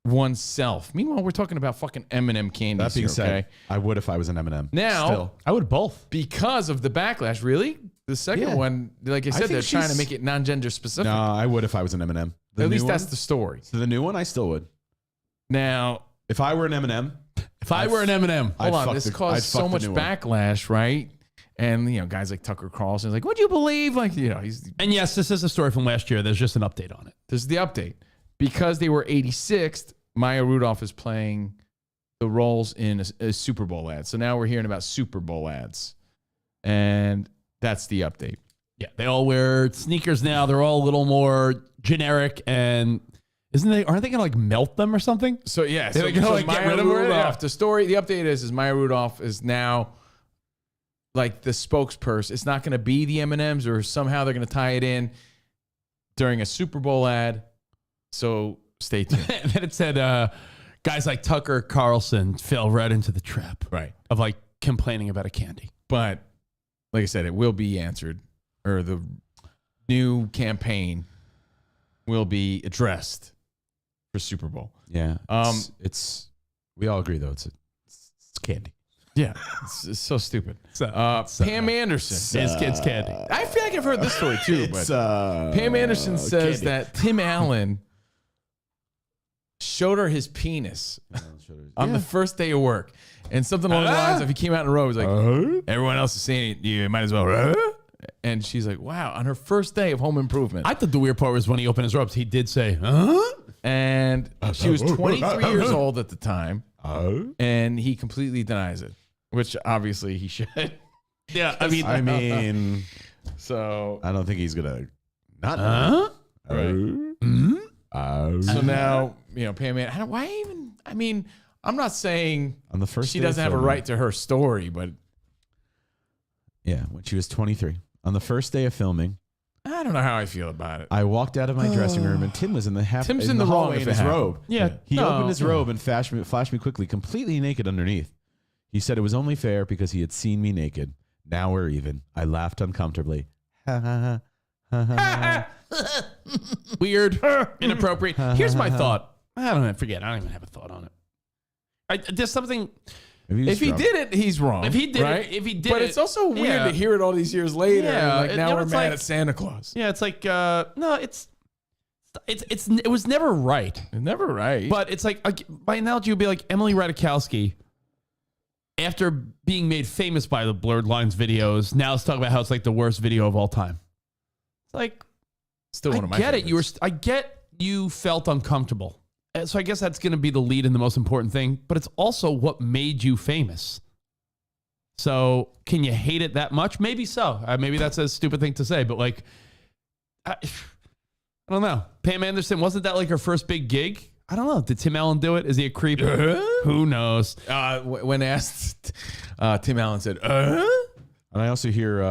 oneself. Meanwhile, we're talking about fucking M&M candies. That being here, said, okay? I would if I was an M&M. Now, Still. I would both. Because of the backlash, really? The second Yeah. one, like I said, think they're trying to she's- make it non-gender specific. No, I would if I was an M&M. At least that's the story. So the new one, I still would. Now, if I were an M&M, if I were an M&M, hold on, this caused so much backlash, right? And guys like Tucker Carlson's like, "Would you believe?" Like, he's. And yes, this is a story from last year. There's just an update on it. This is the update because they were 86th. Maya Rudolph is playing the roles in a Super Bowl ad. So now we're hearing about Super Bowl ads, and that's the update. Yeah, they all wear sneakers now. They're all a little more generic, and aren't they gonna like melt them or something? So yeah, they're gonna like get Maya rid of them. Rudolph. The update is Maya Rudolph is now like the spokesperson. It's not going to be the M&Ms, or somehow they're going to tie it in during a Super Bowl ad. So stay tuned. And then it said guys like Tucker Carlson fell right into the trap, right, of like complaining about a candy. But like I said, it will be answered, or the new campaign will be addressed for Super Bowl. Yeah. It's we all agree though. It's candy. Yeah, it's so stupid. Pam Anderson is kids candy. I feel like I've heard this story too. But Pam Anderson says candy. that Tim Allen showed her his penis on the first day of work, and something along the lines of he came out in a row. He was like, "Everyone else is saying it, you might as well." And she's like, "Wow!" On her first day of Home Improvement, I thought the weird part was when he opened his ropes. He did say, "Huh?" And she was 23 years old at the time, and he completely denies it, which obviously he should. Yeah, I mean, so I don't think he's gonna not. Know. Right. So now Pam. Why even? I mean, I'm not saying on the first she day of doesn't have a filming. right to her story, but Yeah, when she was 23 on the first day of filming. I don't know how I feel about it. I walked out of my dressing room and Tim was in the Tim's in the wrong hallway if in it his happened. robe. Yeah. He No. opened his robe and flashed me quickly, completely naked underneath. He said it was only fair because he had seen me naked. Now we're even. I laughed uncomfortably. Ha ha ha ha ha. Weird, inappropriate. Here's my thought. I don't know. Forget. I don't even have a thought on it. There's something. If he did it, he's wrong. If he did right? it, if he did but it, it's also weird yeah. to hear it all these years later. Yeah, and like now we're it's mad like- at Santa Claus. Yeah, it's like no, it was never right. Never right. But it's like by analogy, it would be like Emily Ratajkowski, after being made famous by the Blurred Lines videos, now let's talk about how it's like the worst video of all time. It's like, still one of my get it. favorites. I get you felt uncomfortable. So I guess that's going to be the lead and the most important thing. But it's also what made you famous. So can you hate it that much? Maybe so. Maybe that's a stupid thing to say. But like, I don't know. Pam Anderson, wasn't that like her first big gig? I don't know. Did Tim Allen do it? Is he a creep? Who knows? When asked, Tim Allen said, And I also hear,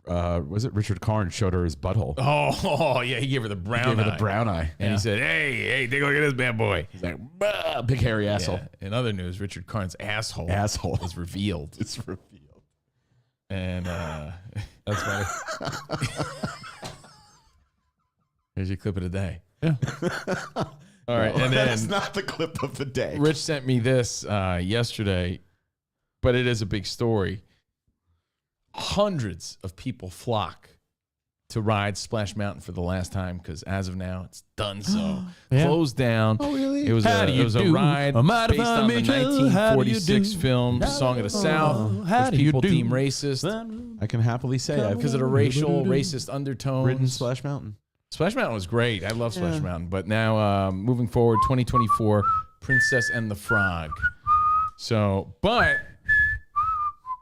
was it Richard Karn showed her his butthole? Oh, yeah, he gave her the brown He gave her eye. the brown eye. And he said, hey, take a look at this bad boy. He's like, "Bah, big hairy asshole." Yeah. In other news, Richard Karn's asshole was revealed. It's revealed. And That's funny. Here's your clip of the day. Yeah. All right. And That's then not the clip of the day. Rich sent me this yesterday, but it is a big story. Hundreds of people flock to ride Splash Mountain for the last time because as of now, it's done so. Yeah. Closed down. Oh, really? It was How a do you ride do? Mighty based fine on the Mitchell, how do you 1946 do? film Song of the South, How which do you people do? deem racist I can happily say I've because of the racist undertones. ridden Splash Mountain. Splash Mountain was great. I love Splash Mountain. But now, moving forward, 2024, Princess and the Frog. So, but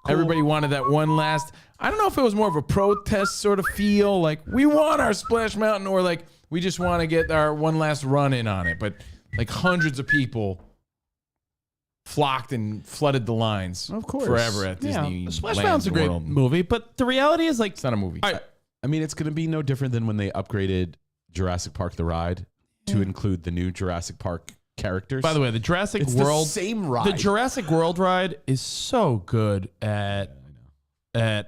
everybody wanted that one last. I don't know if it was more of a protest sort of feel, like we want our Splash Mountain, or like we just want to get our one last run in on it. But like hundreds of people flocked and flooded the lines, Of course. forever at Disney. Yeah. Splash Mountain's a great movie, but the reality is like It's not a movie. all right, I mean, it's going to be no different than when they upgraded Jurassic Park the ride. to include the new Jurassic Park characters. By the way, the Jurassic It's World the same ride. The Jurassic World ride is so good at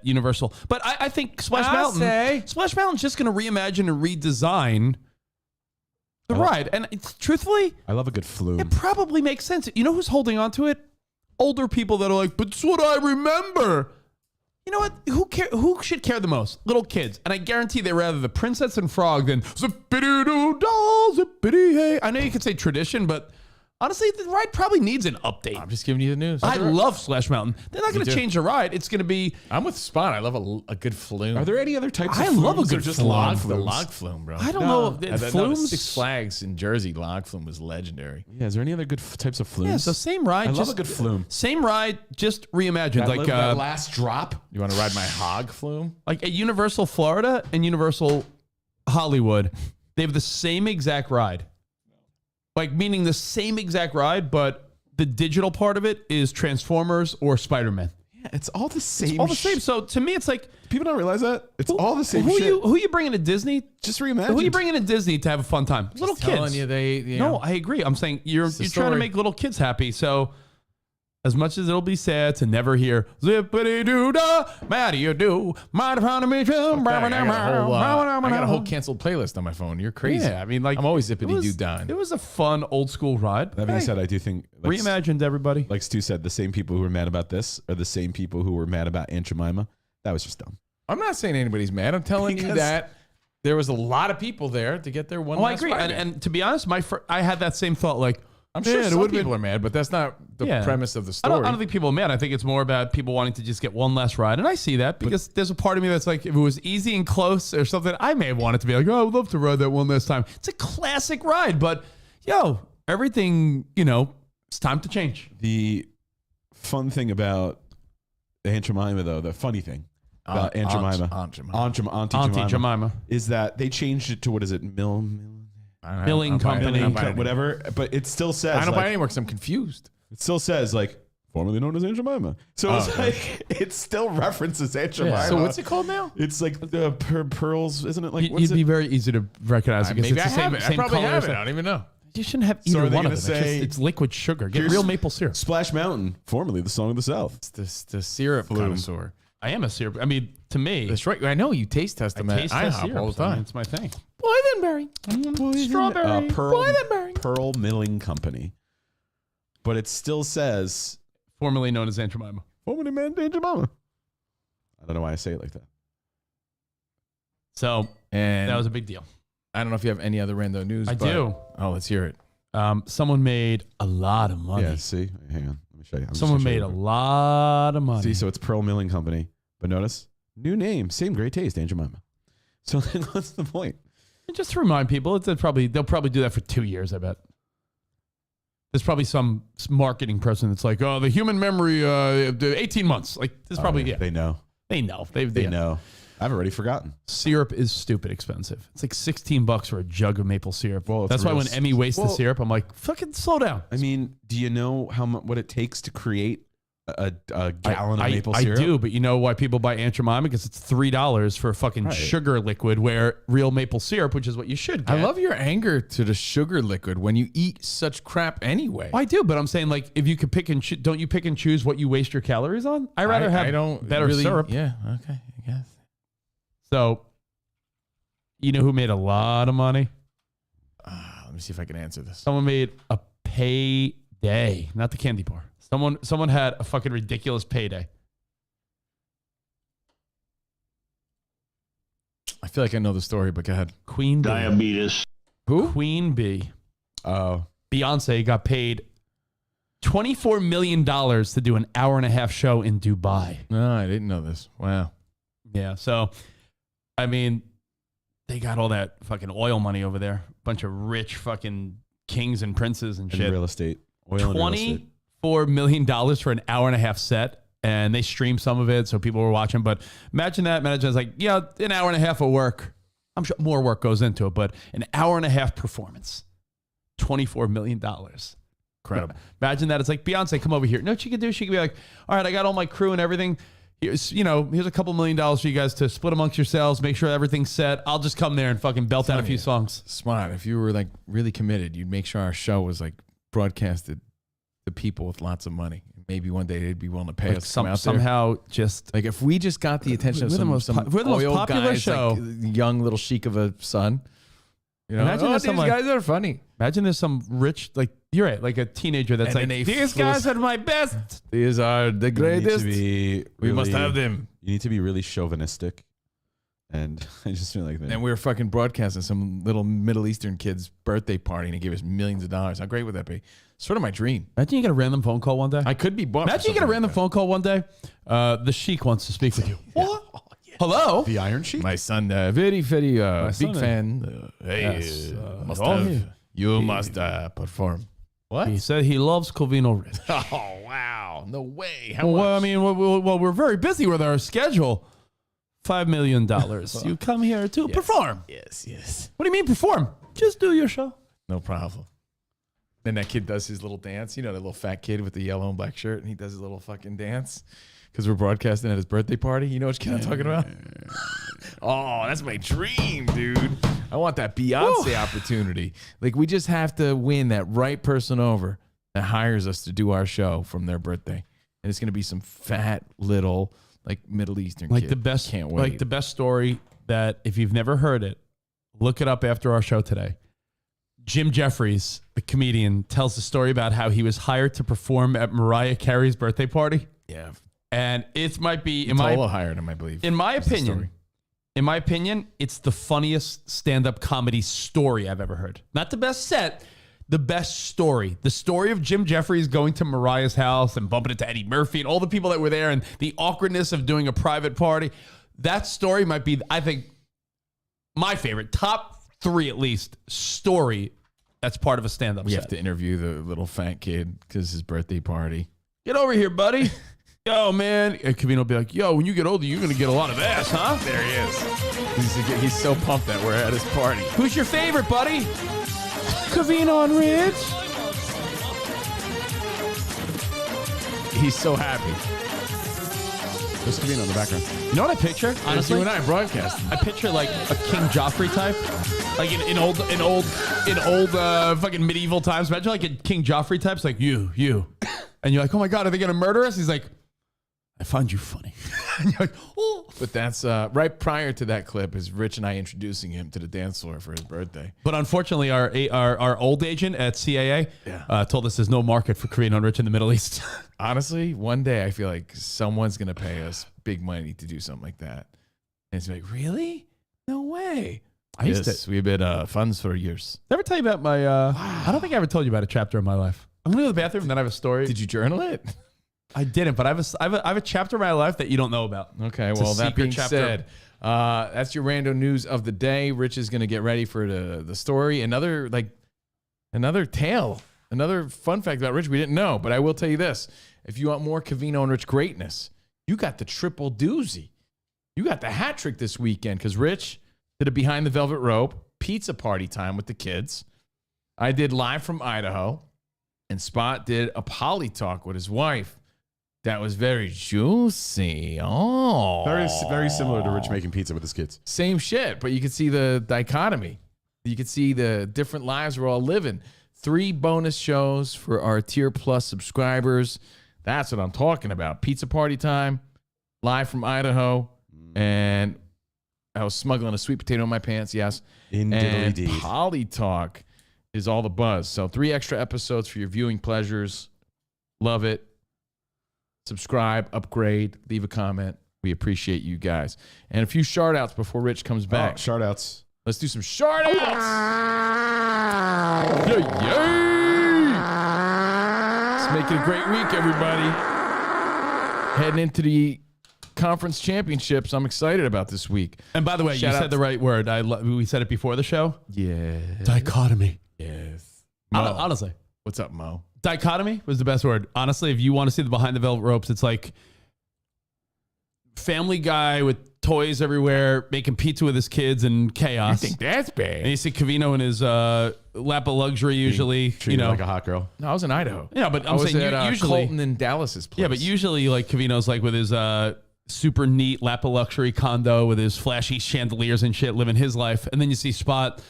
Universal, but I think Splash Mountain's just going to reimagine and redesign the ride. And truthfully, I love a good flume. It probably makes sense. You know who's holding on to it? Older people that are like, but it's what I remember. You know what? Who should care the most? Little kids. And I guarantee they'd rather the Princess and Frog than zippity-doo-dah, zippity-hey. I know you could say tradition, but honestly, the ride probably needs an update. I'm just giving you the news. I love Splash Mountain. They're not going to change the ride. It's going to be... I'm with Spot. I love a good flume. Are there any other types of I flumes? love a or good just flume. log The flumes? log flume, bro. I don't know. Flumes? Six Flags in Jersey, log flume was legendary. Yeah, is there any other good types of flumes? Yeah, so same ride. I love a good flume. Same ride, just reimagined. That last drop. You want to ride my hog flume? Like at Universal Florida and Universal Hollywood, they have the same exact ride. Like meaning the same exact ride, but the digital part of it is Transformers or Spider-Man. Yeah, it's all the same. It's all the same. So to me, it's like people don't realize that it's all the same. Who you bringing to Disney? Just reimagine. Who you bringing to Disney to have a fun time? Little telling kids. you No, I agree. I'm saying you're trying to make little kids happy. So as much as it'll be sad to never hear zippity doo dah, Matty you do, mighty proud to meet you. I got a whole canceled playlist on my phone. You're crazy. Yeah, I mean, like I'm always zippity doo dah. It was a fun old school ride. That being said, I do think reimagined everybody. Like Stu said, the same people who were mad about this are the same people who were mad about Aunt Jemima. That was just dumb. I'm not saying anybody's mad. I'm telling you that there was a lot of people there to get their one. Oh, I agree. And to be honest, I had that same thought. Like, I'm sure some people are mad, but that's not the premise of the story. I don't think people are mad. I think it's more about people wanting to just get one last ride. And I see that because there's a part of me that's like, if it was easy and close or something, I may have wanted to be like, oh, I would love to ride that one last time. It's a classic ride, but everything, it's time to change. The fun thing about Aunt Jemima, though, the funny thing about Aunt Jemima, Auntie Jemima, is that they changed it to, what is it, Milling Company, whatever. But it still says, I don't buy it anymore because I'm confused. It still says, like, formerly known as Aunt Jemima. So it's like, it still references Aunt Jemima. Yeah. So what's it called now? It's like the pearls, isn't it? Like, you'd be very easy to recognize because maybe it's the same I probably color. have it. I don't even know. You shouldn't have either one of them. It's liquid sugar. Get real maple syrup. Splash Mountain, formerly the Song of the South. It's the syrup connoisseur. I am a syrup. I mean, to me, that's right. I know you taste test them at IHOP all the time. It's my thing. Boydenberry, strawberry, Boydenberry, Pearl Milling Company. But it still says formerly known as Aunt Jemima. Formerly named Aunt Jemima. I don't know why I say it like that. So that was a big deal. I don't know if you have any other random news. I do. Oh, let's hear it. Someone made a lot of money. Yeah, see? Hang on. Let me show you. Someone made a lot of money. See, so it's Pearl Milling Company. But notice, new name, same great taste, Aunt Jemima. So then what's the point? And just to remind people, they'll probably do that for 2 years, I bet. There's probably some marketing person that's like, oh, the human memory, 18 months. Like, there's probably, They know. They know. They know. I've already forgotten. Syrup is stupid expensive. It's like $16 for a jug of maple syrup. Well, that's why when Emmy wastes the syrup, I'm like, fucking slow down. I mean, do you know what it takes to create a gallon of maple syrup? I do, but you know why people buy Aunt Jemima? Because it's $3 for a fucking sugar liquid, where real maple syrup, which is what you should get. I love your anger to the sugar liquid when you eat such crap anyway. I do, but I'm saying, like, if you could pick and don't you pick and choose what you waste your calories on? I'd rather have better syrup. Yeah, okay, I guess. So, you know who made a lot of money? Let me see if I can answer this. Someone made a payday, not the candy bar. Someone had a fucking ridiculous payday. I feel like I know the story, but go ahead. Queen Bee. Diabetes. Who? Queen Bee. Oh. Beyonce got paid $24 million to do an hour-and-a-half show in Dubai. No, I didn't know this. Wow. Yeah, so, I mean, they got all that fucking oil money over there. Bunch of rich fucking kings and princes and shit. Real estate. Oil and real estate. $24 million for an hour-and-a-half set, and they streamed some of it, so people were watching. But imagine that. Imagine it's like, yeah, an hour-and-a-half of work. I'm sure more work goes into it, but an hour-and-a-half performance. $24 million. Incredible. Imagine that. It's like, Beyonce, come over here. You know what she could do? She could be like, all right, I got all my crew and everything. here's a couple $1 million for you guys to split amongst yourselves. Make sure everything's set. I'll just come there and fucking belt out a few songs. Smart. If you were like really committed, you'd make sure our show was like broadcasted to people with lots of money. Maybe one day they'd be willing to pay us to come out somehow there. just like if we just got the attention of we're the most popular guys, show. Like young little chic of a son. Imagine these guys are funny. Imagine there's some rich, like you're right, like a teenager that's And like, then these guys are my best. These are the greatest. We must have them. You need to be really chauvinistic. And I just feel like that. And we were fucking broadcasting some little Middle Eastern kid's birthday party, and he gave us millions of dollars. How great would that be? Sort of my dream. Imagine you get a random phone call one day. I could be bought. Imagine you get a random phone call one day. The Sheik wants to speak with you. What? Hello? The Iron Sheik? My son, very, very big son, fan. yes, must all have, here. you must perform. What? He said he loves Covino Rich. Oh, wow. No way. How Well, I much? mean, we're very busy with our schedule. $5 million. You come here to perform. Yes. What do you mean perform? Just do your show. No problem. Then that kid does his little dance. You know, that little fat kid with the yellow and black shirt, and he does his little fucking dance because we're broadcasting at his birthday party. You know which kid I'm talking about? Oh, that's my dream, dude. I want that Beyonce opportunity. Like, we just have to win that right person over that hires us to do our show from their birthday. And it's going to be some fat little, like, Middle Eastern Like kid. the best, Can't wait. like the best story that if you've never heard it, look it up after our show today. Jim Jeffries, the comedian, tells the story about how he was hired to perform at Mariah Carey's birthday party. Yeah. And it might be, Tola hired him, I believe. in my That's the story. opinion, it's the funniest stand-up comedy story I've ever heard. Not the best set, the best story. The story of Jim Jeffries going to Mariah's house and bumping into Eddie Murphy and all the people that were there and the awkwardness of doing a private party. That story might be, I think, my favorite, top 3 at least, story that's part of a stand-up We set. have to interview the little fat kid because his birthday party. Get over here, buddy. Yo, man. And Covino will be like, yo, when you get older, you're going to get a lot of ass, huh? There he is. He's so pumped that we're at his party. Who's your favorite, buddy? Covino and Rich. He's so happy. There's Covino in the background. You know what I picture? Honestly, Honestly, you and I broadcasting. I picture like a King Joffrey type, like in old fucking medieval times. Imagine like a King Joffrey type. It's like you, and you're like, oh my god, are they gonna murder us? He's like, I find you funny. And you're like, oh. But that's right prior to that clip is Rich and I introducing him to the dance floor for his birthday. But unfortunately, our old agent at CAA told us there's no market for Korean and Rich in the Middle East. Honestly, one day I feel like someone's going to pay us big money to do something like that. And it's like, really? No way. I used Yes, to. we've been funds for years. Did I ever tell you about my? I don't think I ever told you about a chapter of my life. I'm gonna go to the bathroom and then I have a story. Did you journal it? I didn't, but I have a chapter of my life that you don't know about. Okay, It's a well, that secret being chapter. said, that's your random news of the day. Rich is going to get ready for the story. Another tale, another fun fact about Rich we didn't know, but I will tell you this. If you want more Covino and Rich greatness, you got the triple doozy. You got the hat trick this weekend because Rich did a Behind the Velvet Rope pizza party time with the kids. I did Live from Idaho, and Spot did a poly talk with his wife. That was very juicy. Oh. Very similar to Rich making pizza with his kids. Same shit, but you could see the dichotomy. You could see the different lives we're all living. 3 bonus shows for our Tier Plus subscribers. That's what I'm talking about. Pizza party time, Live from Idaho, and I was smuggling a sweet potato in my pants, yes. Indeed. Poly Talk is all the buzz. So 3 extra episodes for your viewing pleasures. Love it. Subscribe, upgrade, leave a comment. We appreciate you guys. And a few shout outs before Rich comes back. Shout outs. Let's do some shout outs. Let's make it a great week, everybody. Heading into the conference championships. I'm excited about this week. And by the way, Shout you out said the right word. We said it before the show. Yeah. Dichotomy. Yes. Honestly. What's up, Mo? Dichotomy was the best word. Honestly, if you want to see the Behind the Velvet Ropes, it's like Family Guy with toys everywhere, making pizza with his kids and chaos. You think that's bad? And you see Covino in his lap of luxury usually. Treated like a hot girl. No, I was in Idaho. Yeah, but I I'm was saying at usually Colton and Dallas's place. Yeah, but usually like Covino's like with his super neat Lapa luxury condo with his flashy chandeliers and shit, living his life. And then you see Spot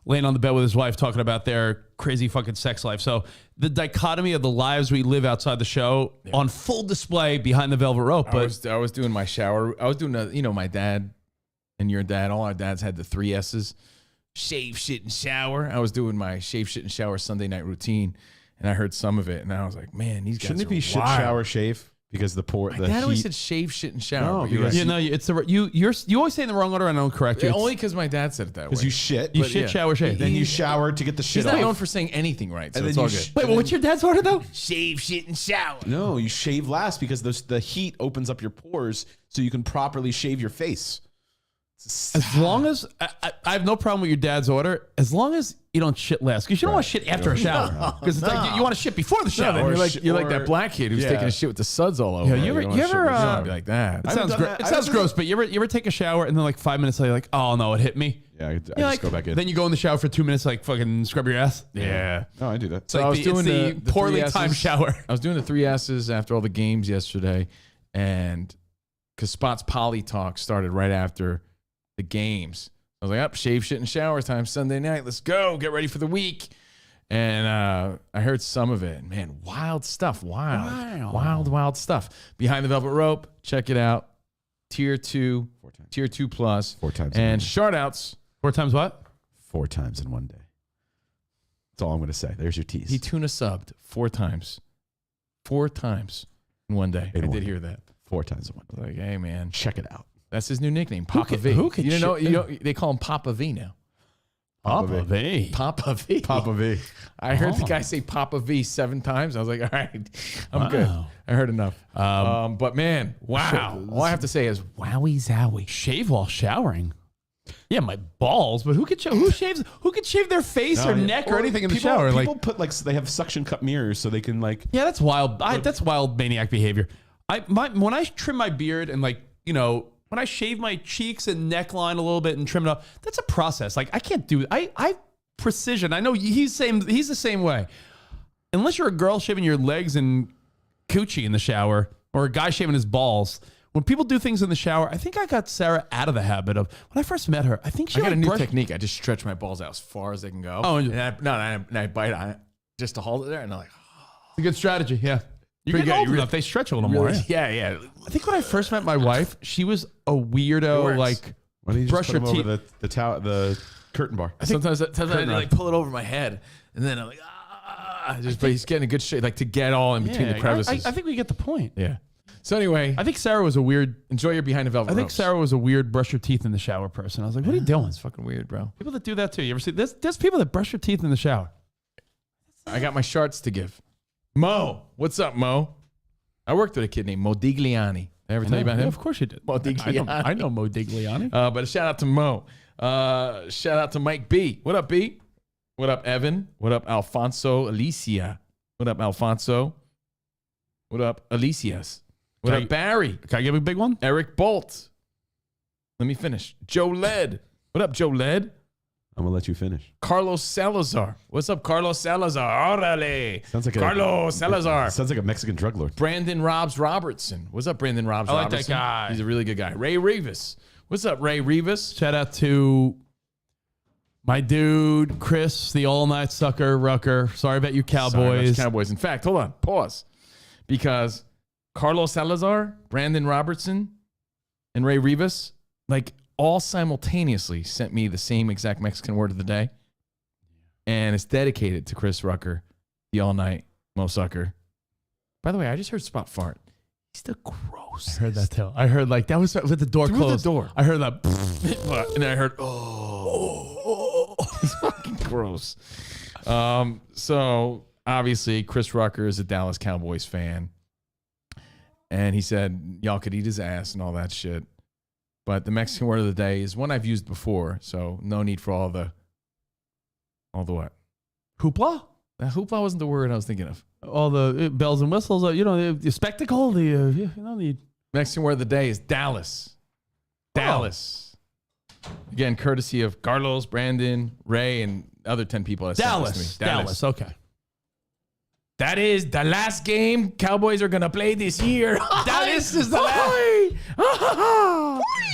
laying on the bed with his wife talking about their crazy fucking sex life. So the dichotomy of the lives we live outside the show on full display behind the velvet rope. But I was doing my shower. I was doing my dad and your dad, all our dads had the 3 S's. Shave, shit, and shower. I was doing my shave, shit, and shower Sunday night routine, and I heard some of it, and I was like, man, these guys Shouldn't it be are shit, wild. shower, shave? Because the My dad heat. always said shave, shit, and shower. No, but you're because- right. no, it's you always say in the wrong order, and I don't correct you. Yeah, only because my dad said it that way. Because you shit. You but shit, yeah. shower, shave. Then you shower to get the shit He's not off. known for saying anything right, so And it's then all you good. sh- Wait, well, what's your dad's order though? Shave, shit, and shower. No, you shave last because the heat opens up your pores so you can properly shave your face. As long as I have no problem with your dad's order, as long as you don't shit last, because you don't want to shit after a shower, because it's like you want to shit before the shower. No, then you're like or- that black kid who's yeah. taking a shit with the suds all over. Yeah, you don't ever- wanna you shit ever, with the suds, be like that. It sounds done that. it I sounds haven't gross, but you ever take a shower and then like 5 minutes later you're like, oh no, it hit me. Yeah, I You're just like, go back in. Then you go in the shower for 2 minutes, like fucking scrub your ass. Yeah. No, I do that. It's like I was it's doing the the poorly 3 S's. timed shower. I was doing the 3 S's after all the games yesterday, and because Spot's Poly Talk started right after the games. I was like, up, shave, shit, and shower time Sunday night. Let's go. Get ready for the week. And I heard some of it. Man, wild stuff. Wild stuff. Behind the Velvet Rope. Check it out. Tier 2. Tier 2 plus. 4 times. And shout outs. 4 times what? 4 times in one day. That's all I'm going to say. There's your tease. He tuna subbed 4 times. 4 times in one day. In I one did day. hear that. 4 times in one day. Like, hey, man. Check it out. That's his new nickname, Papa can- V. who can you know, shit- they call him Papa V now. Papa V. Papa V. Papa V. I heard the Oh. guy say Papa V 7 times. I was like, all right, I'm Wow. good. I heard enough. But man, wow. All I have to say is wowie zowie. Shave while showering. Yeah, my balls, but who could shaves? Who could shave their face or neck or anything in the shower? People Like, put they have suction cup mirrors so they can like. yeah, that's wild. That's wild maniac behavior. When I trim my beard and when I shave my cheeks and neckline a little bit and trim it up, that's a process. Like I can't do. I precision. I know he's the same way. Unless you're a girl shaving your legs and coochie in the shower, or a guy shaving his balls. When people do things in the shower, I think I got Sarah out of the habit of when I first met her. I think she I got a new brushed- technique. I just stretch my balls out as far as they can go. Oh, and I bite on it just to hold it there, and I'm like, It's a good strategy. Yeah, you're Pretty getting good. old You enough. They stretch a little more. Yeah. yeah. I think when I first met my wife, she was a weirdo. works. Like Why don't you brush just put your them teeth. over the curtain bar? Sometimes I curtain like rod. pull it over my head, and then I'm like, but he's getting a good shape, like to get all in between the crevices. I think we get the point. yeah. So anyway, I think Sarah was a weird. enjoy your behind the velvet. I think ropes. Sarah was a weird brush your teeth in the shower person. I was like, what are you doing? It's fucking weird, bro. People that do that too. You ever see this? There's people that brush your teeth in the shower. I got my sharts to give. Mo, what's up, Mo? I worked with a kid named Modigliani. Did I ever tell you about Yeah, him? of course you did. Modigliani. I know Modigliani. But a shout out to Mo. Shout out to Mike B. What up, B? What up, Evan? What up, Alfonso Alicia? What up, Alfonso? What up, Alicias? What Can up, Barry? Can I give a big one? Eric Bolt. Let me finish. Joe Led. What up, Joe Led? I'm gonna let you finish. Carlos Salazar. What's up, Carlos Salazar? Orale. Sounds like Carlos Salazar. Sounds like a Mexican drug lord. Brandon Robs Robertson. What's up, Brandon Robs I like that Robertson? guy. He's a really good guy. Ray Rivas. What's up, Ray Rivas? Shout out to my dude Chris, the all-night sucker rucker. Sorry about you, Sorry, Cowboys. that's Cowboys. In fact, hold on. Pause. Because Carlos Salazar, Brandon Robertson, and Ray Rivas, like all simultaneously sent me the same exact Mexican word of the day. And it's dedicated to Chris Rucker, the all-night Mo Sucker. By the way, I just heard Spot fart. He's the gross. I heard that too. I heard like that was with the door Through closed. the door. I heard that. And I heard, it's fucking gross. So obviously Chris Rucker is a Dallas Cowboys fan. And he said, y'all could eat his ass and all that shit. But the Mexican word of the day is one I've used before. So no need for all the what? Hoopla? Hoopla wasn't the word I was thinking of. All the bells and whistles. The spectacle. The Mexican word of the day is Dallas. Dallas. Again, courtesy of Carlos, Brandon, Ray, and other 10 people. That sent this to me. Dallas. Okay. That is the last game Cowboys are gonna play this year. That is the last.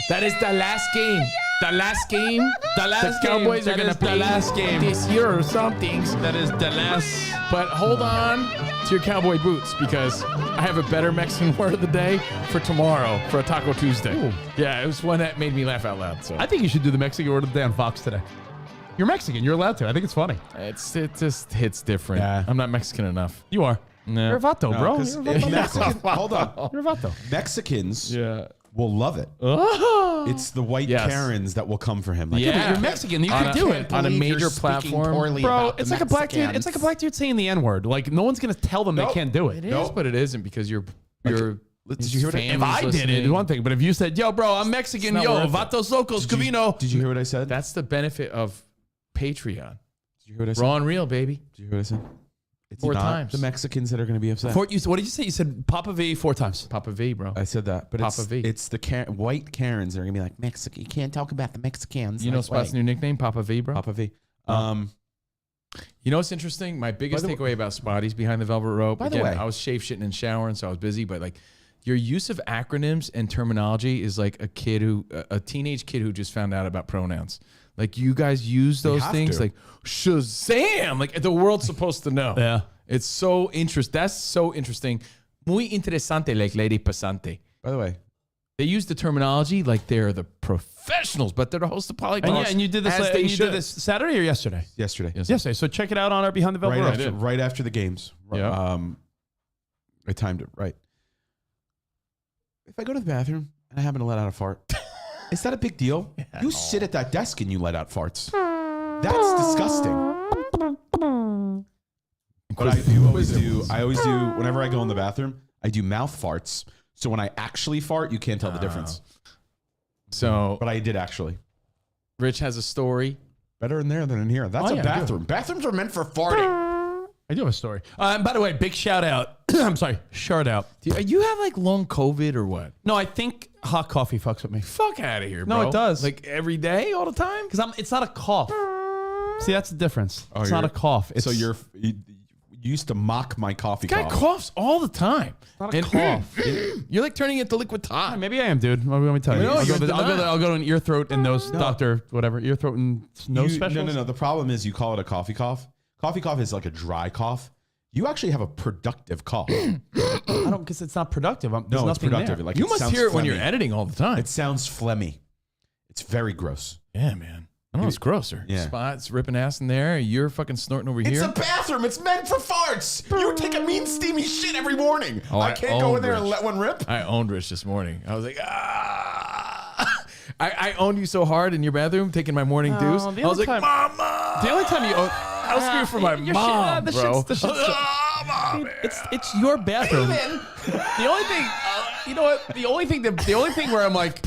That is the last game. The last game. The last the game. Cowboys That are gonna is the play last game. this year or something. That is the last. But hold on to your cowboy boots because I have a better Mexican word of the day for tomorrow for a Taco Tuesday. Ooh. Yeah, it was one that made me laugh out loud. So I think you should do the Mexican word of the day on Fox today. You're Mexican. You're allowed to. I think it's funny. it just hits different. Yeah. I'm not Mexican enough. You are. No. You're a vato, No, bro. 'cause You're a vato. Mexican- hold on. You're a vato. Mexicans Yeah. will love it. Oh. It's the white Yes. Karens that will come for him. Like, Yeah. You're Mexican. You On could a- do it. on a believe you're major speaking platform. poorly Bro, about the it's like a black dude. It's like a black dude saying the N-word. Like no one's gonna tell them Nope. they can't do it. It is, Nope. but it isn't because you're Did you hear what I- If I did it, it's one thing. But if you said, "Yo, bro, I'm Mexican. not Yo, worth it. vatos locos, Covino." Did you hear what I said? That's the benefit of Patreon. Did you hear what I said? Raw and real, baby. Did you hear what I said? It's 4 not times. the Mexicans that are going to be upset. What did you say? You said Papa V 4 times. Papa V, bro. I said that, but Papa V. it's the white Karens that are going to be like, Mexican. You can't talk about the Mexicans. You know like Spot's white." new nickname, Papa V, bro. Papa V. You know what's interesting? My biggest By the takeaway about Spotty's behind the velvet rope. By the Again, way- I was shave shitting and showering, so I was busy. But like, your use of acronyms and terminology is like a teenage kid who just found out about pronouns. Like you guys use those have things, to. like Shazam. Like the world's supposed to know. Yeah. It's so interesting. That's so interesting. Muy interesante, like Lady Pasante. By the way, They use the terminology like they're the professionals, but they're the host of Polyglot. And yeah, and you did this. as they You should. did this Saturday or yesterday? yesterday. Yesterday. So check it out on our Behind the Velvet Rope. Right after the games. Yeah. I timed it right. If I go to the bathroom and I happen to let out a fart, is that a big deal? You sit at that desk and you let out farts. That's disgusting. But I always do, whenever I go in the bathroom, I do mouth farts. So when I actually fart, you can't tell the difference. So, But I did actually. Rich has a story. Better in there than in here. That's Oh, a yeah, bathroom. Bathrooms are meant for farting. I do have a story. By the way, big shout out. I'm sorry, shout out. Do you have like long COVID or what? No, I think hot coffee fucks with me. Fuck out of here, No, bro. it does. Like every day, all the time? Because it's not a cough. See, that's the difference. Oh, It's not a cough. It's So you used to mock my coffee Guy cough. coughs all the time. not a cough. You're like turning it to liquid time. Maybe I am, dude. Let me tell you. No, I'll, you're go to, denying. I'll go to an ear, throat, and nose doctor, whatever. Ear, throat, and nose specialist. No. The problem is you call it a coffee cough. Coffee cough is like a dry cough. You actually have a productive cough. I don't, because it's not productive. There's No, it's nothing productive. there. Like You it must sounds hear it when you're phlegmy. editing all the time. It sounds phlegmy. It's very gross. Yeah, man. I know it's grosser. Yeah. Spots ripping ass in there. You're fucking snorting over here. bathroom. It's meant for farts. You take a mean, steamy shit every morning. Oh, I can't go own in there and Rich. let one rip. I owned Rich this morning. I was like, ah. I owned you so hard in your bathroom taking my morning deuce. the I was only like, time- Mama. The only time you own, I was screaming for my mom, the bro. shit's it's your bathroom. The only thing, you know what? The only thing where I'm like,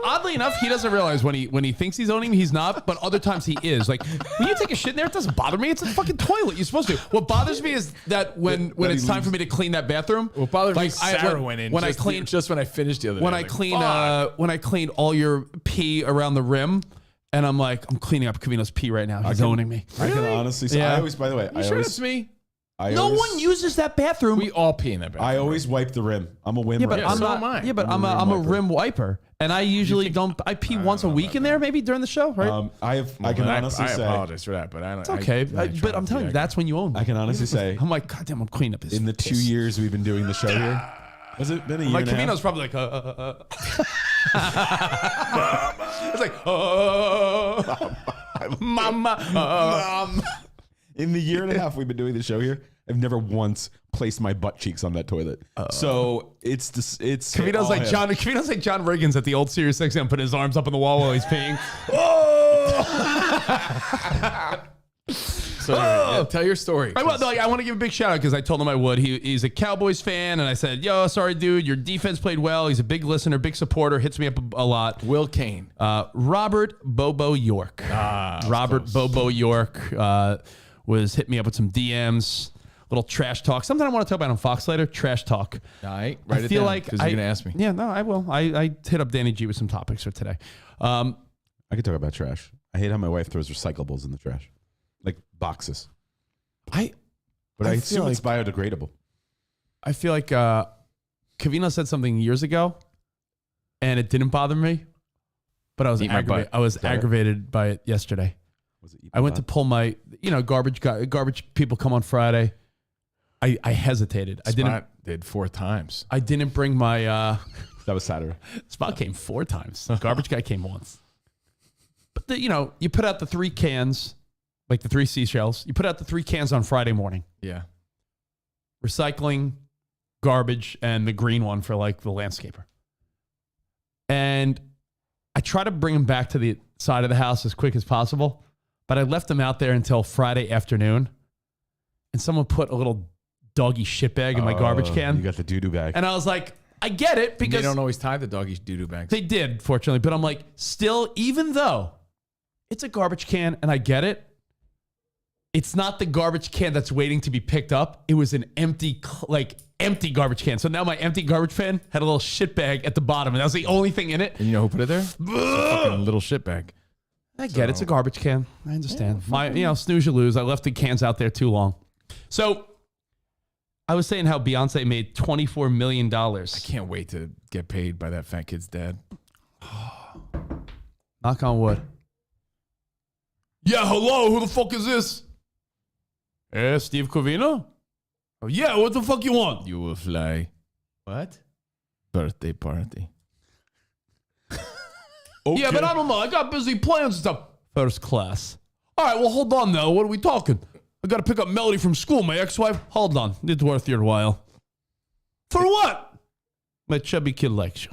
oddly enough, he doesn't realize when he thinks he's owning me, he's not. But other times he is. Like when you take a shit in there, it doesn't bother me. It's a fucking toilet. You're supposed to. What bothers me is that when he it's time leaves. for me to clean that bathroom, What bothered me like, is Sarah went in when I just clean just when I finished the other day. when I I was clean like, fuck. when I clean all your pee around the rim, and I'm like, I'm cleaning up Covino's pee right now. He's owning me. I can honestly say, Yeah. I always, by the way, You sure it's me? No one uses that bathroom. We all pee in that bathroom. I always wipe the rim. I'm a whim Yeah, but wiper. I'm so not. am I. Yeah, but I'm I'm a a rim rim wiper, and I usually don't. I pee once a week in there, maybe during the show, right? I can honestly I say, apologize for that, but I don't. It's okay, but I'm telling you, that's when you own me. I can honestly say, I'm like, God damn, I'm cleaning up his. in the 2 years we've been doing the show here, has it been a year like and a half? Covino's probably like, it's like, mama. In the year and a half we've been doing the show here, I've never once placed my butt cheeks on that toilet. So it's Covino's all like him. John. Covino's like John Riggins at the old Sirius XM, putting his arms up on the wall while he's peeing. So anyway, tell your story. I want to give a big shout out because I told him I would. He's a Cowboys fan, and I said, "Yo, sorry, dude, your defense played well." He's a big listener, big supporter, hits me up a lot. Will Kane. Robert Bobo York. Robert Bobo York was hit me up with some DMs, little trash talk. Something I want to talk about on Fox later. Trash talk. All right, I write it feel down, like because you're gonna ask me. Yeah, no, I will. I hit up Danny G with some topics for today. I could talk about trash. I hate how my wife throws recyclables in the trash, like boxes. But But I feel assume it's biodegradable. I feel like Covino said something years ago, and it didn't bother me, but I was aggravated by it yesterday. Was it I went to pull my, garbage people come on Friday. I hesitated. Spot did 4 times. I didn't bring my. That was Saturday. Spot came 4 times. Garbage guy came once. But you put out the 3 cans, like the 3 seashells. You put out the 3 cans on Friday morning. Yeah. Recycling, garbage, and the green one for like the landscaper. And I try to bring them back to the side of the house as quick as possible, but I left them out there until Friday afternoon. And someone put a little doggy shit bag in my garbage can. You got the doo-doo bag. And I was like, I get it because they don't always tie the doggy doo-doo bags. They did, fortunately. But I'm like, still, even though it's a garbage can and I get it, it's not the garbage can that's waiting to be picked up. It was an empty garbage can. So now my empty garbage can had a little shit bag at the bottom, and that was the only thing in it. And you know who put it there? It's a fucking little shit bag. I get it. It's a garbage can. I understand. Snooze you lose. I left the cans out there too long. So I was saying how Beyonce made $24 million. I can't wait to get paid by that fat kid's dad. Knock on wood. Yeah, hello. Who the fuck is this? Steve Covino? Oh, yeah, what the fuck you want? You will fly. What? Birthday party. Yeah, but I don't know. I got busy plans and stuff. First class. All right, well, hold on, though. What are we talking? I got to pick up Melody from school, my ex-wife. Hold on. It's worth your while. For what? My chubby kid likes you.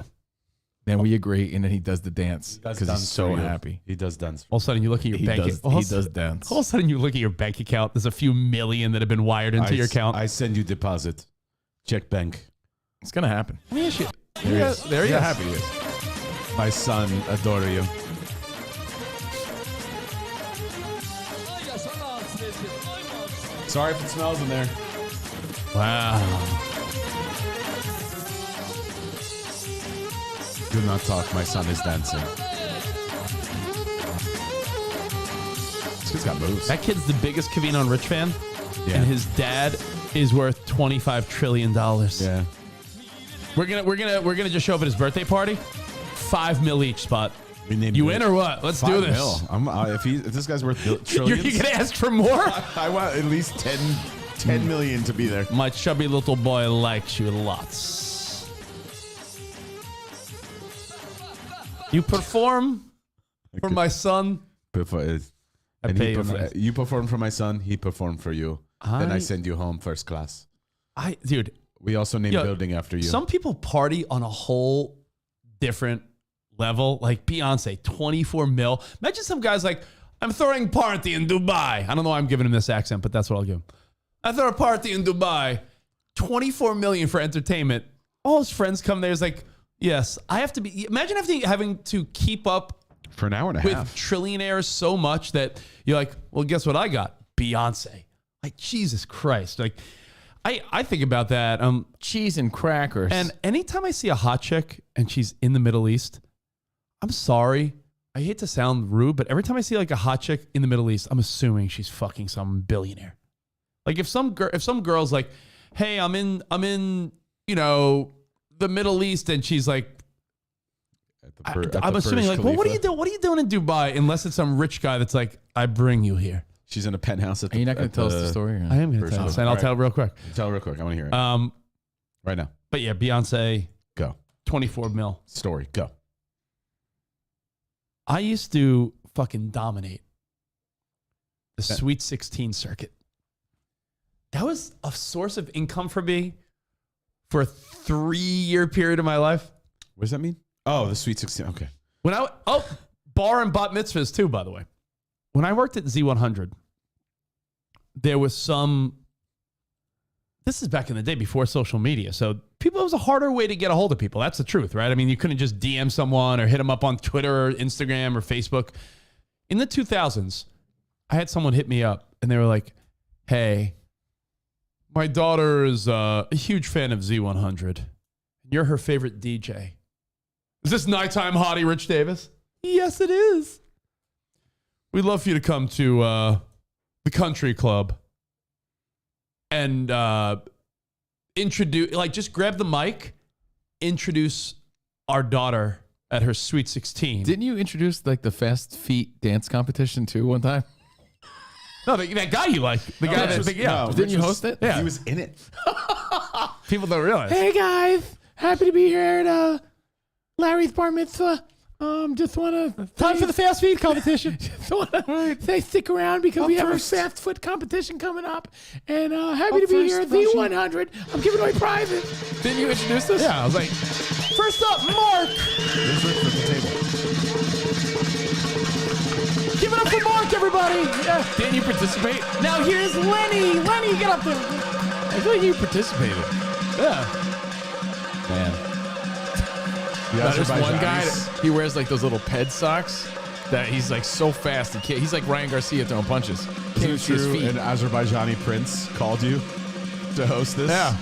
Then we agree, and then he does the dance because he's so happy. He does dance. All of a sudden, you look at your bank account. He does dance. All of a sudden, you look at your bank account. There's a few million that have been wired into your account. I send you deposit. Check bank. It's going to happen. Let me ask you. There he is. Happy he is. My son, adore you. Sorry if it smells in there. Wow. Do not talk. My son is dancing. This kid's got moves. That kid's the biggest Covino Rich fan, and his dad is worth $25 trillion. Yeah. We're gonna just show up at his birthday party. $5 million each spot. You in or what? Let's do this. If this guy's worth trillions, You're gonna ask for more? I want at least 10 million to be there. My chubby little boy likes you lots. You perform for my son. You perform for my son. He performed for you. Then I send you home first class. Dude. We also named building after you. Some people party on a whole different level. Like Beyonce, 24 mil. Imagine some guys like, I'm throwing a party in Dubai. I don't know why I'm giving him this accent, but that's what I'll give him. I throw a party in Dubai. 24 million for entertainment. All his friends come there. It's like, yes, I have to be. Imagine having to keep up for an hour and a with half trillionaires so much that you're like, well, guess what I got? Beyonce. Like, Jesus Christ. Like, I think about that. Cheese and crackers. And anytime I see a hot chick and she's in the Middle East, I'm sorry. I hate to sound rude, but every time I see like a hot chick in the Middle East, I'm assuming she's fucking some billionaire. Like if some girl's like, hey, I'm in, the Middle East, and she's like, I'm assuming like, well, what are you doing? What are you doing in Dubai? Unless it's some rich guy that's like, I bring you here. She's in a penthouse at the. Are you not going to tell us the story? I am going to tell us, and I'll tell it real quick. Tell it real quick. I want to hear it. Right now. But yeah, Beyonce. Go. 24 mil. Story. Go. I used to fucking dominate the Sweet 16 circuit. That was a source of income for me for a 3-year period of my life. What does that mean? Oh, the Sweet 16. Okay. Bar and bat mitzvahs too, by the way. When I worked at Z100, there was this is back in the day before social media. So it was a harder way to get a hold of people. That's the truth, right? I mean, you couldn't just DM someone or hit them up on Twitter or Instagram or Facebook. In the 2000s, I had someone hit me up and they were like, hey, my daughter is a huge fan of Z100. You're her favorite DJ. Is this nighttime hottie Rich Davis? Yes, it is. We'd love for you to come to the country club and introduce, like, just grab the mic, introduce our daughter at her sweet 16. Didn't you introduce like the fast feet dance competition too one time? No, that guy you like. The guy that, no, Didn't you host it? Yeah. He was in it. People don't realize. Hey guys, happy to be here at Larry's bar mitzvah. Just want to time for the fast food competition. Just want to say stick around because we have a fast food competition coming up, and happy to be here at the 100. I'm giving away prizes. Didn't you introduce us? Yeah, I was like, First up, Mark. There's Rick at the table. Give it up for Mark, everybody. Yeah. Didn't you participate? Now here's Lenny. Lenny, get up there. I feel like you participated. yeah. Man. Now, there's one guy, Azerbaijanis. he wears like those little ped socks that he's like so fast. He's like Ryan Garcia throwing punches. Is Can't it see his true feet. an Azerbaijani prince called you to host this? Yeah.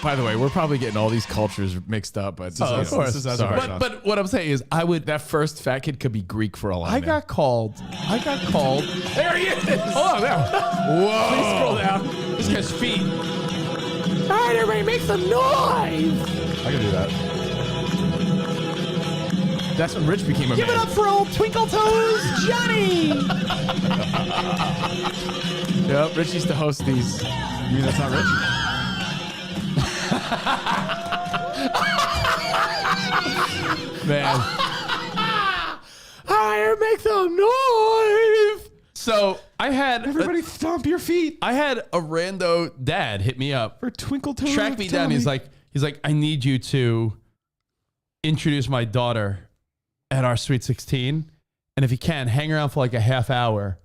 By the way, we're probably getting all these cultures mixed up, but of course. This is Sorry. Azerbaijan. But what I'm saying is, That first fat kid could be Greek for all I know. I got called. There he is. Hold on, there. Whoa. Please scroll down. This guy's feet. All right, everybody, make some noise. I can do that. That's when Rich became a Give man. it up for old Twinkle Toes Johnny. Yep, Rich used to host these. You mean that's not Rich? Man. All right, make some noise. So I had Everybody stomp your feet. I had a rando dad hit me up, For Twinkle Toes. track me down. He's like, I need you to introduce my daughter at our Sweet 16, and if you can, hang around for like a half hour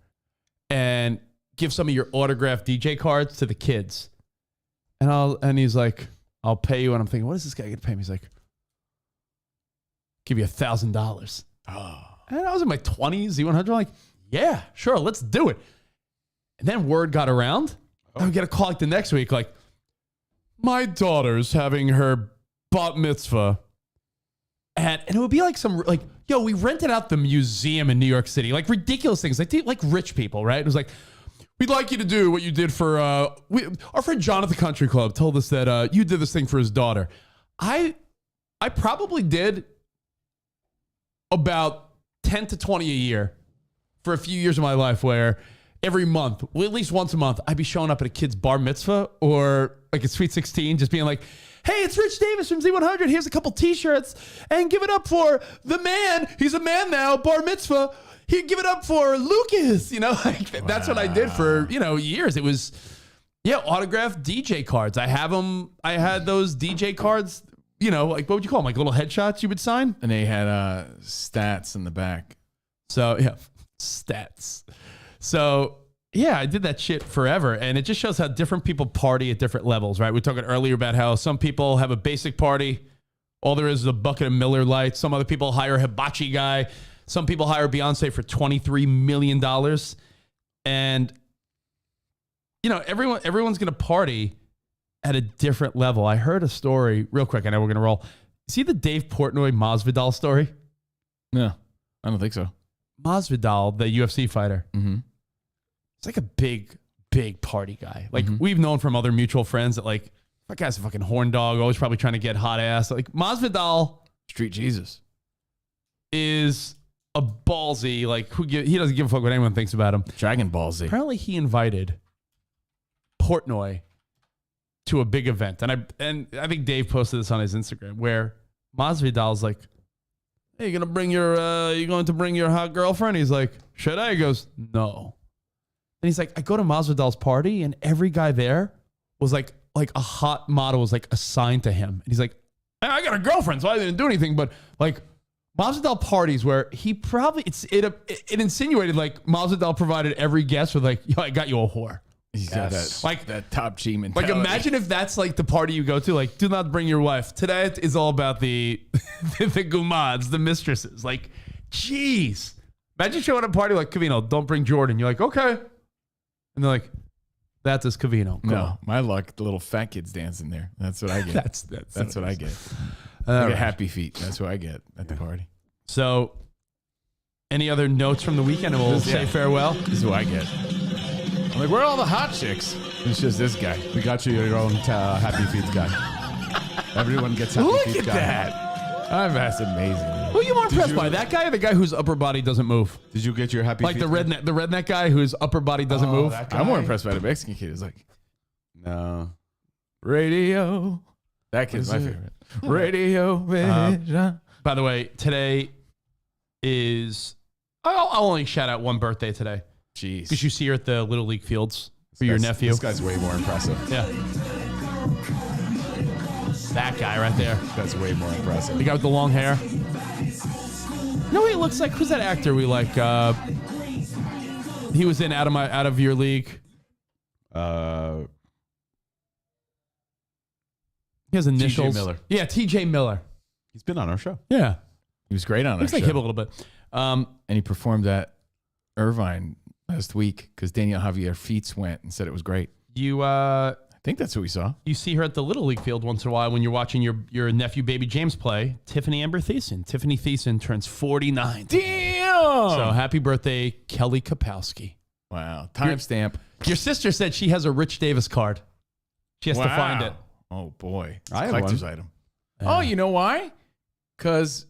and give some of your autographed DJ cards to the kids. And he's like, I'll pay you. And I'm thinking, what is this guy gonna pay me? He's like, give you $1,000. Oh. And I was in my 20s, Z100. I'm like, yeah, sure, let's do it. And then word got around. I would get a call like the next week, like, my daughter's having her bat mitzvah. And it would be like yo, we rented out the museum in New York City, like ridiculous things, like rich people, right? It was like, we'd like you to do what you did for, our friend John at the Country Club told us that you did this thing for his daughter. I probably did about 10 to 20 a year for a few years of my life, where every month, well, at least once a month, I'd be showing up at a kid's bar mitzvah or like a Sweet 16, just being like, hey, it's Rich Davis from Z100. Here's a couple t-shirts, and give it up for the man. He's a man now, bar mitzvah. He'd give it up for Lucas. Like that's what I did for, years. It was, autographed DJ cards. I have them. I had those DJ cards, like, what would you call them? Like little headshots you would sign? And they had stats in the back. So, yeah, stats. So, yeah, I did that shit forever. And it just shows how different people party at different levels, right? We were talking earlier about how some people have a basic party. All there is a bucket of Miller Lite. Some other people hire a hibachi guy. Some people hire Beyonce for $23 million. And, everyone's going to party at a different level. I heard a story real quick. I know we're going to roll. See the Dave Portnoy Masvidal story? No, I don't think so. Masvidal, the UFC fighter. Mm-hmm. It's like a big party guy. Like we've known from other mutual friends that like, that guy's a fucking horn dog, always probably trying to get hot ass. Like Masvidal Street Jesus is a ballsy, like he doesn't give a fuck what anyone thinks about him. Dragon Ball Z. Apparently he invited Portnoy to a big event. And I think Dave posted this on his Instagram where Masvidal's like, hey, you going to bring your hot girlfriend? He's like, should I? He goes, no. And he's like, I go to Masvidal's party and every guy there was like a hot model was like assigned to him. And he's like, I got a girlfriend, so I didn't do anything. But like Masvidal parties where he probably, it insinuated like Masvidal provided every guest with like, yo, I got you a whore. He's got that, like that top G mentality. Like imagine if that's like the party you go to, like do not bring your wife. Today is all about the gumads, the mistresses. Like, jeez. Imagine showing up at a party like Covino, don't bring Jordan. You're like, okay. And they're like, that's his Covino. No, my luck, the little fat kids dancing there. That's what I get. that's what I get. I get happy feet. That's what I get at the party. So, any other notes from the weekend? And we'll say farewell. This is what I get. I'm like, where are all the hot chicks? It's just this guy. We got you your own Happy Feet guy. Everyone gets Happy Look Feet at guy. that. That's amazing. Who are you more impressed by? That guy or the guy whose upper body doesn't move? Did you get your Happy Like Feet the guy? redneck guy whose upper body doesn't move? that guy? I'm more impressed by the Mexican kid. It's like, No. radio. That kid's my is it? favorite. Radio vision. By the way, today is... I'll only shout out one birthday today. Jeez. Because you see her at the Little League fields for your nephew. This guy's way more impressive. Yeah. That guy right there. That's way more impressive. The guy with the long hair. No, he looks like... Who's that actor we like? He was in Out of Your League. He has initials. T.J. Miller. Yeah, T.J. Miller. He's been on our show. Yeah. He was great on our Looks like show. him a little bit. And he performed at Irvine last week because Danielle Javier Feets went and said it was great. I think that's who we saw. You see her at the Little League field once in a while when you're watching your nephew, baby James, play. Tiffany Amber Thiessen. Tiffany Thiessen turns 49. Damn! So happy birthday, Kelly Kapowski. Wow. Timestamp. Your sister said she has a Rich Davis card. She has to find it. Oh, boy. It's I a have collector's one. item. Oh, you know why? Because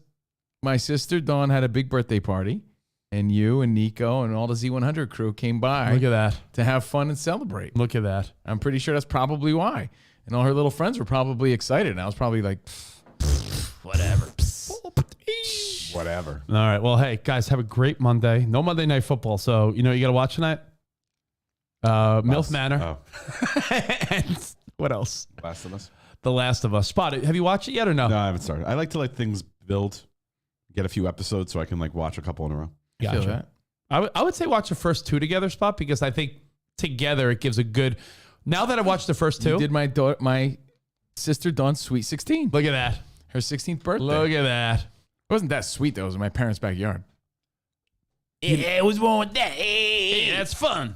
my sister Dawn had a big birthday party, and you and Nico and all the Z100 crew came by. Look at that. To have fun and celebrate. Look at that. I'm pretty sure that's probably why. And all her little friends were probably excited. And I was probably like, whatever. Whatever. All right. Well, hey, guys, have a great Monday. No Monday Night Football. So, you know, you got to watch tonight? MILF Manor. Oh. And what else? Last of Us. The Last of Us. Spot it. Have you watched it yet or no? No, I haven't started. I like to let things build, get a few episodes so I can like watch a couple in a row. Feel that. I would say watch the first two together, Spot, because I think together it gives a good... Now that I watched the first two... You did my sister Dawn's Sweet 16. Look at that. Her 16th birthday. Look at that. It wasn't that sweet, though. It was in my parents' backyard. Yeah, what's wrong with that? Hey, that's fun.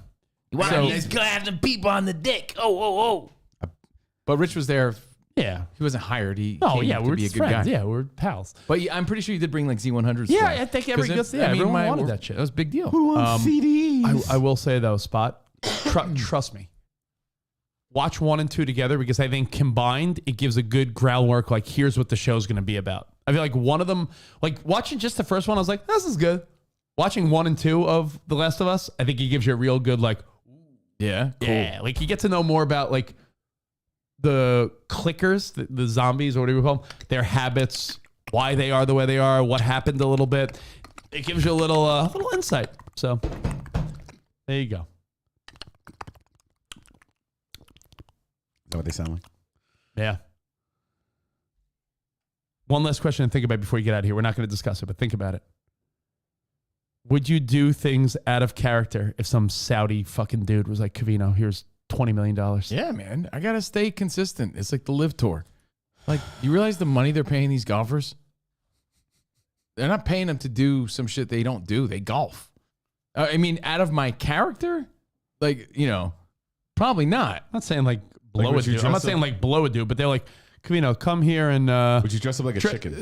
Wow, So- let's go have some people on the deck. Oh. But Rich was there. Yeah. He wasn't hired. He Oh, came yeah, to we're be a just good friends. guy. Yeah, we're pals. But I'm pretty sure you did bring like Z100s. Yeah, for I him. think 'Cause everyone my- wanted that shit. That was a big deal. Who wants CDs? I will say, though, Spot, trust me. Watch 1 and 2 together because I think combined, it gives a good groundwork. Like, here's what the show's going to be about. I feel like one of them, like watching just the first one, I was like, this is good. Watching 1 and 2 of The Last of Us, I think it gives you a real good, like, Yeah, cool. yeah, like you get to know more about like the clickers, the zombies, or whatever you call them, their habits, why they are the way they are, what happened a little bit. It gives you a little insight. So there you go. Is that what they sound like? Yeah. One last question to think about before you get out of here. We're not going to discuss it, but think about it. Would you do things out of character if some Saudi fucking dude was like, Covino, here's $20 million? Yeah, man. I got to stay consistent. It's like the Live Tour. Like, you realize the money they're paying these golfers? They're not paying them to do some shit they don't do. They golf. I mean, out of my character? Like, you know, probably not. I'm not saying like blow would a you dude. I'm not dress saying up- like blow a dude, but they're like, Covino, come here and Would you dress up like a chicken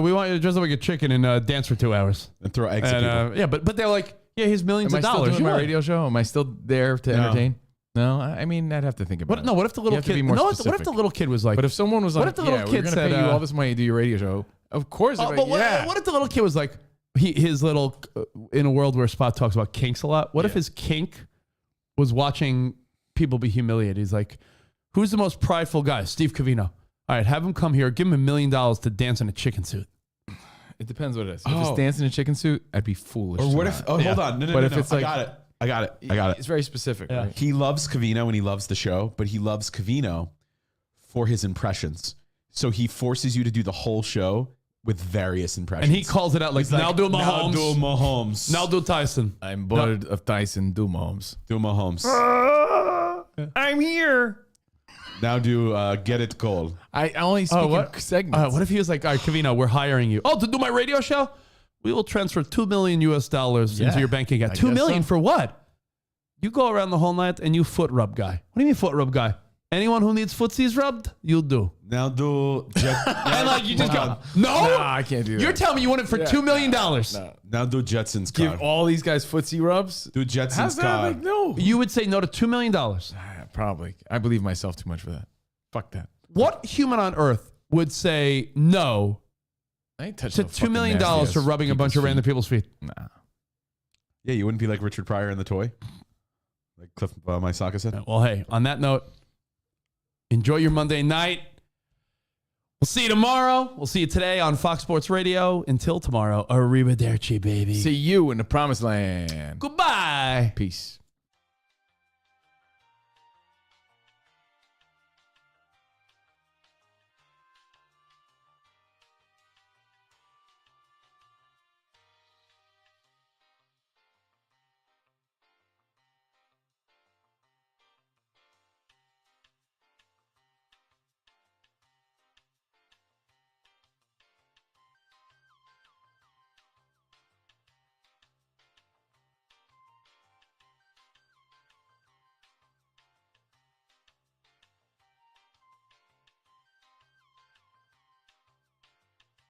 we want you to dress up like a chicken and dance for 2 hours. and throw eggs at people? Yeah, but they're like, yeah, here's millions Am I of still dollars. doing You my would. radio show? Am I still there to No. entertain? No, I mean, I'd have to think about What, it. no, what if the You little have to kid? be more No, what if specific. the little kid was like? But if someone was What like, if the little yeah, we're kid going to said, pay you all this money to do your radio show, of course. I'd be but like, yeah. what if the little kid was like, his little in a world where Spot talks about kinks a lot? What if his kink was watching people be humiliated? He's like, who's the most prideful guy? Steve Covino. All right, have him come here. Give him $1 million to dance in a chicken suit. It depends what it is. If Oh. it's dancing in a chicken suit, I'd be foolish. Or to what not. if? Oh, hold on. No. But if no. it's I like- got it. I got it. It's very specific, Yeah. right? He loves Covino and he loves the show, but he loves Covino for his impressions. So he forces you to do the whole show with various impressions. And he calls it out like, He's like, now do Now Mahomes. do Mahomes. Now do Tyson. I'm bored of Tyson Dumoms. do Mahomes. I'm here. Now do Get It Goal. I only speak in segments. What if he was like, all right, Covino, we're hiring you. Oh, to do my radio show? We will transfer $2 million into Yeah, your bank account. I $2 guess million so. for what? You go around the whole night and you foot rub guy. What do you mean foot rub guy? Anyone who needs footsies rubbed, you'll do. Now do And like you just go, on. no, I can't do that. You're telling me you want it for $2 million. Now do Jetsons Give card. all these guys footsie rubs. Do Jetsons How's that? card. Like, no. You would say no to $2 million. Probably. I believe myself too much for that. Fuck that. What human on earth would say no I ain't touched to no $2 fucking million nasty for ass rubbing a bunch of people's random feet. people's feet? Nah. Yeah, you wouldn't be like Richard Pryor in The Toy? Like Cliff Mysaka said? Well, hey, on that note, enjoy your Monday night. We'll see you tomorrow. We'll see you today on Fox Sports Radio. Until tomorrow, arrivederci, baby. See you in the promised land. Goodbye. Peace.